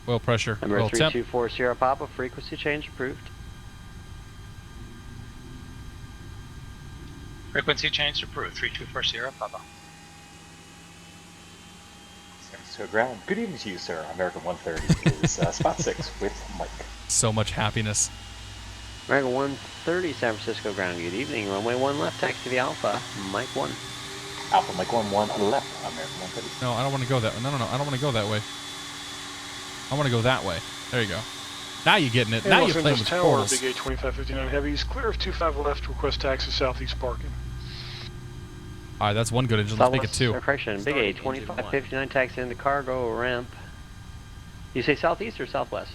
Oil pressure. Number Oil temp. 3240 Papa, frequency change approved. Frequency change approved. 3240 Papa. San Francisco ground. Good evening to you, sir. American 130 is spot 6 with Mike. So much happiness. American 130, San Francisco ground, good evening. Runway 1 left, taxi to Alpha, Mike 1. Alpha Mike 1 left, American 130. No, I don't want to go that way. No, I don't want to go that way. I want to go that way. There you go. Now you're getting it. Now you're playing with portals. Big A 2559 heavies, clear of 25 left, request taxi southeast parking. All right, that's one good engine. Let's make it 2. Correction, Big A 2559 taxi into cargo ramp. You say southeast or southwest?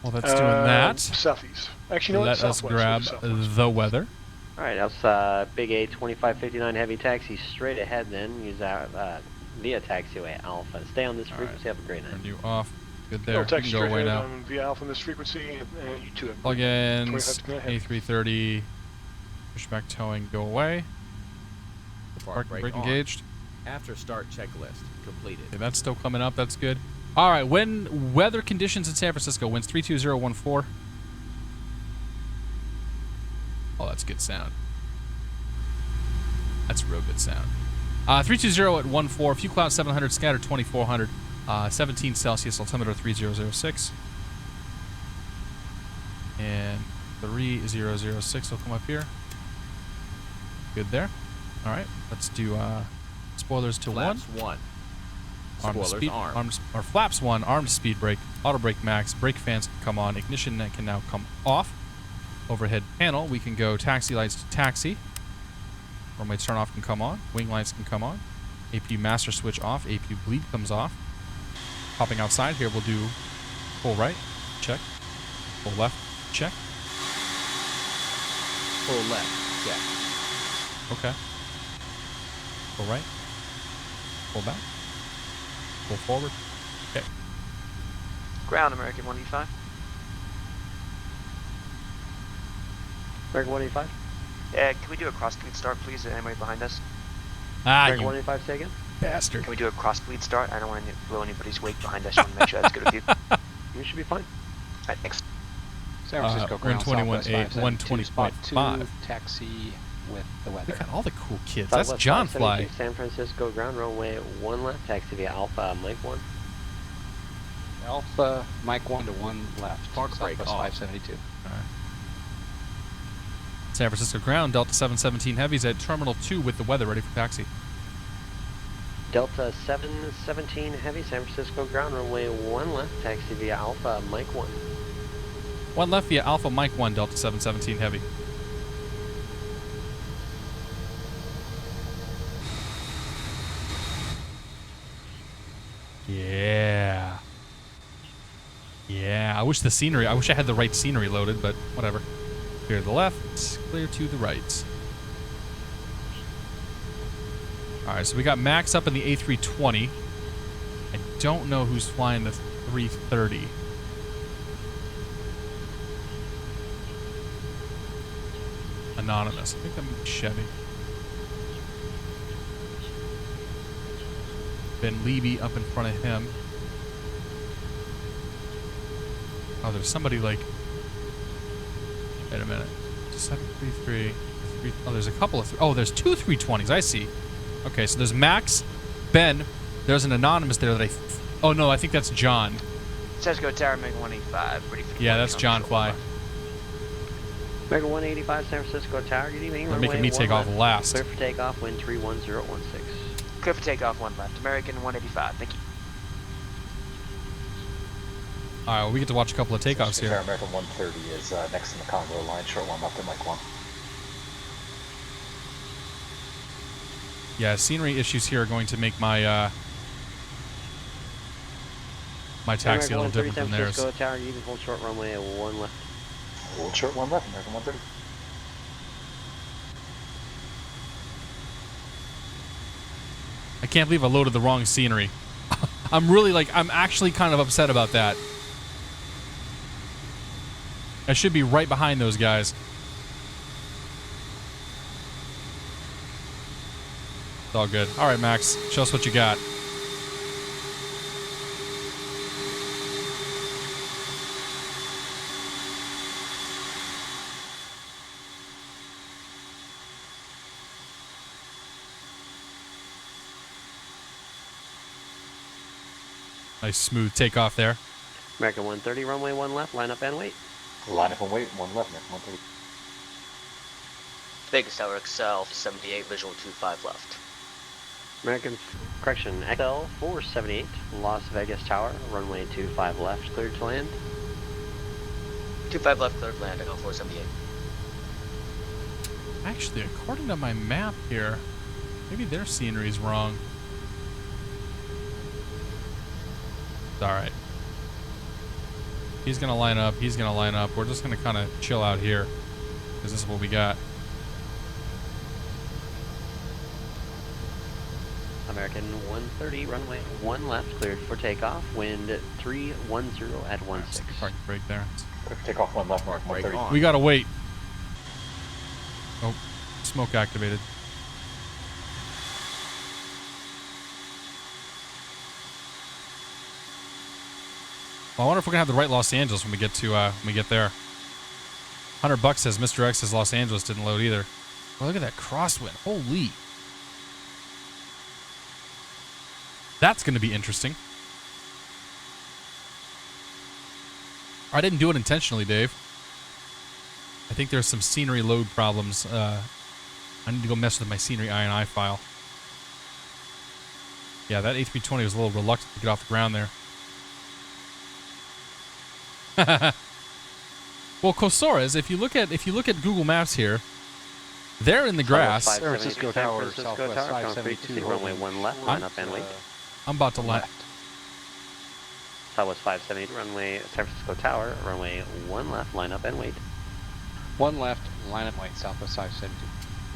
Well, that's doing that. Southeast. Actually, no, Let us grab the weather. Alright, that's Big A 2559 heavy taxi straight ahead then. Use that via taxiway Alpha. Stay on this frequency, have a great night. Turn you off. Good there. No, You can taxi go straight away ahead now. on via Alpha on this frequency, and you too. Plug-ins, A330, pushback towing, go away. Park brake engaged. After start checklist completed. Okay, that's still coming up. That's good. All right, when weather conditions in San Francisco, winds 32014. Oh, that's good sound. That's real good sound. 320 at 14, few clouds 700, scatter 2400, 17 Celsius, altimeter 3006. And 3006 will come up here. Good there. All right, let's do spoilers to Flaps 1. 1. Spoilers Spoilers armed. Or flaps 1, armed speed brake, auto brake max, brake fans can come on, ignition net can now come off. Overhead panel, we can go taxi lights to taxi. Runway turn off can come on, wing lights can come on. APU master switch off, APU bleed comes off. Popping outside here, we'll do full right, check. Full left, check. Full left, check. Okay. Full right. Full back. Full forward. Okay. Ground, American 185. American 185? Yeah, can we do a cross-bleed start, please? Anybody behind us? American 185, say again? Bastard. Can we do a cross-bleed start? I don't want to blow anybody's wake behind us. I want to make sure that's good with you. You should be fine. All right, thanks. San Francisco ground, 121.8, spot 120.5. Taxi with the weather. Look at all the cool kids. Southwest That's John 572, Fly. San Francisco ground, runway 1 left, taxi via Alpha, Mike 1. Alpha, Mike 1 to 1 left. Park brake Southwest off. 572. All right. San Francisco ground, Delta 717 heavies at Terminal 2 with the weather ready for taxi. Delta 717 heavy, San Francisco ground, runway 1 left, taxi via Alpha, Mike 1. 1 left via Alpha Mike 1, Delta 717 heavy. wish I had the right scenery loaded, but whatever. Clear to the left, clear to the right. All right, so we got Max up in the A320. I don't know who's flying the 330. Anonymous. I think that might be Chevy. Ben Levy up in front of him. Oh, there's somebody like... Wait a minute. 733. Oh, there's a couple of... Oh, there's two 320s. I see. Okay, so there's Max, Ben. There's an anonymous there that I... Oh, no, I think that's John. Cisco Tower, Mega 185. Ready for Yeah, that's John Fly. Mega 185, San Francisco Tower. Good evening. They're making me take off last. Clear for takeoff, wind 31016. Clear for takeoff, 1 left. American 185. Thank you. All right, well, we get to watch a couple of takeoffs here. American 130 is next in the Congo line, short one left in Mike 1. Yeah, scenery issues here are going to make my my taxi a little different than theirs. San Francisco Tower, you can hold short runway at 1 left. Hold short 1 left, American 130. I can't believe I loaded the wrong scenery. I'm actually kind of upset about that. I should be right behind those guys. It's all good. All right, Max, show us what you got. Nice smooth takeoff there. American 130, runway 1 left, line up and wait. Line up and wait, 1 left, American 130. Vegas Tower XL 78, visual 25 left. American, correction, XL 478, Las Vegas Tower, runway 25 left, cleared to land. 25 left, cleared to land, XL 478. Actually, according to my map here, maybe their scenery's wrong. It's all right. He's gonna line up. He's gonna line up. We're just gonna kind of chill out here because this is what we got. American 130, runway 1 left, cleared for takeoff. Wind 310 at 16. Park brake there. Quick takeoff 1 left, American 130. We gotta wait. Oh, smoke activated. Well, I wonder if we're gonna have the right Los Angeles when we get to when we get there. $100 says Mr. X's Los Angeles didn't load either. Well, look at that crosswind. Holy. That's gonna be interesting. I didn't do it intentionally, Dave. I think there's some scenery load problems. I need to go mess with my scenery INI file. Yeah, that A320 was a little reluctant to get off the ground there. Well, Kosores, if you look at Google Maps here, they're in the grass. San Francisco Tower, Southwest 572, runway 1 left, line up and wait. I'm about to land. Southwest 570, runway San Francisco Tower, runway 1 left, line up and wait. 1 left, line up and wait, Southwest 572.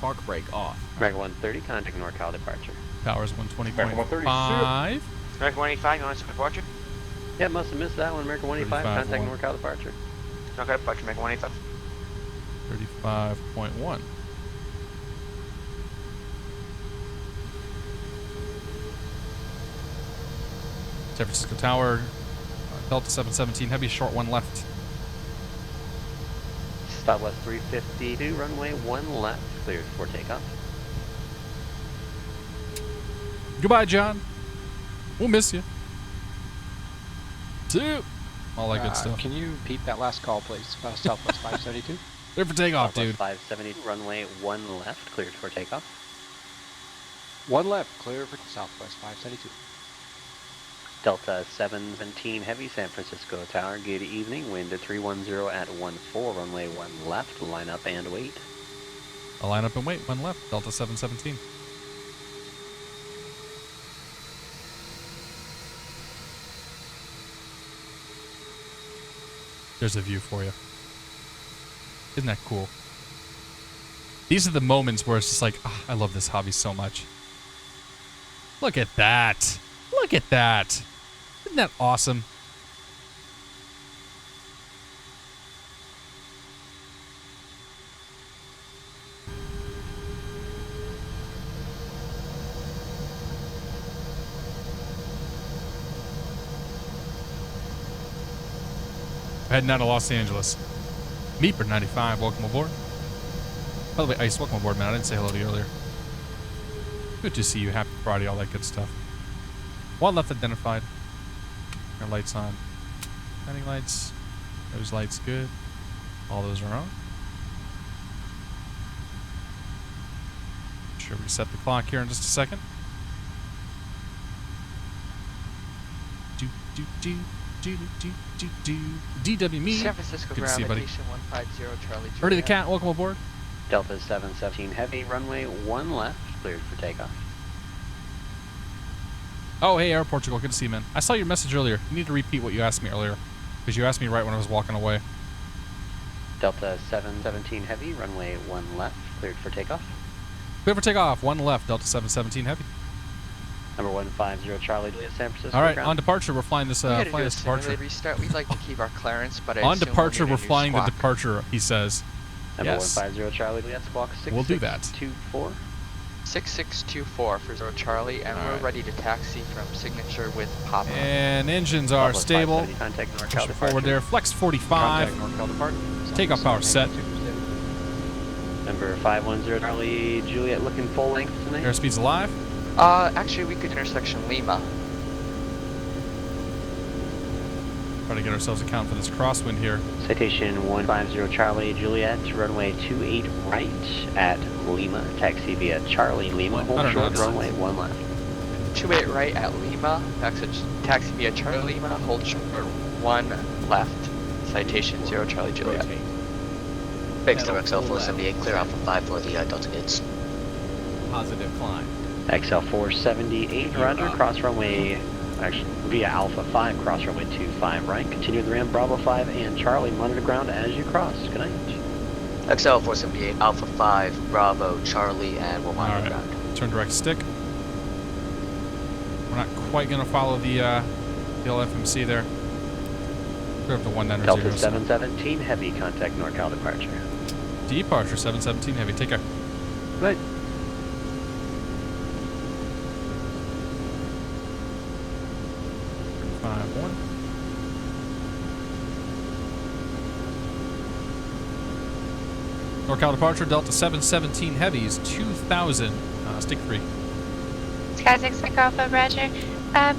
Park brake off. American 130, contact NorCal departure. Towers 120.5. American 185, you want to departure? Yeah, must have missed that one. American 185, contact NorCal departure. Okay, departure, American 185. 35.1. San Francisco Tower, Delta 717, heavy short 1 left. Southwest 352, runway 1 left, cleared for takeoff. Goodbye, John. We'll miss you. Two. All that good stuff. Can you repeat that last call, please? Southwest 572. Clear for takeoff, Southwest dude. 570, runway 1 left, cleared for takeoff. 1 left, clear for Southwest 572. Delta 717 Heavy, San Francisco Tower, good evening, wind 310 at 14, runway 1 left, line up and wait. I'll line up and wait, 1 left, Delta 717. There's a view for you. Isn't that cool? These are the moments where it's just like, oh, I love this hobby so much. Look at that. Look at that. Isn't that awesome? Heading out of Los Angeles. Meeper 95, welcome aboard. By the way, Ice, welcome aboard, man. I didn't say hello to you earlier. Good to see you. Happy Friday, all that good stuff. One left identified. Our lights on. Landing lights. Those lights good. All those are on. Sure, reset the clock here in just a second. DW me. San Francisco Good to see you, buddy. 150 Charlie Juliet. Ready the cat, welcome aboard. Delta 717 Heavy, runway 1 left, cleared for takeoff. Oh, hey, Air Portugal, good to see you, man. I saw your message earlier. You need to repeat what you asked me earlier, because you asked me right when I was walking away. Delta 717 Heavy, runway 1 left, cleared for takeoff. Cleared for takeoff, 1 left, Delta 717 Heavy. Number 150 Charlie Juliet, San Francisco. All right, ground. on departure, we're flying this, We flying this departure. Restart. We'd like to keep our clearance, but I On assume departure, we'll we're need a new flying the squawk. departure, he says. Number Yes. 150 Charlie Juliet, squawk 6624. We'll do that. 6624 for Zero Charlie, and All we're right. ready to taxi from Signature with Papa. And engines are stable. Contact Push it forward there. Flex 45. Takeoff power set. Number 510 Charlie Juliet, looking full length tonight. Airspeed's alive. Actually, we could intersection Lima. Try to get ourselves a count for this crosswind here. Citation 150 Charlie Juliet, runway 28 right at Lima. Taxi via Charlie Lima. I Hold don't know, short, it's- runway 1 left. 28 right at Lima. Taxi via Charlie Lima. Hold short 1 left. Citation 0 Charlie Juliet. Big Star XL 478, clear Alpha 5 for the Delta Gates. Positive climb. XL 478, roger. Cross runway, actually via Alpha 5, cross runway 25 right. Continue the ramp Bravo 5 and Charlie. Monitor ground as you cross. Good night. XL 478, Alpha 5, Bravo, Charlie, and we'll monitor ground. Turn direct stick. We're not quite going to follow the LFMC there. Clear up to 190. Delta 717 Heavy, contact NorCal departure. Departure 717 Heavy. Take care. Good. NorCal departure, Delta 717 Heavies, 2000, stick 3. Sky 6 Pick Alpha, roger.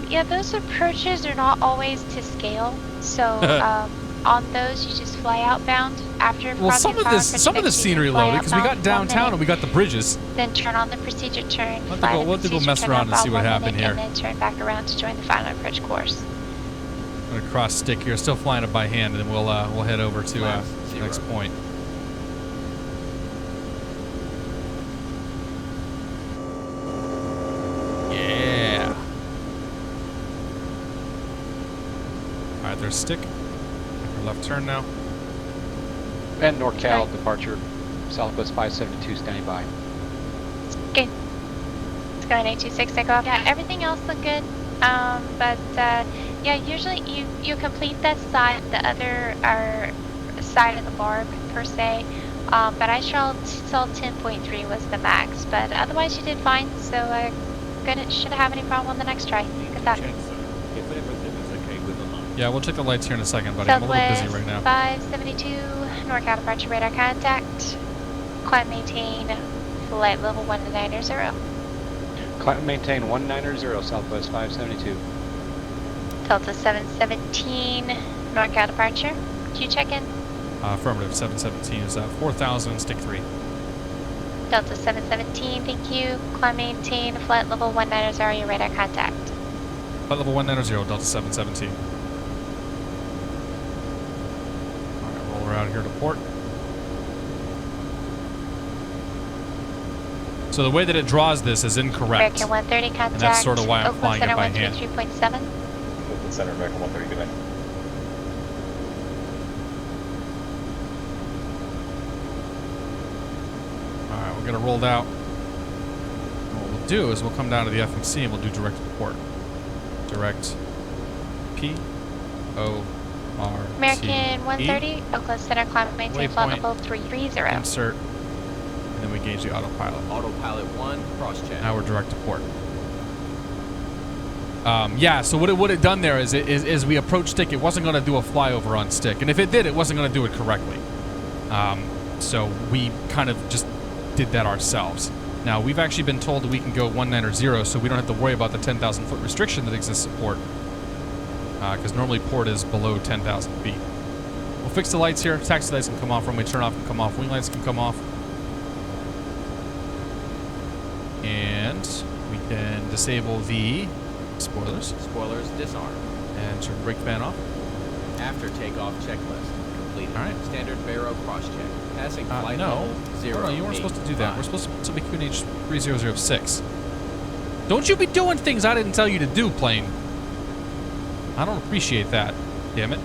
Yeah, those approaches are not always to scale, so on those you just fly outbound after. Well, some of this scenery loaded because we got downtown and we got the bridges. Then turn on the procedure turn. We'll have to go mess around and see what happened here. And then turn back around to join the final approach course. I'm gonna cross stick here, still flying it by hand, and then we'll head over to the next point. Yeah. All right, there's stick. Left turn now. And NorCal departure, Southwest 572 standing by. Good. Sky 926 takeoff. Yeah, everything else looked good. Yeah, usually you complete that side, the other side of the barb per se. But I saw 10.3 was the max. But otherwise you did fine. So shouldn't have any problem on the next try. Good luck. If everything is okay with the line. Yeah, we'll check the lights here in a second, buddy. I'm a little busy right now. 572, NorCal departure radar contact. Climb maintain, flight level 190. Climb maintain 190, Southwest 572. Delta 717, NorCal departure. Did you check in? Affirmative, 717 is 4,000, stick 3. Delta 717, thank you. Climb maintain, flight level 190, your radar contact. Flight level 190, Delta 717. Alright, roll around here to port. So the way that it draws this is incorrect. American 130 contact. And that's sort of why I'm Oakland flying it Center by hand. 133.7. Oakland Center, American 130, good night. we'll get it rolled out. And what we'll do is we'll come down to the FMC and we'll do direct report. Direct P-O-R-T-E. American 130, Oakland Center, climb maintain flight level 330. Insert. And then we gauge the autopilot. Autopilot 1, cross-check. Now we're direct to port. Yeah, so what it done there is we approached stick. It wasn't going to do a flyover on stick. And if it did, it wasn't going to do it correctly. So we kind of just did that ourselves. Now, we've actually been told that we can go 19 so we don't have to worry about the 10,000 foot restriction that exists at port. Because normally port is below 10,000 feet. We'll fix the lights here. Taxi lights can come off, runway turn off can come off, wing lights can come off. And we can disable the spoilers. Spoilers disarm. And turn brake fan off. After takeoff checklist completed. All right. Standard Barrow cross-check. Passing flight no. level 0. No, you weren't supposed to do that. We're supposed to be QNH 3006. Don't you be doing things I didn't tell you to do, plane. I don't appreciate that. Damn it.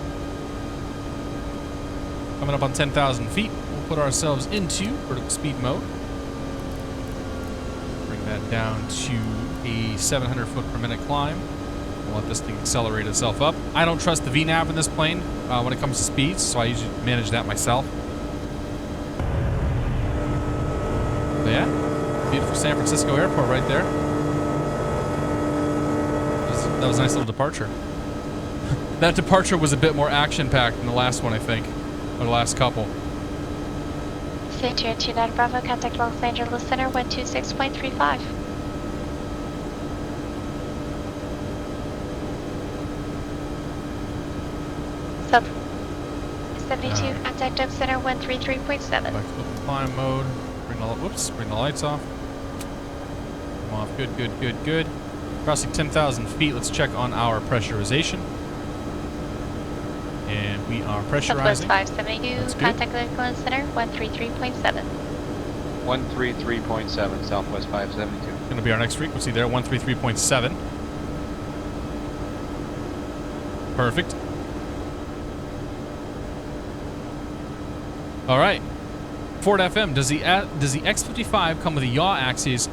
Coming up on 10,000 feet, we'll put ourselves into vertical speed mode. Bring that down to a 700 foot per minute climb. We'll let this thing accelerate itself up. I don't trust the VNAV in this plane when it comes to speeds, so I usually manage that myself. But yeah, beautiful San Francisco airport right there. That was a nice little departure. That departure was a bit more action-packed than the last one, I think, or the last couple. Center 29 Bravo, contact Los Angeles Center 126.35. Sub 72, contact up center 133.7. Back to open climb mode. Bring the lights off. Come off. Good, good, good, good. Crossing 10,000 feet. Let's check on our pressurization. And we are pressurizing. Southwest 572, contact Oakland Center 133.7. 133.7, Southwest 572. Going to be our next frequency there, 133.7. Perfect. All right. Ford FM, does the X55 come with a yaw axis,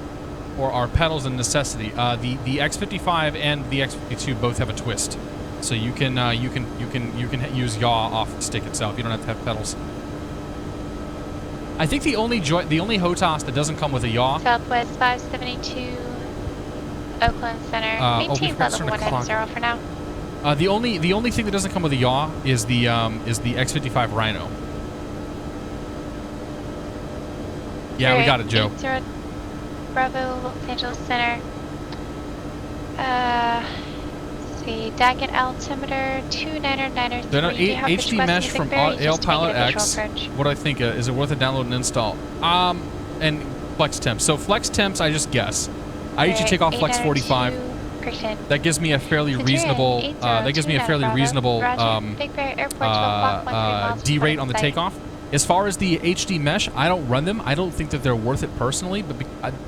or are pedals a necessity? The X55 and the X52 both have a twist, so you can use yaw off the stick itself. You don't have to have pedals. I think the only HOTAS that doesn't come with a yaw. Southwest 572, Oakland Center. Maintain level 190 for now. The only thing that doesn't come with a yaw is the X55 Rhino. Yeah, we got it, Joe. 80 Bravo, Los Angeles Center. Let's see, Daggett altimeter 29993. Then an HD mesh from PilotEdge. What do I think? Is it worth a download and install? And flex temps. So flex temps, I just guess. I usually take off flex 45. That gives me a fairly reasonable. D rate on the takeoff. As far as the HD mesh, I don't run them. I don't think that they're worth it personally, but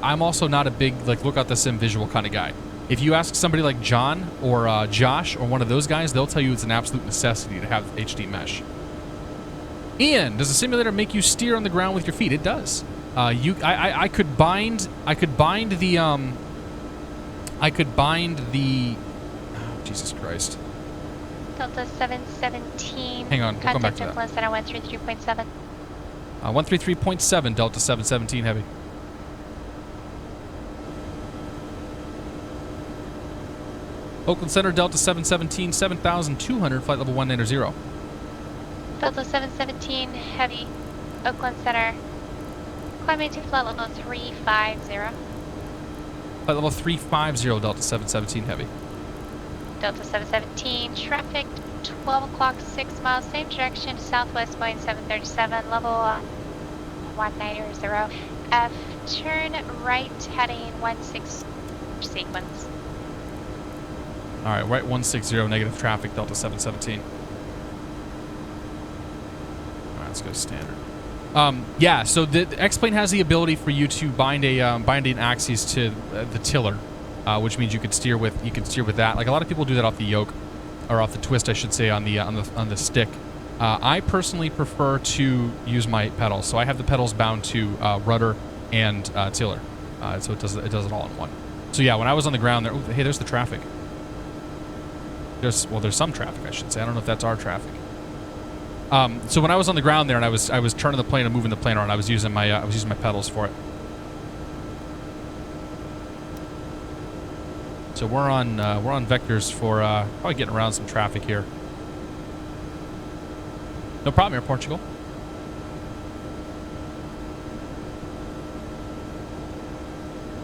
I'm also not a big, look out the sim visual kind of guy. If you ask somebody like John or Josh or one of those guys, they'll tell you it's an absolute necessity to have HD mesh. Ian, does the simulator make you steer on the ground with your feet? It does. I could bind the oh, Jesus Christ. Delta 717. Hang on, we'll come back to that. Contact Center 133.7. 133.7, Delta 717 heavy. Oakland Center, Delta 717, 7,200, flight level 190. Delta 717 heavy, Oakland Center. Climbing to flight level 350. Flight level 350, Delta 717 heavy. Delta 717, traffic 12 o'clock, 6 miles, same direction, southwest Boeing 737, level 190. F, turn right, heading 16 sequence. All right, right 160, negative traffic, Delta 717. All right, let's go standard. Yeah, so the X-Plane has the ability for you to bind an axis to the tiller. Which means you could steer with that. Like a lot of people do that off the yoke, or off the twist, I should say, on the stick. I personally prefer to use my pedals, so I have the pedals bound to rudder and tiller. So it does it all in one. So yeah, when I was on the ground there, oh, hey, there's the traffic. There's some traffic, I should say. I don't know if that's our traffic. So when I was on the ground there and I was turning the plane and moving the plane around, I was using my pedals for it. So we're on vectors for probably getting around some traffic here. No problem here, Portugal.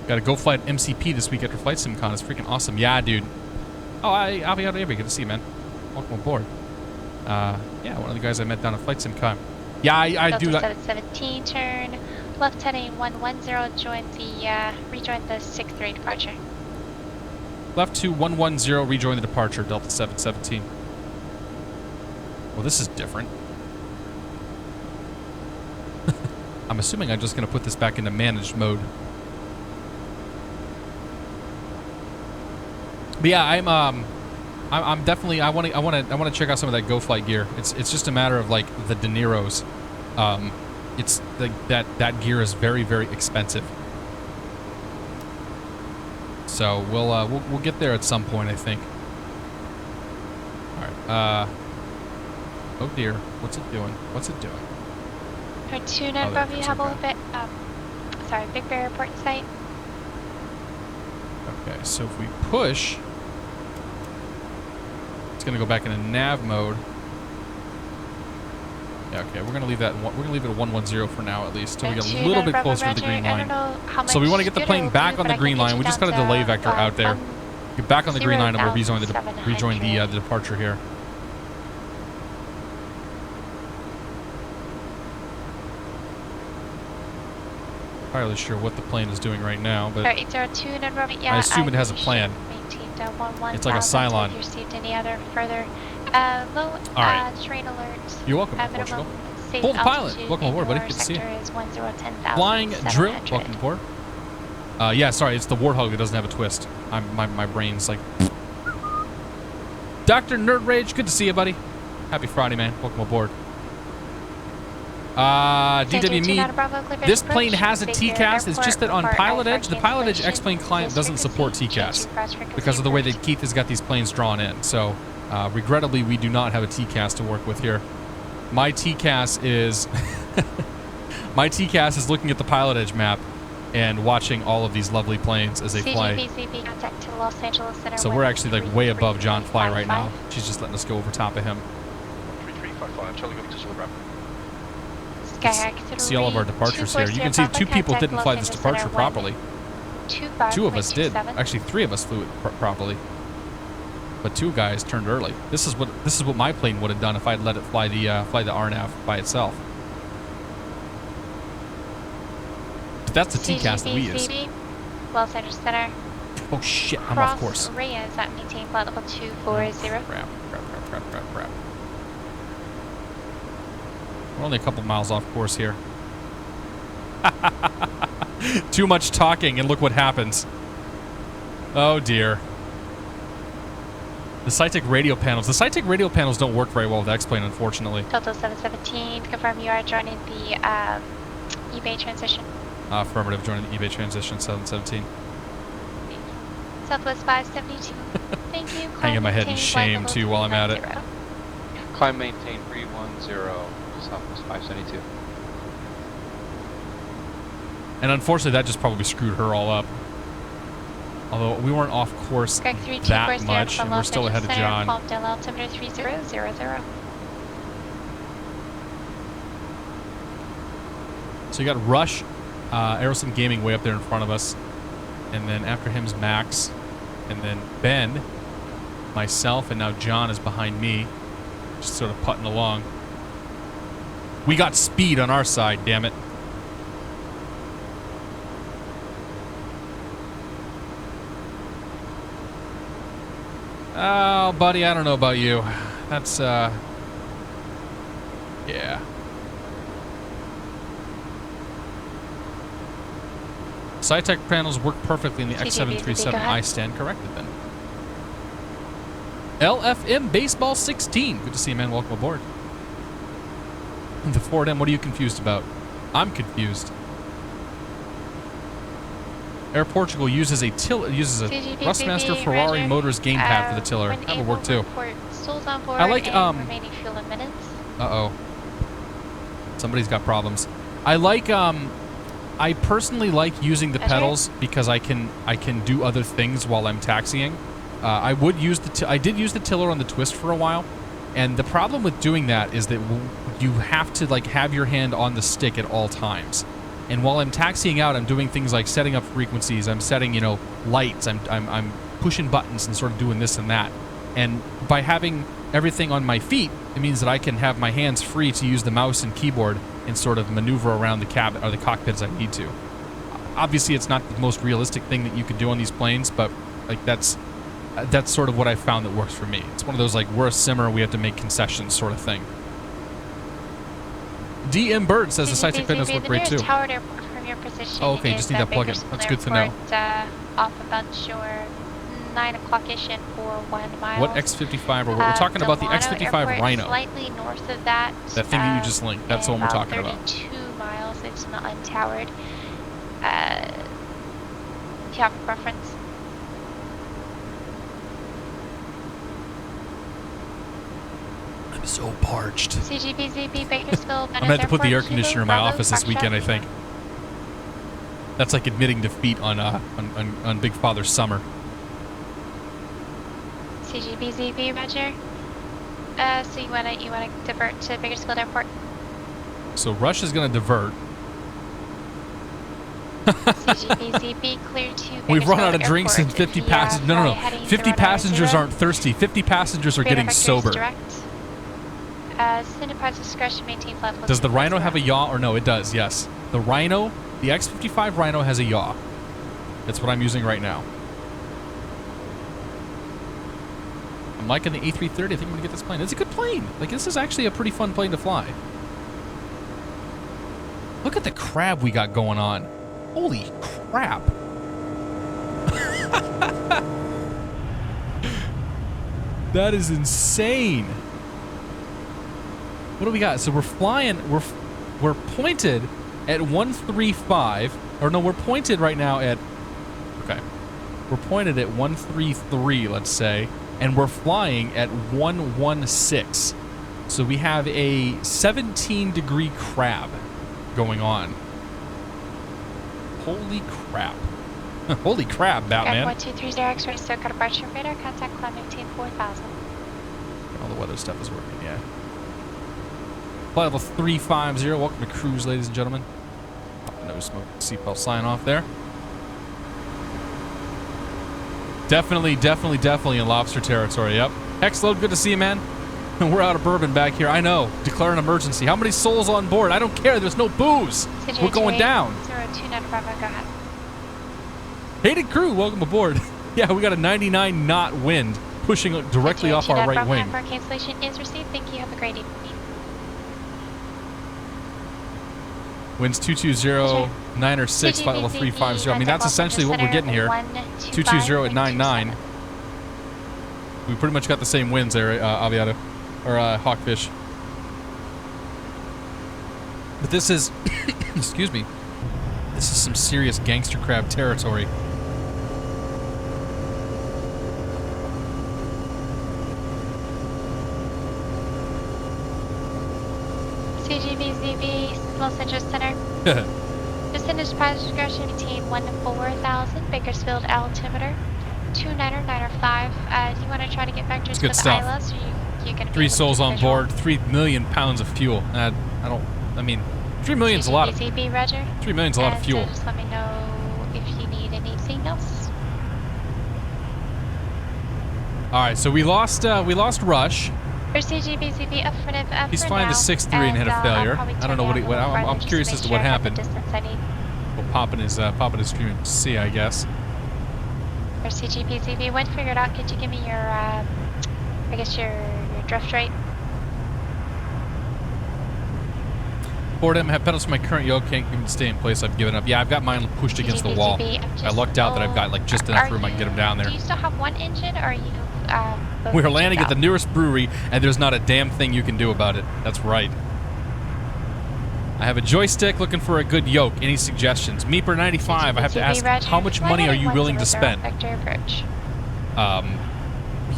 Got to go flight MCP this week after Flight SimCon. It's freaking awesome. Yeah, dude. Oh, I'll be good to see you, man. Welcome aboard. Yeah, one of the guys I met down at Flight SimCon. Yeah, I do that. 717 turn left heading 110. Rejoin the 6-3 departure. Left to 110. Rejoin the departure. Delta 717. Well, this is different. I'm assuming I'm just gonna put this back into managed mode. But yeah, I'm definitely I want to check out some of that Go Flight gear. It's just a matter of like the De Niro's. It's like that gear is very, very expensive. So we'll get there at some point, I think. All right. Oh dear, what's it doing? What's it doing? Our tune in above you have a little bit. Sorry, Big Bear Airport in sight. Okay, so if we push, it's gonna go back into nav mode. Yeah, okay, we're gonna leave that. We're gonna leave it at 110 for now, at least, till we get a little bit closer to the green line. So we want to get the plane back on the green line. We just got a delay vector out there. Get back on the green line, and we'll rejoin the departure here. Entirely sure what the plane is doing right now, but I assume it has a plan. It's like a Cylon. If you received any other further low terrain alerts. You're welcome, Portugal. Hold the pilot. Welcome aboard, buddy. Good to see you. Flying drill. Welcome aboard. Yeah, sorry, it's the Warthog that doesn't have a twist. My brain's like. Dr. Nerd Rage, good to see you, buddy. Happy Friday, man. Welcome aboard. DWME, this plane has a TCAS. It's just that on PilotEdge, the PilotEdge X-Plane client doesn't support TCAS because of the way that Keith has got these planes drawn in. So, regrettably, we do not have a TCAS to work with here. My TCAS is looking at the PilotEdge map and watching all of these lovely planes as they fly. So we're actually like way above John Fly right now. She's just letting us go over top of him. 3355, Charlie, go to Silver. See all of our departures here. You can see 2 people didn't fly this departure properly. 2 of us did. Actually, 3 of us flew it properly. But 2 guys turned early. This is what my plane would have done if I'd let it fly the RNAV by itself. But that's the TCAS that we use. Los Angeles Center. Oh shit! I'm off course. Reyes at maintain flight level 240. Crap. We're only a couple miles off course here. Too much talking, and look what happens. Oh dear. The Cytec radio panels. The Cytec radio panels don't work very well with X-Plane, unfortunately. Total 717, confirm you are joining the eBay transition. Affirmative, joining the eBay transition, 717. Southwest 572. Thank you. Hanging my head in shame, too, while I'm at it. Climb maintain 310. Southwest 572. And unfortunately, that just probably screwed her all up. Although we weren't off course that much, and we're still ahead of John. Altimeter 3000. So you got Rush, Aerosim Gaming way up there in front of us, and then after him's Max, and then Ben, myself, and now John is behind me, just sort of putting along. We got speed on our side, damn it. Oh, buddy, I don't know about you. That's, yeah. Cytec panels work perfectly in the X737. I stand corrected then. LFM Baseball 16. Good to see you, man. Welcome aboard. The Ford M, what are you confused about? I'm confused. Air Portugal uses a Rustmaster Ferrari Roger. Motors gamepad for the tiller. When That would able, work too. report souls on board I like and remaining fuel in minutes. Uh-oh. Somebody's got problems. I like I personally like using the pedals because I can do other things while I'm taxiing. I did use the tiller on the twist for a while, and the problem with doing that is that you have to like have your hand on the stick at all times. And while I'm taxiing out, I'm doing things like setting up frequencies. I'm setting, lights. I'm pushing buttons and sort of doing this and that. And by having everything on my feet, it means that I can have my hands free to use the mouse and keyboard and sort of maneuver around the cabin or the cockpit as I need to. Obviously, it's not the most realistic thing that you could do on these planes, but like that's sort of what I found that works for me. It's one of those like we're a simmer, we have to make concessions sort of thing. DM Bird says the sights and fitness look great too. Towered airport from your position. Oh, okay, just need that plug-in. That's good to know. Off about shore 9 o'clock-ish and 41 miles. What X55 are we're talking about? The X55 Rhino. Slightly north of that. That thing that you just linked. That's the one we're talking about. 32 miles. It's not untowered. Do you have a preference? I'm so parched. CGBZB Bakersfield. I'm gonna have to put the air conditioner in my office this weekend, I think. That's like admitting defeat on Big Father Summer. CGBZB, Roger. So you wanna divert to Bakersfield Airport? So Rush is gonna divert. CGBZB clear to We've run out of Bakersfield drinks and 50 passengers. No. 50 passengers aren't thirsty. 50 passengers are getting sober. Enterprise discretion, maintain flight level. Does the Rhino have a yaw or no? It does, yes. The Rhino, the X55 Rhino has a yaw. That's what I'm using right now. I'm liking the A330. I think I'm going to get this plane. It's a good plane. Like, this is actually a pretty fun plane to fly. Look at the crab we got going on. Holy crap. That is insane. What do we got? So we're flying, we're pointed at 135, or no, we're pointed right now at, okay. We're pointed at 133, let's say, and we're flying at 116. So we have a 17-degree crab going on. Holy crap. Holy crap, Batman. 1230 X-ray, SoCal departure radar, contact climb 184,000. All the weather stuff is working, yeah. Flight level 350, welcome to cruise, ladies and gentlemen. No smoke, seatbelt sign off there. Definitely in lobster territory, yep. Hexload, good to see you, man. We're out of bourbon back here, I know. Declare an emergency. How many souls on board? I don't care, there's no booze. We're going down. 029 Bravo, go ahead. Hated crew, welcome aboard. Yeah, we got a 99 knot wind pushing directly off our right wing. Cancellation is received. Thank you. Have a great evening. Winds 220, 9 or 6, flight level 350. I mean, that's essentially what we're getting here. 220 at 99. We pretty much got the same winds there, Aviato, or Hawkfish. But this is, excuse me, this is some serious gangster crab territory. CGBZB, Los Angeles Center. Descendants pilot discretion between 1 to 4,000. Bakersfield altimeter 29095. Do you want to try to get back just for the ILS, or you're going to 3 souls on board, 3 million pounds of fuel. I mean, 3 million's a lot of. CGBZB, Roger. 3 million's a lot of fuel. Just let me know if you need anything else. All right, so we lost Rush. For CGBZB, affirmative. He's flying the 6-3 and had a failure. I don't know what I'm curious as to what happened. Well, popping his stream to see, I guess. For CGBZB, when figured out, could you give me your, I guess your drift rate? Fordham, have pedals for my current yoke, can't even stay in place, I've given up. Yeah, I've got mine pushed against the wall. I lucked out that I've got like just enough room I can get them down there. Do you still have one engine, or are you we're landing at the nearest brewery, and there's not a damn thing you can do about it. That's right. I have a joystick looking for a good yoke. Any suggestions? Meeper 95, I have to ask, how much money are you willing to spend? Vector approach.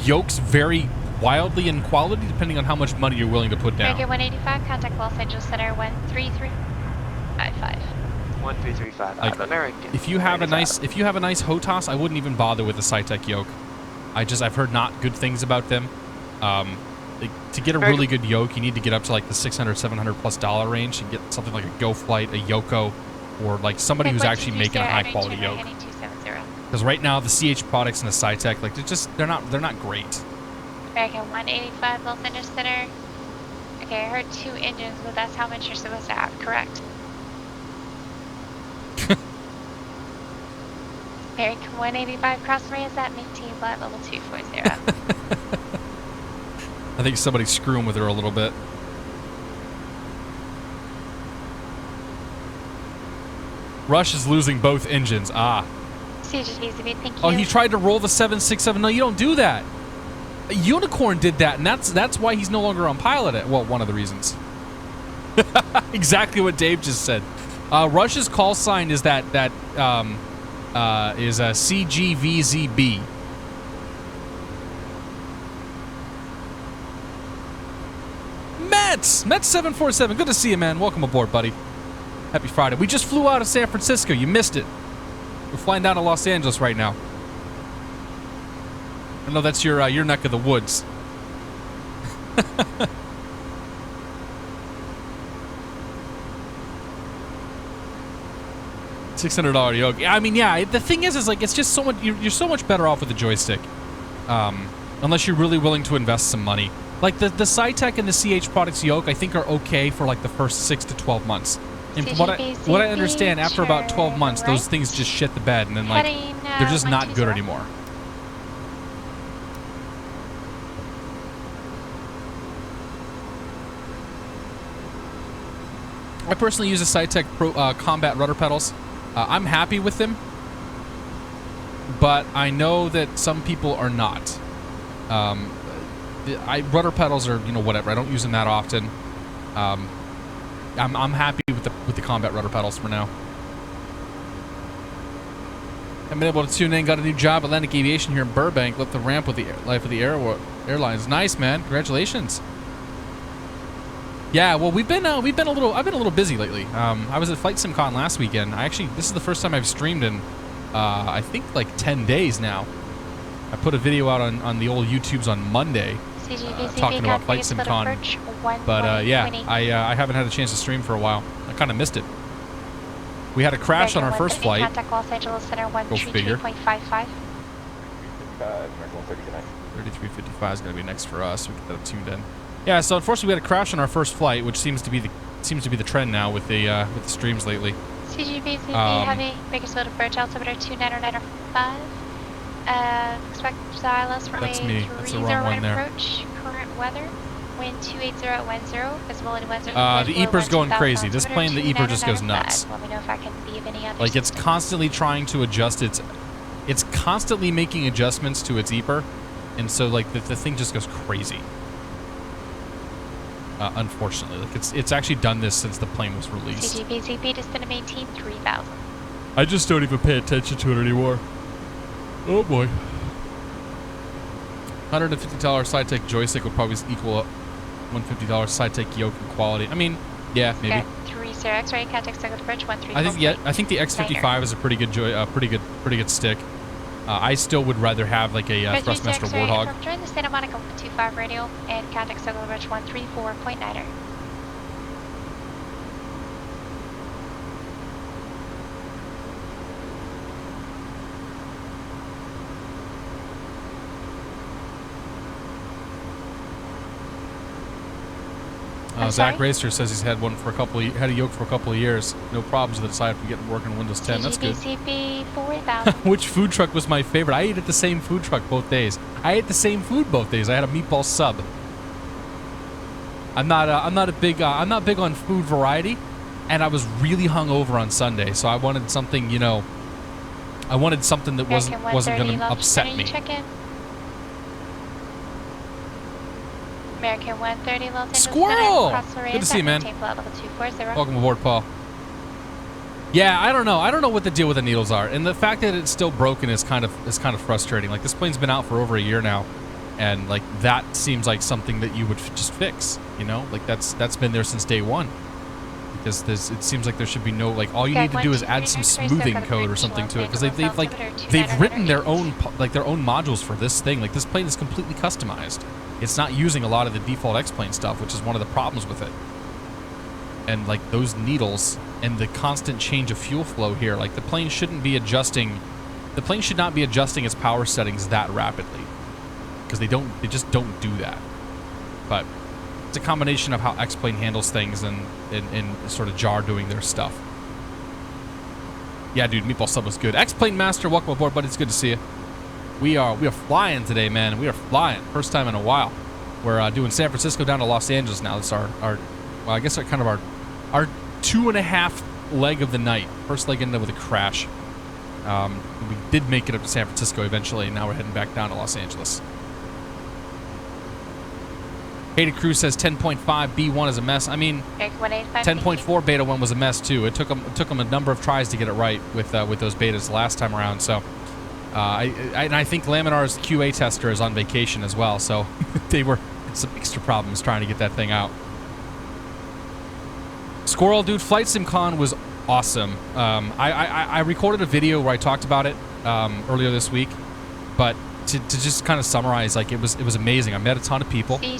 Yokes vary wildly in quality depending on how much money you're willing to put down. American 185, contact Los Angeles Center 13355. 1335 Like, American. if you have a nice HOTAS, I wouldn't even bother with the Cytec yoke. I've heard not good things about them. To get a really good yoke, you need to get up to like the $600, $700+ range and get something like a GoFlight, a Yoko, or like somebody who's actually making a high quality yoke. Because right now the CH products and the Cytec, like they're not great. American 185 Los Angeles Center. Okay, I heard 2 engines, but that's how much you're supposed to have, correct? American 185 cross ramps at maintain flight level 240. I think somebody's screwing with her a little bit. Rush is losing both engines. Ah. CGTCB, thank you. Oh, he tried to roll the 767. No, you don't do that. Unicorn did that, and that's why he's no longer on pilot. Well, one of the reasons. Exactly what Dave just said. Rush's call sign is is a CGVZB. Mets 747. Good to see you, man. Welcome aboard, buddy. Happy Friday. We just flew out of San Francisco. You missed it. We're flying down to Los Angeles right now. I know that's your neck of the woods. $600 yoke. I mean, yeah. The thing is like it's just so much. You're so much better off with a joystick, unless you're really willing to invest some money. Like the Cytec and the CH products yoke, I think are okay for like the first 6 to 12 months. And from what I understand, after about 12 months, those things just shit the bed, and then like they're just not good anymore. I personally use the Cytec Pro Combat rudder pedals. I'm happy with them, but I know that some people are not. Rudder pedals are, whatever. I don't use them that often. I'm happy with the Combat rudder pedals for now. I've been able to tune in. Got a new job, Atlantic Aviation here in Burbank. Left the ramp with the life of the airlines. Nice, man. Congratulations. Yeah, well, I've been a little busy lately. I was at Flight SimCon last weekend. This is the first time I've streamed in, I think like 10 days now. I put a video out on the old YouTubes on Monday, talking about Flight SimCon. But yeah, I haven't had a chance to stream for a while. I kind of missed it. We had a crash on our first flight. Contact Los Angeles Center Go figure. 132.55. 3355 is going to be next for us. We get that tuned in. Yeah, so unfortunately we had a crash on our first flight, which seems to be the trend now with the streams lately. CGVCB heavy, Bakersfield approach, altimeter 299.5. Expect ILS runway 301 approach. Current weather, wind 28010, visibility 10. The EPR's going crazy. This plane, the EPR just goes nuts. Let me know if I can be of any other. Like it's constantly trying to adjust it's constantly making adjustments to its EPR, and so like the thing just goes crazy. Unfortunately, like it's actually done this since the plane was released. CGVCB is going to maintain 3,000. I just don't even pay attention to it anymore. Oh boy. $150 Cytec joystick would probably equal up $150 Cytec yoke and quality. I mean, yeah, maybe. 30 X-ray contact second approach 134. I think the X55 is a pretty good stick. I still would rather have like a Thrustmaster Warthog. Join the Santa Monica 125 radio and contact second approach 134.9er. Zach Racer says he's had a yoke for a couple of years. No problems with it aside from getting working on Windows 10. That's good. CGVCB 4000. Which food truck was my favorite? I ate at the same food truck both days. I ate the same food both days. I had a meatball sub. I'm not big on food variety, and I was really hungover on Sunday, so I wanted something, I wanted something that wasn't going to upset me. American 130, Los Angeles Squirrel! Center, cross Good to see you, man. maintain flight level 240. Welcome aboard, Paul. Yeah, I don't know. I don't know what the deal with the needles are, and the fact that it's still broken is kind of frustrating. Like, this plane's been out for over a year now, and like that seems like something that you would just fix. You know, like that's been there since day one. Because it seems like there should be no, like, all you need to do is add some smoothing code or something to it, because they've written their own modules for this thing. Like, this plane is completely customized. It's not using a lot of the default X-plane stuff, which is one of the problems with it. And like those needles and the constant change of fuel flow here, like the plane shouldn't be adjusting. The plane should not be adjusting its power settings that rapidly, because they just don't do that. But it's a combination of how X-plane handles things and sort of JAR doing their stuff. Yeah, dude, Meatball Sub was good. X-plane Master, welcome aboard, buddy. It's good to see you. We are flying today, man. We are flying. First time in a while. We're doing San Francisco down to Los Angeles now. That's our well, I guess our 2.5 leg of the night. First leg ended up with a crash. We did make it up to San Francisco eventually, and now we're heading back down to Los Angeles. Hated Crew says 10.5 B1 is a mess. I mean, 10.4 Beta 1 was a mess too. It took them a number of tries to get it right with those betas last time around. So, I think Laminar's QA tester is on vacation as well. So, they were some extra problems trying to get that thing out. Squirrel, dude, Flight Sim Con was awesome. I recorded a video where I talked about it earlier this week, but to just kind of summarize, like, it was amazing. I met a ton of people. Turn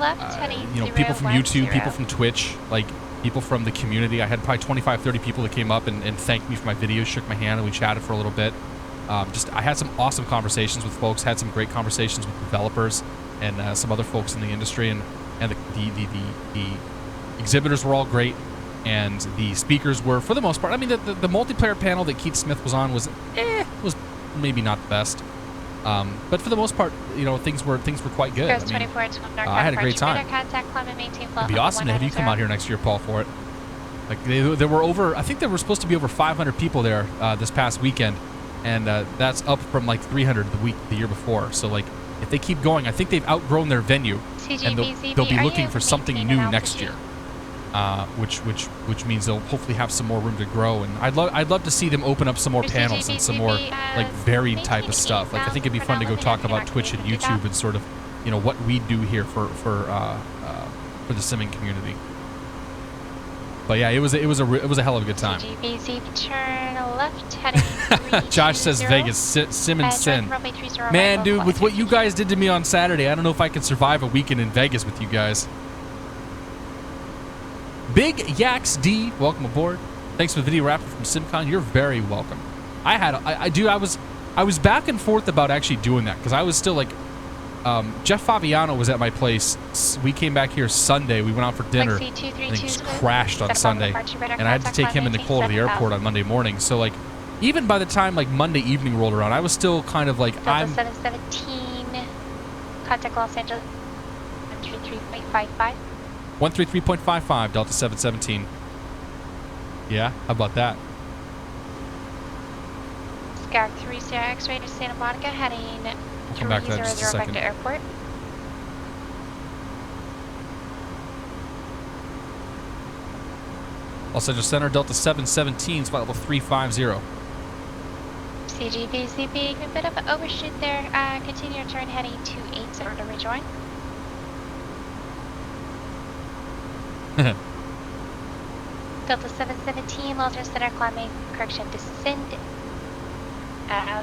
left, heading you know, people from YouTube, people from Twitch, like people from the community. I had probably 25, 30 people that came up and thanked me for my videos, shook my hand, and we chatted for a little bit. I had some awesome conversations with folks, had some great conversations with developers and some other folks in the industry, and the exhibitors were all great, and the speakers were, for the most part, I mean, the multiplayer panel that Keith Smith was on was maybe not the best, but for the most part, you know, things were quite good. I mean, I had a great time. It'd be awesome to have you come out here next year, Paul, for it. Like, there were over, I think there were supposed to be over 500 people there this past weekend, and that's up from like 300 the year before. So, like, if they keep going, I think they've outgrown their venue, and they'll be looking for something new next year. Which means they'll hopefully have some more room to grow, and I'd love to see them open up some more panels and some more like varied type of stuff. Like, I think it'd be fun to go talk about Twitch and YouTube and sort of, you know, what we do here for the simming community. But yeah, it was a hell of a good time. Turn left, heading Josh says Vegas, sim and sin. Man, dude, with what you guys did to me on Saturday, I don't know if I can survive a weekend in Vegas with you guys. Big Yaks D, welcome aboard. Thanks for the video wrap from SimCon. You're very welcome. I was back and forth about actually doing that, because I was still like, Jeff Fabiano was at my place. We came back here Sunday. We went out for dinner. And he just crashed on Sunday, and I had to take him and Nicole to the airport on Monday morning. So, like, even by the time like Monday evening rolled around, I was still kind of like, Delta 717, contact Los Angeles, 133.55. 133.55, Delta 717. Yeah, how about that? Scout 30 X-ray to Santa Monica, heading 300 back to airport. Los Angeles Center, Delta 717, flight level 350. CGVCB, a bit of an overshoot there. Continue your turn heading 280 to rejoin. Delta 717, Los Angeles Center, climbing, correction, descend.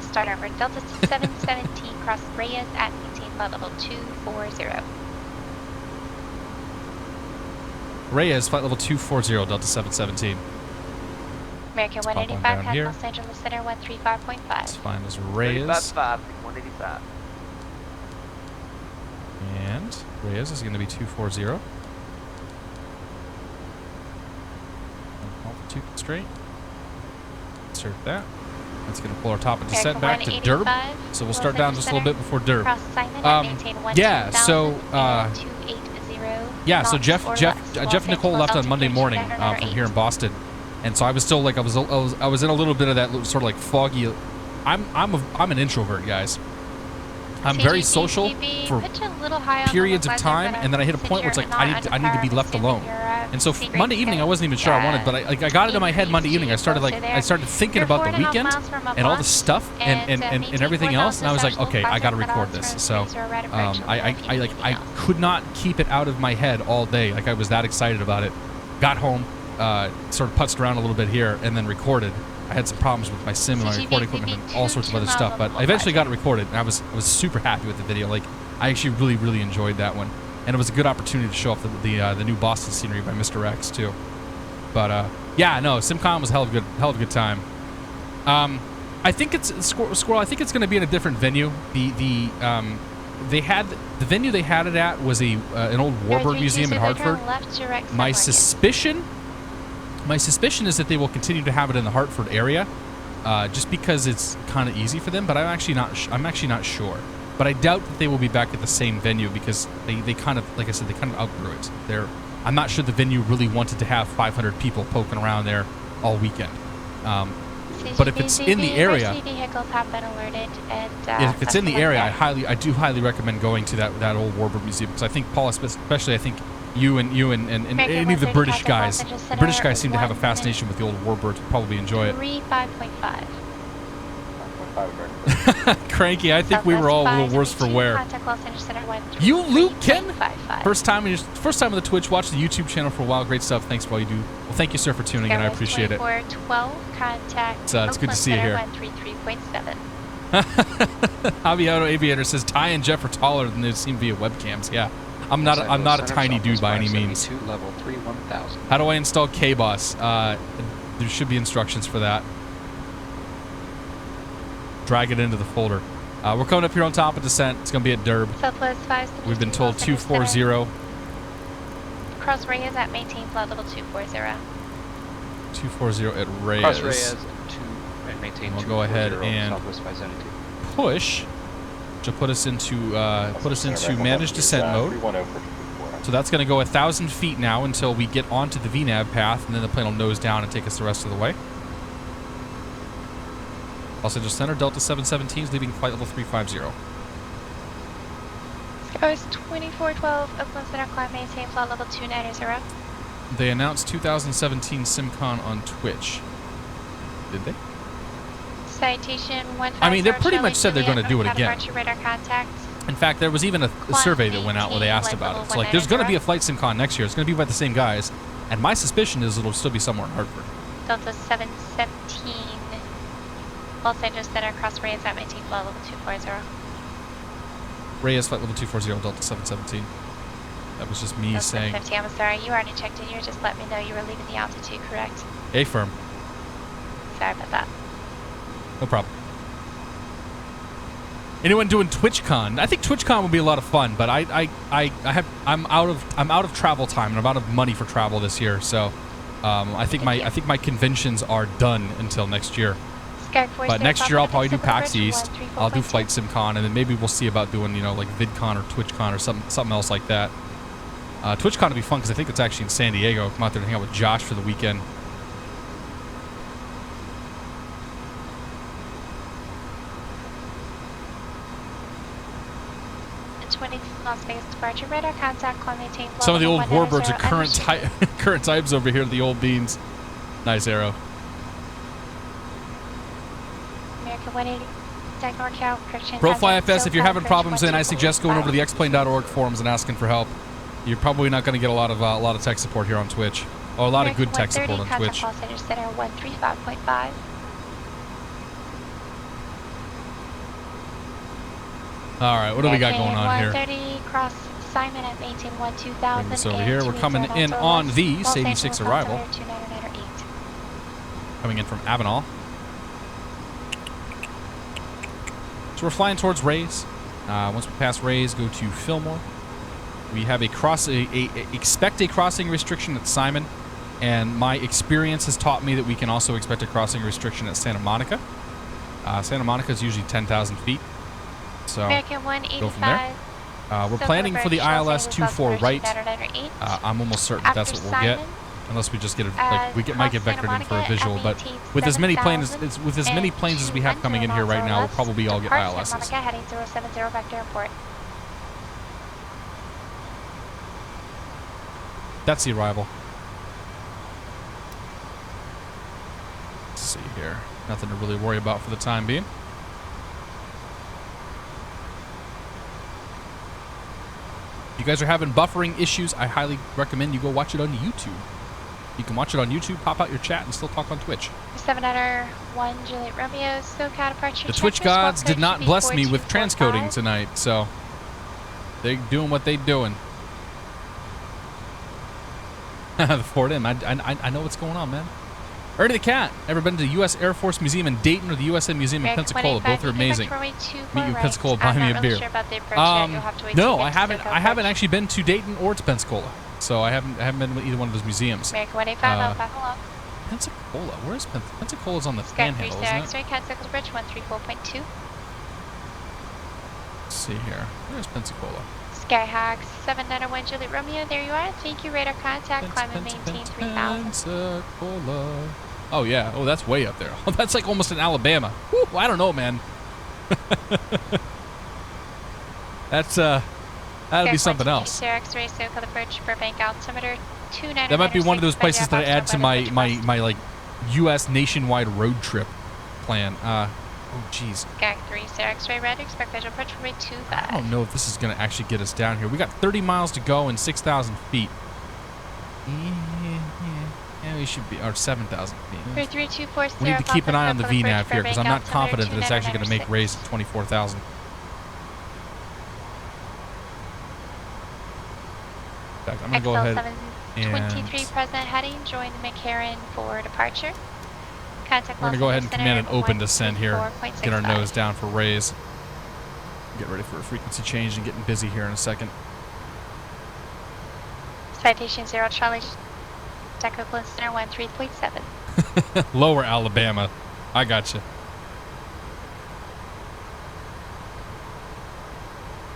Start over. Delta 717, cross Reyes at maintain flight level 240. Reyes, flight level 240, Delta 717. American 185, head Los Angeles Center, 135.5. Let's find this Reyes. 185. And Reyes is going to be 240. Altitude straight. Insert that. That's going to pull our top of descent back to Durb. So we'll start down just a little bit before Durb. Yeah, so yeah, so Jeff and Nicole left on Monday morning from here in Boston, and so I was still like I was in a little bit of that sort of like foggy. I'm an introvert, guys. I'm very social for periods of time, and then I hit a point where it's like I need to be left alone. And so Monday evening, I wasn't even sure I wanted, but I got it in my head Monday evening. I started thinking about the weekend and all the stuff and everything else, and I was like, okay, I got to record this. So I could not keep it out of my head all day. Like I was that excited about it. Got home, sort of putzed around a little bit here, and then recorded. I had some problems with my sim and my recording equipment and all sorts of other stuff, but I eventually got it recorded, and I was super happy with the video. Like, I actually really enjoyed that one, and it was a good opportunity to show off the new Boston scenery by Mr. X too. But yeah, no, SimCon was a hell of a good time. I think it's Squirrel. I think it's going to be in a different venue. The venue they had it at was an old Warbird museum in Hartford. My suspicion is that they will continue to have it in the Hartford area, just because it's kind of easy for them. But I'm actually not sure. But I doubt that they will be back at the same venue because they kind of, like I said, they kind of outgrew it. I'm not sure the venue really wanted to have 500 people poking around there all weekend. But if it's in the area, if it's in the area, I do highly recommend going to that old Warbird museum, because I think Paul, especially, I think you and any of the British guys, seem to have a fascination with the old Warbirds. Would probably enjoy it. 5.5. Cranky, I think we were all a little worse for wear. You, Luke, Ken? First time on the Twitch, watch the YouTube channel for a while. Great stuff. Thanks for all you do. Well, thank you, sir, for tuning in. I appreciate it. 12, contact It's good to see you here. 133.7. Javiano Aviator says Ty and Jeff are taller than they seem via webcams. Yeah, I'm not a tiny dude by any means. Level 3 1000. How do I install KBOS? There should be instructions for that. Drag it into the folder. We're coming up here on top of descent. It's going to be at Derb. Southwest 5. We've been told 240. Cross Reyes at maintain flight level 240. 240 at Reyes. Cross Reyes and maintain. We'll go ahead and push to put us into managed descent mode. So that's going to go 1,000 feet now until we get onto the VNAV path, and then the plane will nose down and take us the rest of the way. Los Angeles Center, Delta 717 is leaving flight level 350. Coast 2412, Oakland Center, climb maintain flight level 290. They announced 2017 SimCon on Twitch. Did they? Citation 150. I mean, they pretty much said they're going to do it again. Radar contact. In fact, there was even a survey that went out where they asked about it. It's like, there's going to be a flight SimCon next year. It's going to be by the same guys. And my suspicion is it'll still be somewhere in Hartford. Delta 717. Los Angeles Center, cross Reyes at maintain flight level 240. Reyes flight level 240, Delta 717. That was just me saying. 50, I'm sorry, you already checked in here. Just let me know you were leaving the altitude, correct? Affirm. Sorry about that. No problem. Anyone doing TwitchCon? I think TwitchCon would be a lot of fun, but I'm out of travel time and I'm out of money for travel this year, so I think my conventions are done until next year. But next year I'll probably do PAX East. I'll do Flight SimCon, and then maybe we'll see about doing like VidCon or TwitchCon or something else like that. TwitchCon would be fun because I think it's actually in San Diego. Come out there and hang out with Josh for the weekend. Las Vegas departure radar contact, climb maintain. Some of the old Warbirds are current types over here. The old beans. Nice arrow. American 180. ProFlyFS, if you're having problems, then I suggest going over to the xplane.org forums and asking for help. You're probably not going to get a lot of tech support here on Twitch, or a lot of good tech support on Twitch. Los Angeles Center 135.5. All right, what do we got going on here? 130 cross Simon at maintain 12000. Bring this over here. We're coming in on the 86 arrival. Coming in from Avenal. So we're flying towards Reyes. Once we pass Reyes, go to Fillmore. We have expect a crossing restriction at Simon, and my experience has taught me that we can also expect a crossing restriction at Santa Monica. Santa Monica is usually 10,000 feet. So go from there. We're planning for the ILS 24 right. I'm almost certain that's what we'll get. Unless we just get might get vectored in for a visual, but with as many planes as we have coming in here right now, we'll probably all get ILSs. Heading 070 vector airport. That's the arrival. Let's see here. Nothing to really worry about for the time being. If you guys are having buffering issues, I highly recommend you go watch it on YouTube. You can watch it on YouTube, pop out your chat, and still talk on Twitch. 701 Juliet Romeo, SoCal departure. The Twitch gods did not bless me with transcoding tonight, so they're doing what they're doing. The Ford M. I know what's going on, man. Ernie the Cat. Ever been to the U.S. Air Force Museum in Dayton or the USA Museum in Pensacola? Both are amazing. Meet you in Pensacola, buy me a beer. No, I haven't. I haven't actually been to Dayton or to Pensacola, so I haven't been to either one of those museums. American 185 Alpha, Pensacola. Where's Pensacola's on the panhandle, isn't it? X-ray, Cat Circle Bridge 134.2. Let's see here. Where's Pensacola? Skyhawk 791 Juliet Romeo, there you are. Thank you, radar contact, climb and maintain 3000. Pensacola. Oh yeah, oh that's way up there. Oh, that's like almost in Alabama. Whew, I don't know, man. That's that'll be something else. X-ray, SoCal Bridge, Burbank altimeter 29. That might be one of those places that I add to my like U.S. nationwide road trip plan. Oh, jeez. Gag 3, X-ray red, expect visual approach from 25. I don't know if this is going to actually get us down here. We got 30 miles to go and 6,000 feet. Yeah, we should be, or 7,000 feet. 33240. We need to keep an eye on the VNAV here because I'm not confident that it's actually going to make raise to 24,000. In fact, I'm going to go ahead and 23 present heading, join the McCarran for departure. We're going to go ahead and command an open descent here. Get our nose down for raise. Get ready for a frequency change and getting busy here in a second. Citation 0 Charlie, Deco Oakland Center 13.7. Lower Alabama. I got you.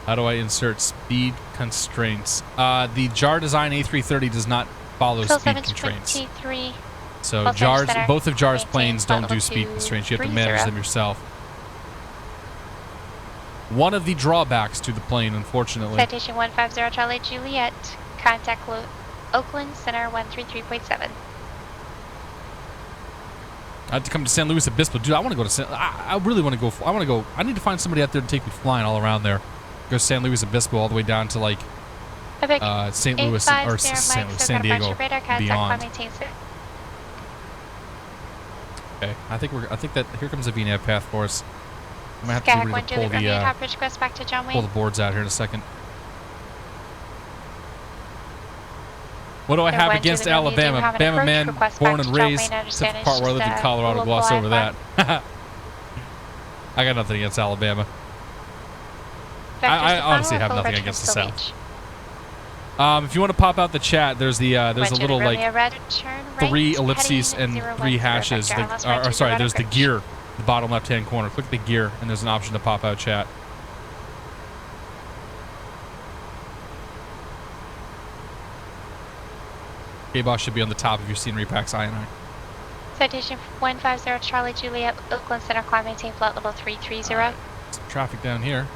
How do I insert speed constraints? The JAR Design A330 does not follow speed constraints. So both of JAR's planes don't do speed constraints. You have to manage them yourself. One of the drawbacks to the plane, unfortunately. Citation 150 Charlie Juliet, contact Oakland Center 133.7. I have to come to San Luis Obispo. Dude, I want to go to I really want to go. I need to find somebody out there to take me flying all around there. Go San Luis Obispo all the way down to like St. Louis or San Diego beyond. Okay, I think that here comes a VNAV path for us. I'm gonna have to be ready to pull the boards out here in a second. What do I have against Alabama? Bama man, born and raised. Except the part where I lived in Colorado, gloss over that. I got nothing against Alabama. I honestly have nothing against the South. If you want to pop out the chat, there's a little like 3 ellipses and 3 hashes. Or sorry, there's the gear, the bottom left-hand corner. Click the gear, and there's an option to pop out chat. K-Boss should be on the top of your scenery packs, I. Citation 150 Charlie Juliet, Oakland Center, climb maintain flight level 330. Some traffic down here.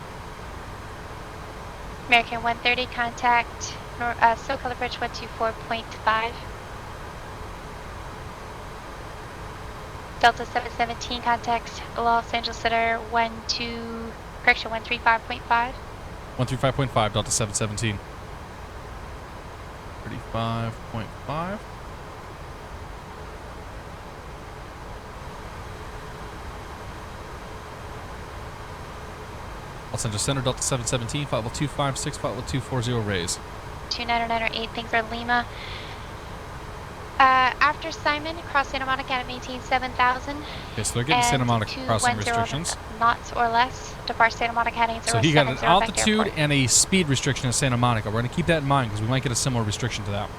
American 130, contact SoCal Bridge 124.5. Delta 717, contact Los Angeles Center 135.5. 135.5, Delta 717. 35.5. Los Angeles Center, Delta 717, flight level 256, flight level 240, raise. 2998, things are Lima. After Simon, across Santa Monica at maintain 7,000. Okay, so they're getting Santa Monica crossing restrictions. Knots or less. Depart Santa Monica heading 070. So he got an altitude and a speed restriction in Santa Monica. We're going to keep that in mind because we might get a similar restriction to that.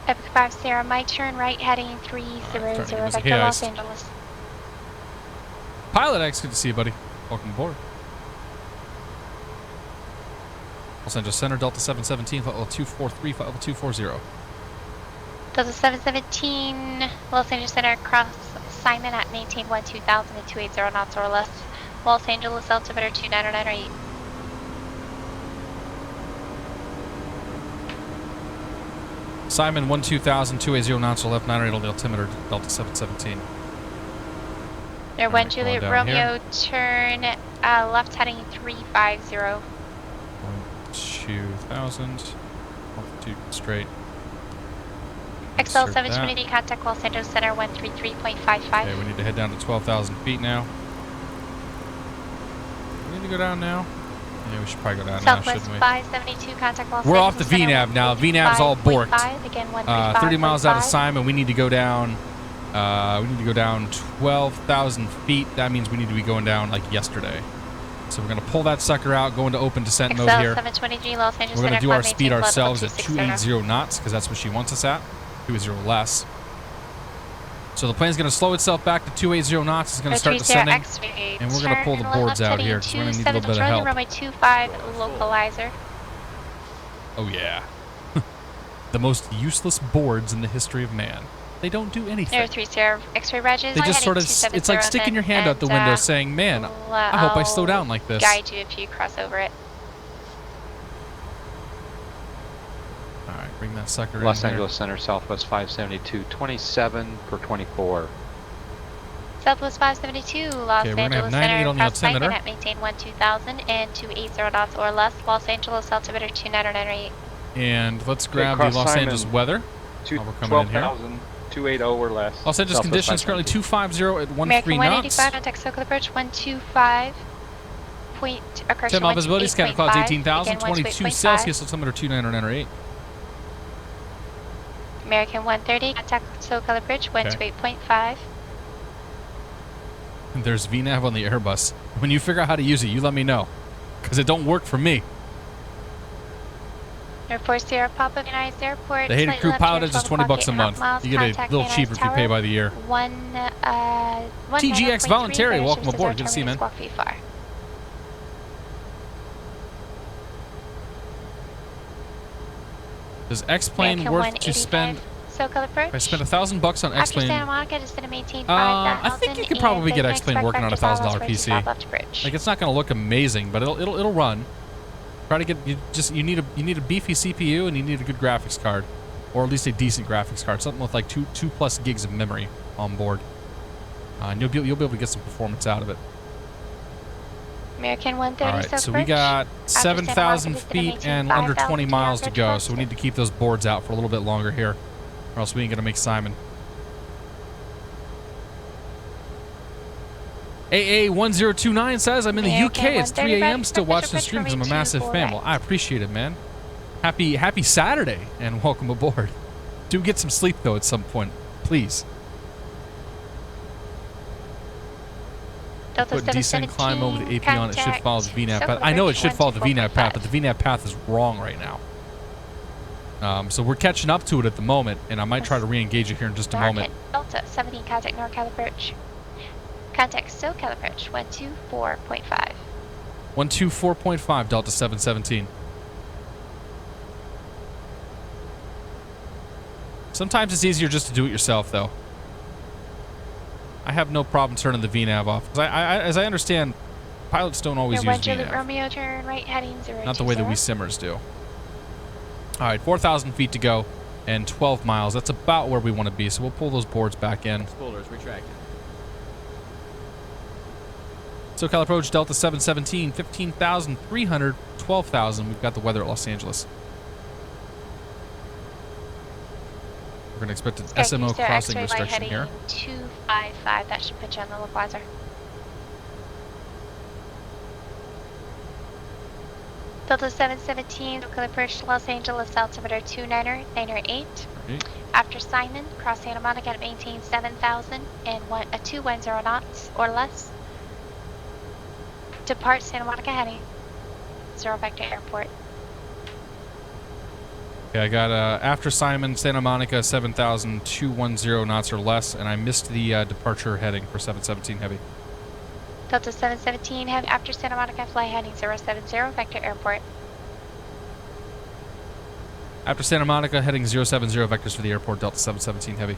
Epic 5 Sarah, Mike, turn right heading 300 back to Los Angeles. PilotEdge, good to see you, buddy. Welcome aboard. Los Angeles Center, Delta 717, flight level 243, flight level 240. Delta 717, Los Angeles Center, cross Simon at maintain 2000 at 280 knots or less. Los Angeles altimeter 29908. Simon 12000, 280 knots or left, 98 on the altimeter, Delta 717. Air 1 Juliet Romeo, turn left heading 350. 2000, altitude straight. XL 720, contact Los Angeles Center 133.55. Okay, we need to head down to 12,000 feet now. We need to go down now? Yeah, we should probably go down now, Southwest shouldn't we? 572, contact Los We're Angeles off the Center, VNAV now. VNAV's all borked. 135.5, again 135.5. 30 miles out of Simon. We need to go down. We need to go down 12,000 feet. That means we need to be going down like yesterday. So we're gonna pull that sucker out, go into open descent mode here. 723, Los Angeles We're gonna Center, do our climb speed maintain ourselves at level 280 knots because that's what she wants us at. 280 less. So the plane's gonna slow itself back to 280 knots. It's gonna start descending, and we're gonna pull the boards out here because we're gonna need a little bit of help. Runway 25 localizer. Oh yeah, the most useless boards in the history of man. They don't do anything. Air 30 X-ray Regis. They just sort of, it's like sticking your hand out the window saying, man, I hope I slow down like this. Guide you if you cross over it. All right, bring that sucker in. Los Angeles Center, Southwest 572, 27 per 24. Southwest 572, Los Okay, we're gonna have Angeles 98 Center, on the cross Simon altimeter. at maintain 2000 and 280 knots or less. Los Angeles altimeter 2998. And let's grab the cross Los Simon. Angeles weather. While we're coming in here. 12,000, 280 or less. Los Angeles conditions currently 250 at 13 American knots. 185, contact SoCal approach 125. Point, correction, 10 mile visibility, scatter clouds 18,000, 22 128.5. Celsius, altimeter 29908. American 130, contact SoCal approach 128.5. And there's VNAV on the Airbus. When you figure out how to use it, you let me know. Because it don't work for me. Air Force Sierra Papa, United Airport. The hated crew pilot is just 20 bucks a month. Miles, You get a little cheaper if you pay by the year. TGX Voluntary, welcome aboard. Good to see you, man. Does X-Plane worth to spend? SoCal approach. If I spent $1,000 on X-Plane. After Santa Monica, just gonna maintain 5,000. I think you could probably get X-Plane working on a $1,000 PC. Like it's not going to look amazing, but it'll run. Try to get you need a beefy CPU and you need a good graphics card, or at least a decent graphics card, something with like two plus gigs of memory on board, and you'll be able to get some performance out of it. American 130. All right, so we got 7,000 feet and under 20 miles to go, so we need to keep those boards out for a little bit longer here, or else we ain't gonna make Simon. AA1029 says, I'm in the UK, it's 3 a.m. still watching the stream because I'm a massive fan. Well, I appreciate it, man. Happy Saturday, and welcome aboard. Do get some sleep, though, at some point, please. Put descent climb over the AP on, it should follow the VNAV path. I know it should follow the VNAV path, but the VNAV path is wrong right now. So we're catching up to it at the moment, and I might try to re-engage it here in just a moment. Delta 17, contact NorCal approach. Contact SoCal approach 124.5. 124.5 Delta 717. Sometimes it's easier just to do it yourself, though. I have no problem turning the VNAV off. As I understand, pilots don't always use VNAV. Romeo, turn right heading 020. Not the way that we simmers do. All right, 4,000 feet to go and 12 miles. That's about where we want to be, so we'll pull those boards back in. Spoilers retracted. SoCal approach Delta 717, 15,300, 12,000. We've got the weather at Los Angeles. We're going to expect an SMO crossing restriction here. 255, that should put you on the localizer. Delta 717, SoCal approach to Los Angeles, altimeter 298. After Simon, cross Santa Monica and maintain 7,000 and 210 knots or less. Depart Santa Monica heading 0 back to airport. Okay, I got after Simon, Santa Monica, 7,000, 210 knots or less, and I missed the departure heading for 717 Heavy. Delta 717 Heavy, after Santa Monica, fly heading 070 back to airport. After Santa Monica, heading 070 vectors for the airport, Delta 717 Heavy.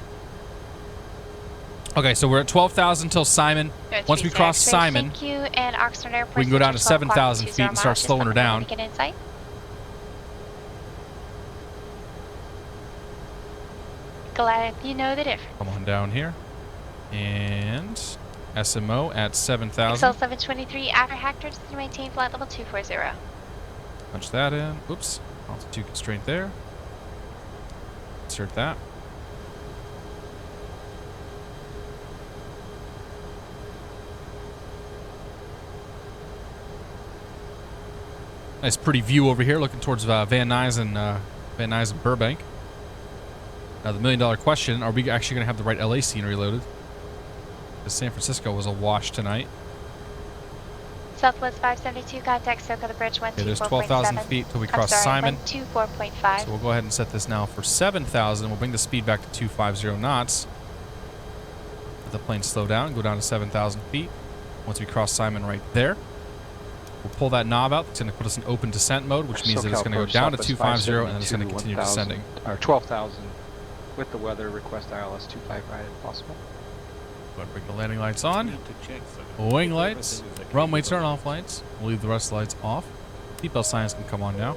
Okay, so we're at 12,000 till Simon. Once we cross Simon, thank you, and Oxford Airport, we can go down to 7,000 feet and start slowing her down. Get inside. Glad you know the difference. Come on down here. And SMO at 7,000. Excel 723 after Hector to maintain flight level 240. Punch that in. Oops. Altitude constraint there. Insert that. Nice pretty view over here looking towards Van Nuys and Burbank. Now the $1 million question, are we actually going to have the right LA scenery loaded? Because San Francisco was a wash tonight. Southwest 572, contact SoCal the bridge 124.7. Okay, there's 12,000 feet till we cross Simon. 124.5. So we'll go ahead and set this now for 7,000. We'll bring the speed back to 250 knots. Let the plane slow down, go down to 7,000 feet. Once we cross Simon right there, we'll pull that knob out. It's going to put us in open descent mode, which means that it's going to go down to 250 and then it's going to continue descending. Or 12,000 with the weather. Request ILS 25 right if possible. Go ahead and bring the landing lights on. Wing lights. Runway turn off lights. We'll leave the rest of the lights off. Seatbelt signs can come on now.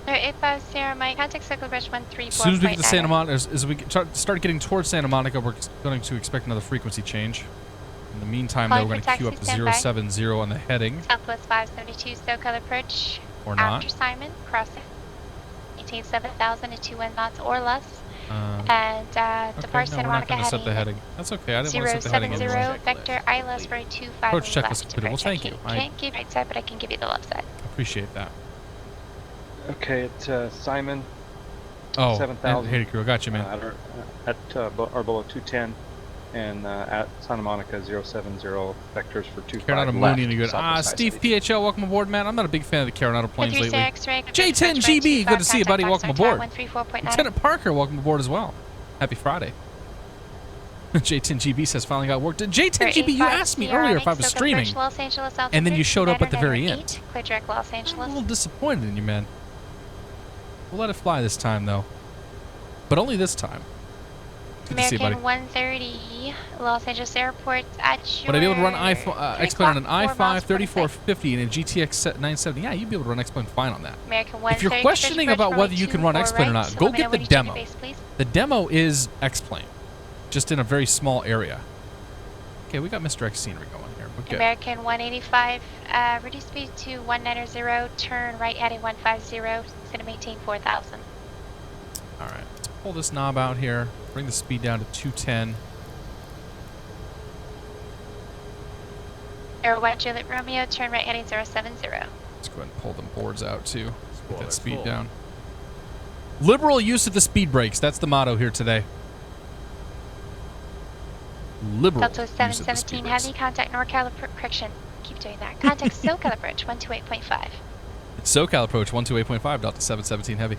850, my contact SoCal bridge 134.9. As soon as we get to Santa Monica, as we start getting towards Santa Monica, we're going to expect another frequency change. In the meantime, though, we're going to queue up to 070 on the heading. Southwest 572, SoCal approach. Or not. After Simon, crossing. Maintain 7,000 at 2 wind knots or less. And depart Santa Monica heading. Set the heading. That's okay. I didn't want to set the heading. 070 vector ILS for 25 approach checklist left. completed. Well, thank you. I can't give you the right side, but I can give you the left side. Appreciate that. Okay, at Simon. Oh, 7,000. Hey, crew, I got you, man. At or below 210, and at Santa Monica 070 vectors for 25 Carolina left. Mooney, good. Steve PHL, welcome aboard, man. I'm not a big fan of the Carolina planes lately. J10GB, good to see you, buddy. Welcome aboard. Lieutenant Parker, welcome aboard as well. Happy Friday. J10GB says finally got work. J10GB, you asked me earlier if I was streaming, and then you showed up at the very end. I'm a little disappointed in you, man. We'll let it fly this time, though. But only this time. Good to see you, buddy. American 130, Los Angeles Airport at your... Would I be able to run X-Plane on an i5 3450 and a GTX 970? Yeah, you'd be able to run X-Plane fine on that. American If you're questioning about whether you can run X-Plane or not, go get the demo. The demo is X-Plane, just in a very small area. Okay, we got Mr. X scenery going here. We're good. American 185, reduce speed to 190, turn right heading 150, it's going to maintain 4,000. All right, let's pull this knob out here, bring the speed down to 210. Air 1 Juliet Romeo, turn right heading 070. Let's go ahead and pull them boards out too. Get that speed down. Liberal use of the speed brakes. That's the motto here today. Liberal Delta 717 heavy, contact NorCal correction. Keep doing that. Contact SoCal approach 128.5. It's SoCal approach 128.5, Delta 717 heavy.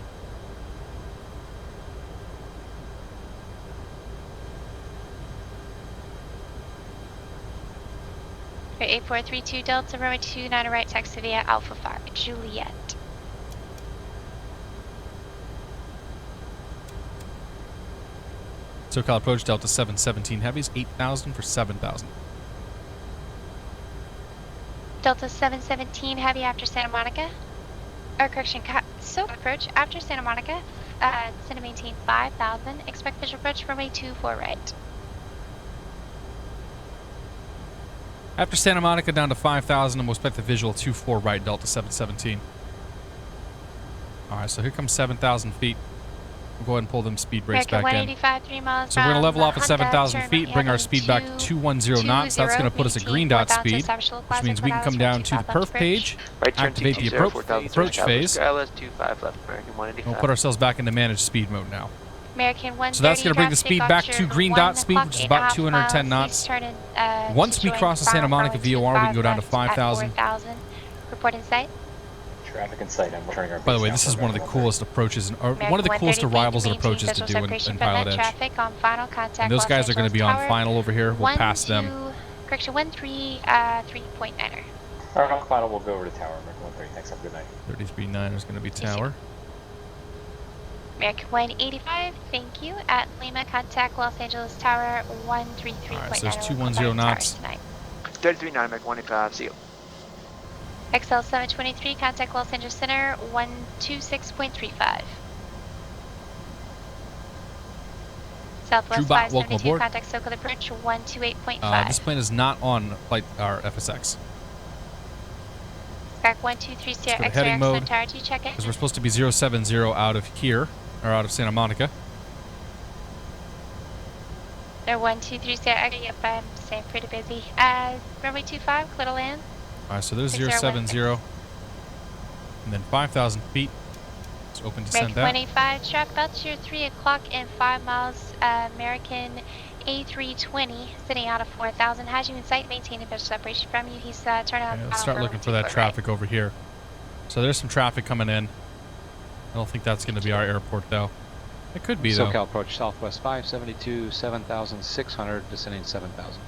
For 8432 Delta runway 29 right, taxi via Alpha 5 Juliet. SoCal approach Delta 717 heavies, 8,000 for 7,000. Delta 717 heavy after Santa Monica. Or correction, SoCal approach after Santa Monica. Send to maintain 5,000. Expect visual approach runway 24 right. After Santa Monica down to 5,000, and we'll expect the visual 24 right, Delta 717. Alright, so here comes 7,000 feet. We'll go ahead and pull them speed brakes back in. 185, 3 miles So we're going to level off at 7,000 feet, bring our speed back to 210 knots. That's going to put us at green dot speed, which means we can come down to the perf page, activate the approach phase, and we'll put ourselves back into managed speed mode now. American 130, so that's going to bring the speed back to green dot speed, which is about 210 knots. Once we cross the Santa Monica VOR, we can go down to 5,000. Report in sight. Traffic in sight. I'm turning our By the way, this is one of the coolest approaches, or one of the coolest arrivals and approaches to do in PilotEdge. And those guys are going to be on final over here. We'll pass them. Correction 133.9er. Alright, on final, we'll go over to tower. American 130, thanks, have a good night. 33.9 is going to be tower. American 185, thank you. At Lima, contact Los Angeles Tower 133.9. Alright, so there's 210 knots. 33.9, American 185, see you. XL 723, contact Los Angeles Center 126.35. Southwest Trubot, welcome 572, aboard. contact SoCal approach 128.5. This plane is not on flight our FSX. Back 123, Let's go to X-ray heading mode, excellent tower 2, check in. because we're supposed to be 070 out of here, or out of Santa Monica. They're 123, yep, I'm staying pretty busy. Runway 25, clear to land. Alright, so there's 070, and then 5,000 feet. It's open to send American that. 185, track about your 3 o'clock and 5 miles. American A320, sitting out of 4,000. Has you in sight, maintaining visual separation from you. He's turning on. Okay, let's start looking for that traffic over here. So there's some traffic coming in. I don't think that's going to be our airport, though. It could be, though. SoCal approach Southwest 572, 7,600, descending 7,000.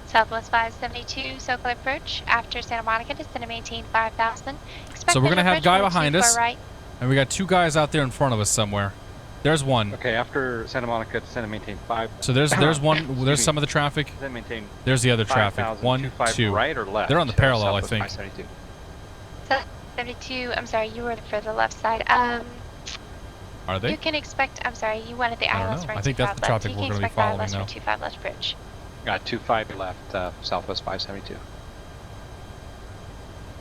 Southwest 572, SoCal approach. After Santa Monica, descend to maintain 5,000. So we're going to have a guy behind us, right. and we got 2 guys out there in front of us somewhere. There's one. Okay, after Santa Monica, descend and maintain 5. So there's one. There's some of the traffic. Then maintain. There's the other 5, traffic. 1, 2. Right or left? They're on the parallel, I think. 572. 72, I'm sorry, you were for the left side. Are they? You can expect, I'm sorry, you wanted the I don't ILS know. for I think that's the traffic we're going to be following now. 25 left bridge. Got 25 left, Southwest 572.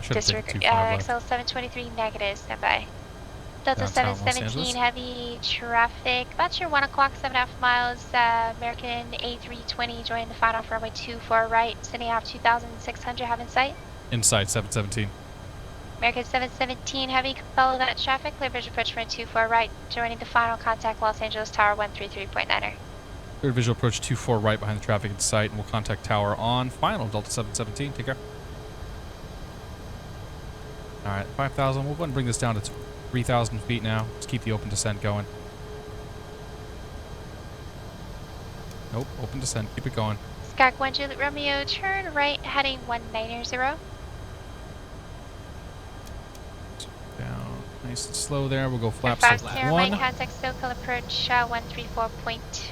Should have taken Disregard, 25 left. XL 723 negative, standby. Delta Downtown Los 717, heavy traffic. About your 1 o'clock, 7.5 miles. American A320 joining the final for runway 24 right, sending out 2,600, have in sight. Inside 717. American 717 heavy, follow that traffic. Clear bridge approach for 24 right, joining the final, contact Los Angeles Tower 133.9er. Clear visual approach 24 right behind the traffic in sight, and we'll contact tower on final. Delta 717, take care. Alright, 5,000. We'll go ahead and bring this down to 3,000 feet now. Let's keep the open descent going. Nope, open descent. Keep it going. Skag 1 Juliet Romeo, turn right, heading 190. Down nice and slow there. We'll go flaps Fast of clear 1. right, contact SoCal approach 134.2,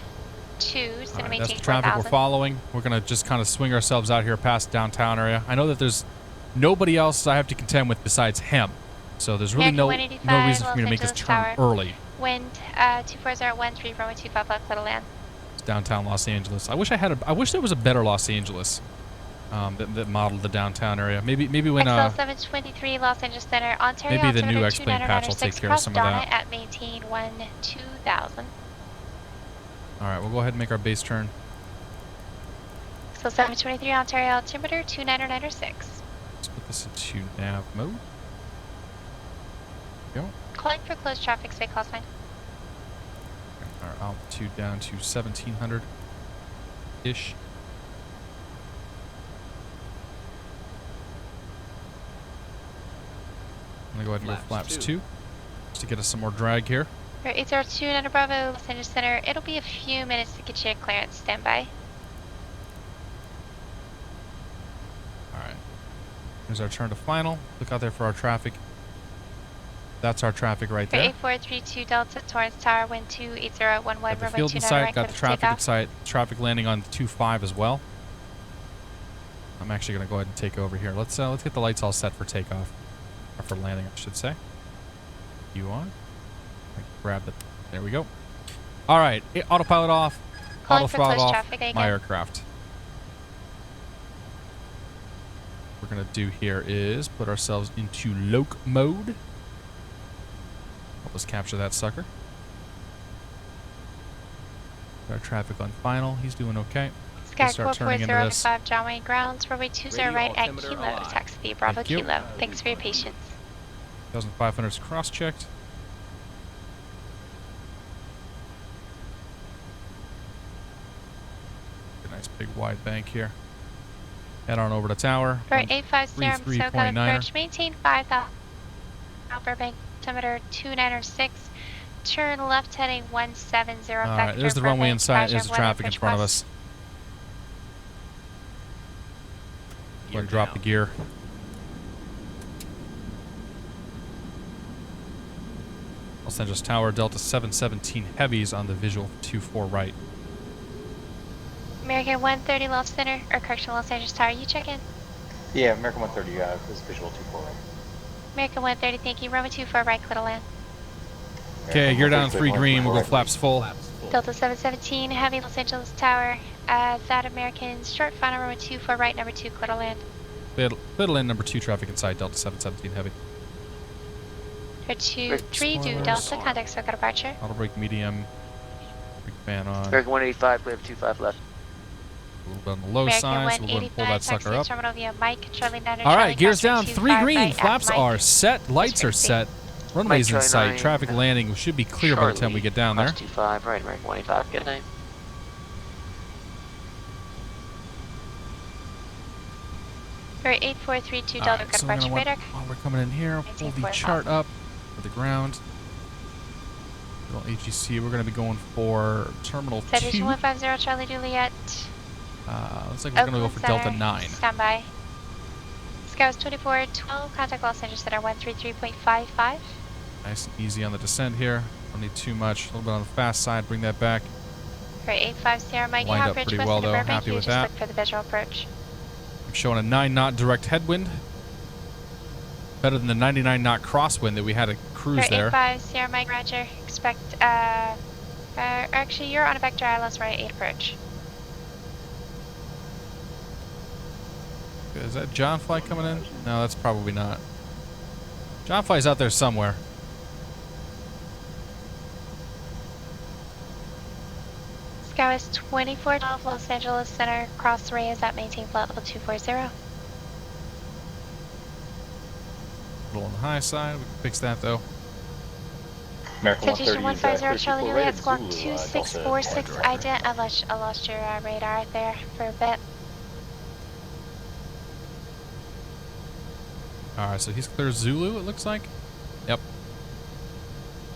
so Alright, maintain that's the traffic 4,000. we're following. We're going to just kind of swing ourselves out here past downtown area. I know that there's nobody else I have to contend with besides him. So there's really no reason for me to make this turn early. Wind 24013, runway 25 left, clear to land. It's downtown Los Angeles. I wish there was a better Los Angeles that modeled the downtown area. Maybe when XL 723 Los Angeles Center, Ontario. maybe the new X-Plane patch will take care of some of that. At maintain 2000. All right, we'll go ahead and make our base turn. XL 723 Ontario altimeter 2996. Let's put this into nav mode. There we go. Calling for closed traffic, stay close line. Our altitude down to 1,700-ish. I'm going to go ahead and go flaps 2 just to get us some more drag here. 802 Niner Bravo, Los Angeles Center. It'll be a few minutes to get you a clearance. Stand by. Alright. Here's our turn to final. Look out there for our traffic. That's our traffic right there. 8432 Delta Torrance Tower, wind 28011, Got the runway field in 29 sight, right, got the traffic in sight, traffic landing on 25 as well. I'm actually going to go ahead and take over here. Let's get the lights all set for takeoff. Or for landing, I should say. You on? Grab the... There we go. All right. Autopilot off. Auto throttle off my aircraft. What we're going to do here is put ourselves into loc mode. Help us capture that sucker. Got our traffic on final. He's doing okay. Sky 44015 John Wayne Grounds, runway 20 right at Kilo. Taxi Bravo Kilo. Thanks for your patience. 1,500 is cross-checked. A nice big wide bank here. Head on over to tower. For 850 SoCal approach, maintain 5,000. Burbank altimeter 296. Turn left heading 170. All right, there's the runway inside. There's the traffic in front of us. Go ahead and drop the gear. Los Angeles Tower, Delta 717 Heavies on the visual 24 right. American 130 Loft Center, or correction, Los Angeles Tower, you check in. Yeah, American 130 is visual 24 right. American 130, thank you. Runway 24 right, clear to land. Okay, gear down 3 green, we'll go flaps full. Delta 717 Heavy, Los Angeles Tower. That American short final, runway 24 right, number 2, clear to land. Clear to land number 2, traffic inside, Delta 717 Heavy. Clear 3 to Delta, contact circle departure. Auto brake medium. Brake fan on. American 185, clear 25 left. A little bit on the low American side, so we'll go ahead and pull that sucker up. Terminal via Mike, Charlie 9 All right, gears down, 3 green, flaps are set, lights are set, runways in sight, traffic landing should be clear by the time we get down there. 25, right, American 185, good night. For 8432 Delta, Alright, got so we're departure gonna radar. while we're coming in here, pull the chart up for the ground. Little AGC, we're going to be going for Terminal 2. Citation 150 Charlie Juliet. Looks like we're going to go for Delta 9. Stand by. Scout 2412, contact Los Angeles Center 133.55. Nice and easy on the descent here. Don't need too much. A little bit on the fast side. Bring that back. For 850 Mike, you Lined have up bridge pretty west well of though. Burbank. Happy You with just that. look for the visual approach. I'm showing a 9-knot direct headwind. Better than the 99-knot crosswind that we had a cruise For there. 850 Mike, roger. Expect, actually you're on a vector ILS right 8 approach. Is that John Fly coming in? No, that's probably not. John Fly's out there somewhere. Scout is 2412 Los Angeles Center, cross ray is at maintain flight level 240. A little on the high side. We can fix that though. American Citation 150 Charlie Juliet, squawk Zulu, 2646 ident. I lost your radar there for a bit. Alright, so he's clear Zulu, it looks like. Yep.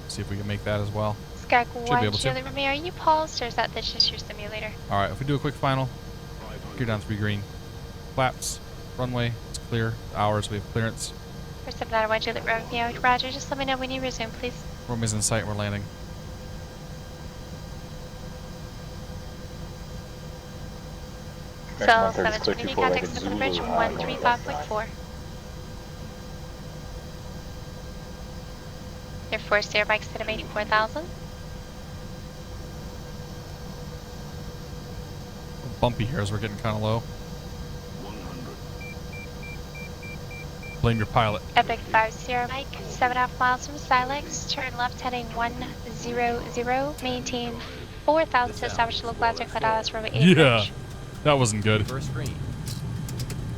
See if we can make that as well. Skype Should be 1 able to. Julie Romeo, are you paused or is that just your simulator? Alright, if we do a quick final, gear down 3 green. Flaps, runway, it's clear. Hours, we have clearance. For 791 Julie Romeo, roger, just let me know when you resume, please. Runway's in sight, we're landing. Cell 720, contact Circle Bridge 135.4. Your forced air bike speed of 84,000. Bumpy here as we're getting kind of low. Blame your pilot. Epic 50 Mike, 7.5 miles from Silex, turn left heading 100, maintain 4,000 to establish local latitude, Dallas, runway 8 Yeah, approach. that wasn't good. Reverse green.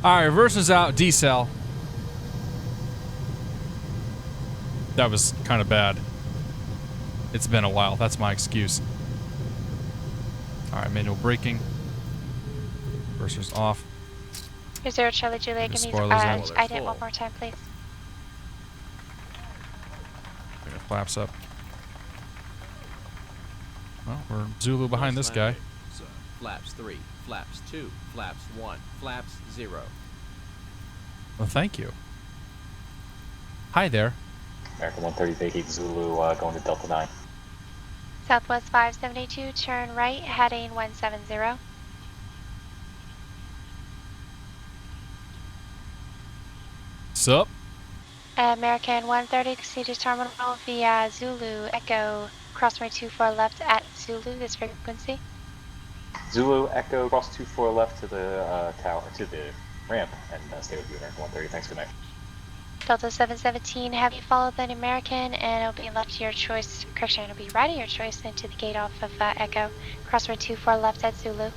Alright, reverse is out, decel. That was kind of bad. It's been a while, that's my excuse. Alright, manual braking. Reverser's off. Your 0 Charlie Juliet, give me ident one more time, please. Bring the flaps up. Well, we're Zulu behind this guy. Flaps 3, flaps 2, flaps 1, flaps 0. Well, thank you. Hi there. American 130 vacate Zulu, going to Delta 9. Southwest 572, turn right heading 170. Sup? American 130, proceed to terminal via Zulu, Echo, crossway 24 left at Zulu, this frequency. Zulu, Echo, cross 24 left to the tower, to the ramp, and stay with you, American 130. Thanks, good night. Delta 717, have you followed the American, and it'll be left to your choice, correction, it'll be right of your choice into the gate off of Echo, crossway 24 left at Zulu.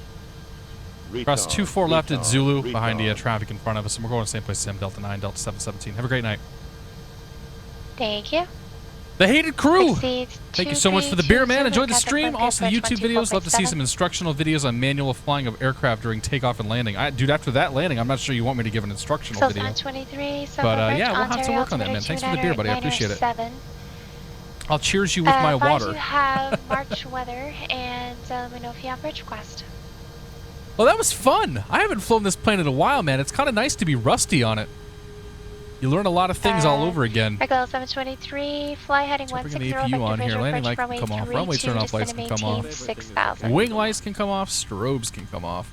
Cross 24 left at Zulu, behind the traffic in front of us, and we're going to the same place as him, Delta 9, Delta 717. Have a great night. Thank you. The hated crew! Proceed Thank you so much for the beer, man. Enjoyed the stream. contact Also, the Bridge YouTube videos. Love to see 1267. some instructional videos on manual flying of aircraft during takeoff and landing. Dude, after that landing, I'm not sure you want me to give an instructional So video. 923, But yeah, we'll have to work on that, man. Thanks for the beer, buddy. I appreciate it. I'll cheers you with my water. You have March weather, and let me know if you have bridge request. Well, that was fun. I haven't flown this plane in a while, man. It's kind of nice to be rusty on it. You learn a lot of things all over again. Regular 723, fly heading So bring 160, an APU on here. vector Landing approach light can come off. runway Runway 32, turn-off lights can come off. 6,000. Wing lights can come off. Strobes can come off.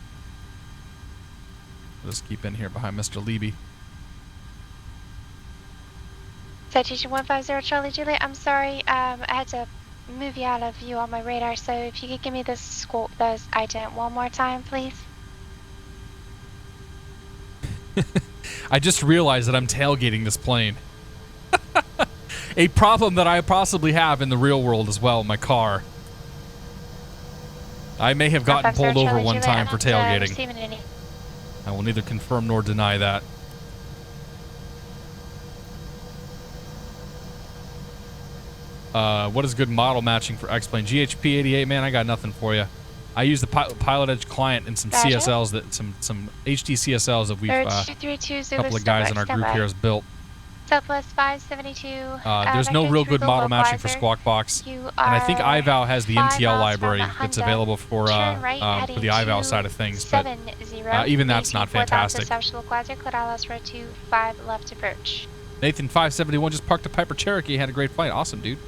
I'll just keep in here behind Mr. Leby. Citation 150 Charlie Juliet, I'm sorry, I had to move you out of view on my radar, so if you could give me this item one more time, please. I just realized that I'm tailgating this plane. A problem that I possibly have in the real world as well in my car. I may have gotten pulled over one time for tailgating. I will neither confirm nor deny that. What is good model matching for X-Plane? GHP 88, man, I got nothing for you. I use the PilotEdge client and some CSLs that some HD CSLs that we've a couple of guys in our group here has built. Southwest 572. There's no real good model matching for Squawk Box, and I think iVal has the MTL library that's available for the iVal side of things, but even that's not fantastic. Nathan 571 just parked a Piper Cherokee, had a great flight. Awesome, dude.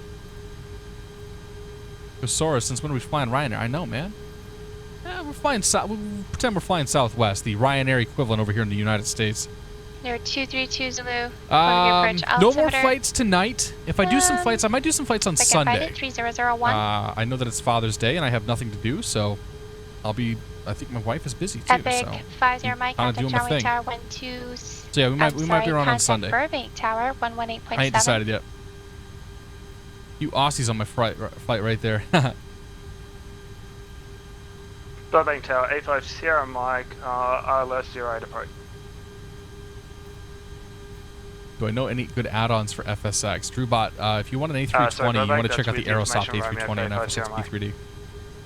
Soros, since when are we flying Ryanair? I know, man. We're flying we pretend we're flying Southwest, the Ryanair equivalent over here in the United States. There 232 Zulu. No more flights tonight. If I do some flights, I might do some flights on Sunday. 3001. I know that it's Father's Day and I have nothing to do, so I'll be. I think my wife is busy too. Epic so 50 Mike, kind of doing my thing. Tower 12. So yeah, we might be around on Sunday. Burbank Tower 118.7. I ain't decided yet. You Aussies on my flight right there. Burbank Tower, A5 Sierra Mike, ILS 08 approach. Do I know any good add-ons for FSX? DrewBot, if you want an A320, you want to check out the Aerosoft A320 and FSX B3D.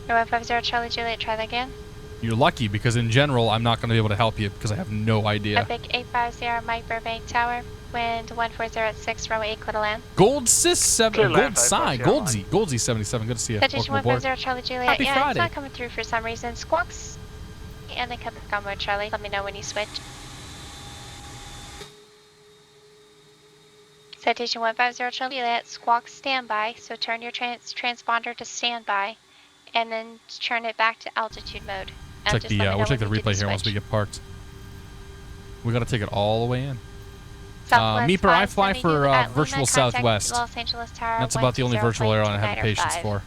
150 Charlie Juliet, try that again. You're lucky, because in general, I'm not going to be able to help you because I have no idea. Epic 850 Mike Burbank Tower, wind 140 at 6, runway 8, clear to land. Gold Sis 7, Gold Psy, Goldsy 77, good to see you. Citation Welcome aboard. 150 Charlie Juliet, Happy Friday. It's not coming through for some reason. Squawks, and then come back on mode, Charlie. Let me know when you switch. Citation 150 Charlie Juliet, squawk standby, so turn your transponder to standby, and then turn it back to altitude mode. We'll check the replay here once we get parked. We gotta take it all the way in. Meeper, I fly for Virtual Southwest. Los Angeles Tower, that's about the only virtual airline I have the patience for.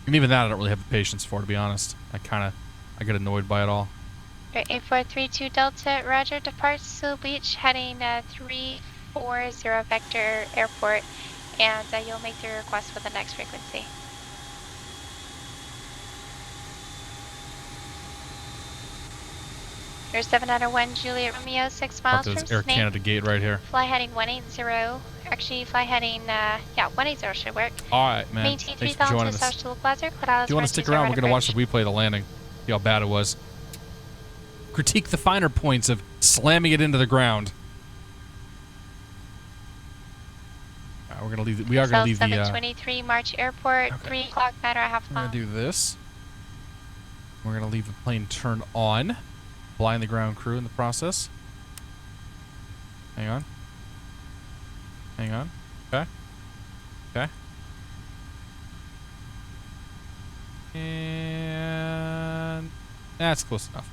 And even that I don't really have the patience for, to be honest. I get annoyed by it all. 8432 Delta, Roger, departs Seal Beach, heading 340 Vector Airport, and you'll make the request for the next frequency. Here's 701 Juliet Romeo, 6 miles from Air Canada gate right here. Fly heading 180. Actually, fly heading, 180 should work. Alright, man. Maintain Thanks for joining us. If you want to stick around, we're going to watch the replay of the landing. See how bad it was. Critique the finer points of slamming it into the ground. We're gonna leave. We are gonna leave the. 723 March Airport. Okay. 3 o'clock. Matter of half. We're gonna do this. We're gonna leave the plane turned on. Blind the ground crew in the process. Hang on. Hang on. Okay. Okay. And that's close enough.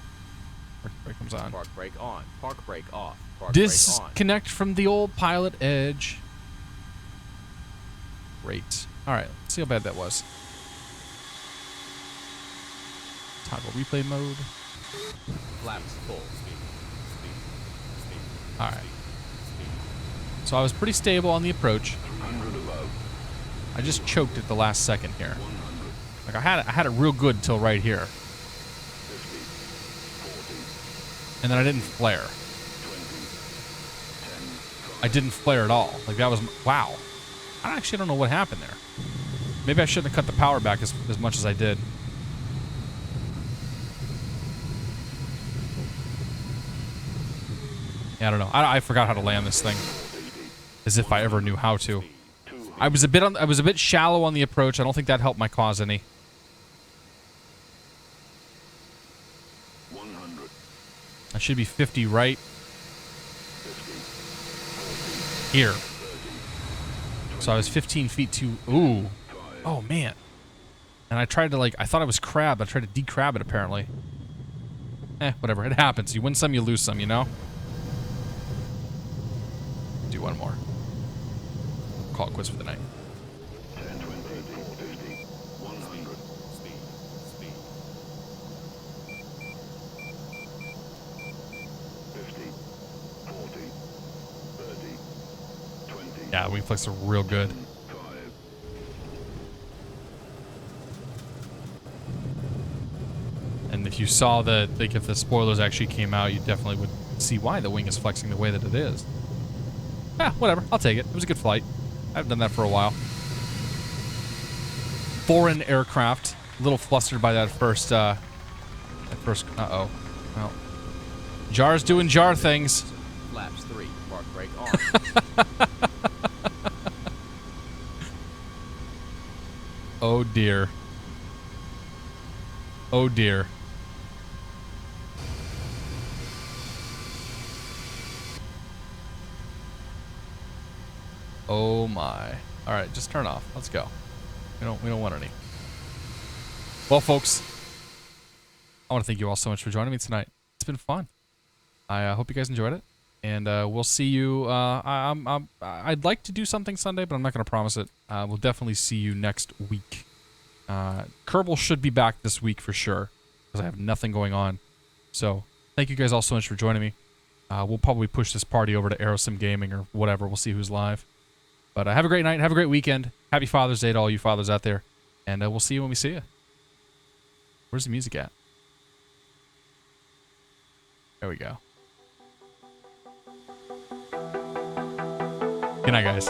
Brake comes on. Park brake on. Park brake off. Park Disconnect from the old PilotEdge. Great. All right. Let's see how bad that was. Toggle replay mode. Flaps full. Speed. All right. So I was pretty stable on the approach. I just choked at the last second here. Like I had it real good until right here. And then I didn't flare. I didn't flare at all. Like that was, wow. I actually don't know what happened there. Maybe I shouldn't have cut the power back as much as I did. Yeah, I don't know. I forgot how to land this thing. As if I ever knew how to. I was a bit shallow on the approach. I don't think that helped my cause any. 100. should be 50 right here. So I was 15 feet too. Ooh. Oh, man. And I tried to, like, I thought it was crab. I tried to decrab it, apparently. Whatever. It happens. You win some, you lose some, you know? Do one more. Call it quits for the night. 10, 20, 50, 100. Speed. 50, 40, 30, 20. Yeah, wing flicks are real good. 5. And if you saw that, like, if the spoilers actually came out, you definitely would see why the wing is flexing the way that it is. Whatever. I'll take it. It was a good flight. I haven't done that for a while. Foreign aircraft. A little flustered by that first, uh-oh. Well, Jar's doing Jar things. Flaps 3. Park brake on. Oh, dear. Oh, dear. Oh my. All right, just turn off. Let's go. We don't want any. Well, folks, I want to thank you all so much for joining me tonight. It's been fun. I hope you guys enjoyed it, and we'll see you. I'd like to do something Sunday, but I'm not going to promise it. We'll definitely see you next week. Kerbal should be back this week for sure, because I have nothing going on. So thank you guys all so much for joining me. We'll probably push this party over to Aerosim Gaming or whatever. We'll see who's live. But have a great night. Have a great weekend. Happy Father's Day to all you fathers out there. And we'll see you when we see you. Where's the music at? There we go. Good night, guys.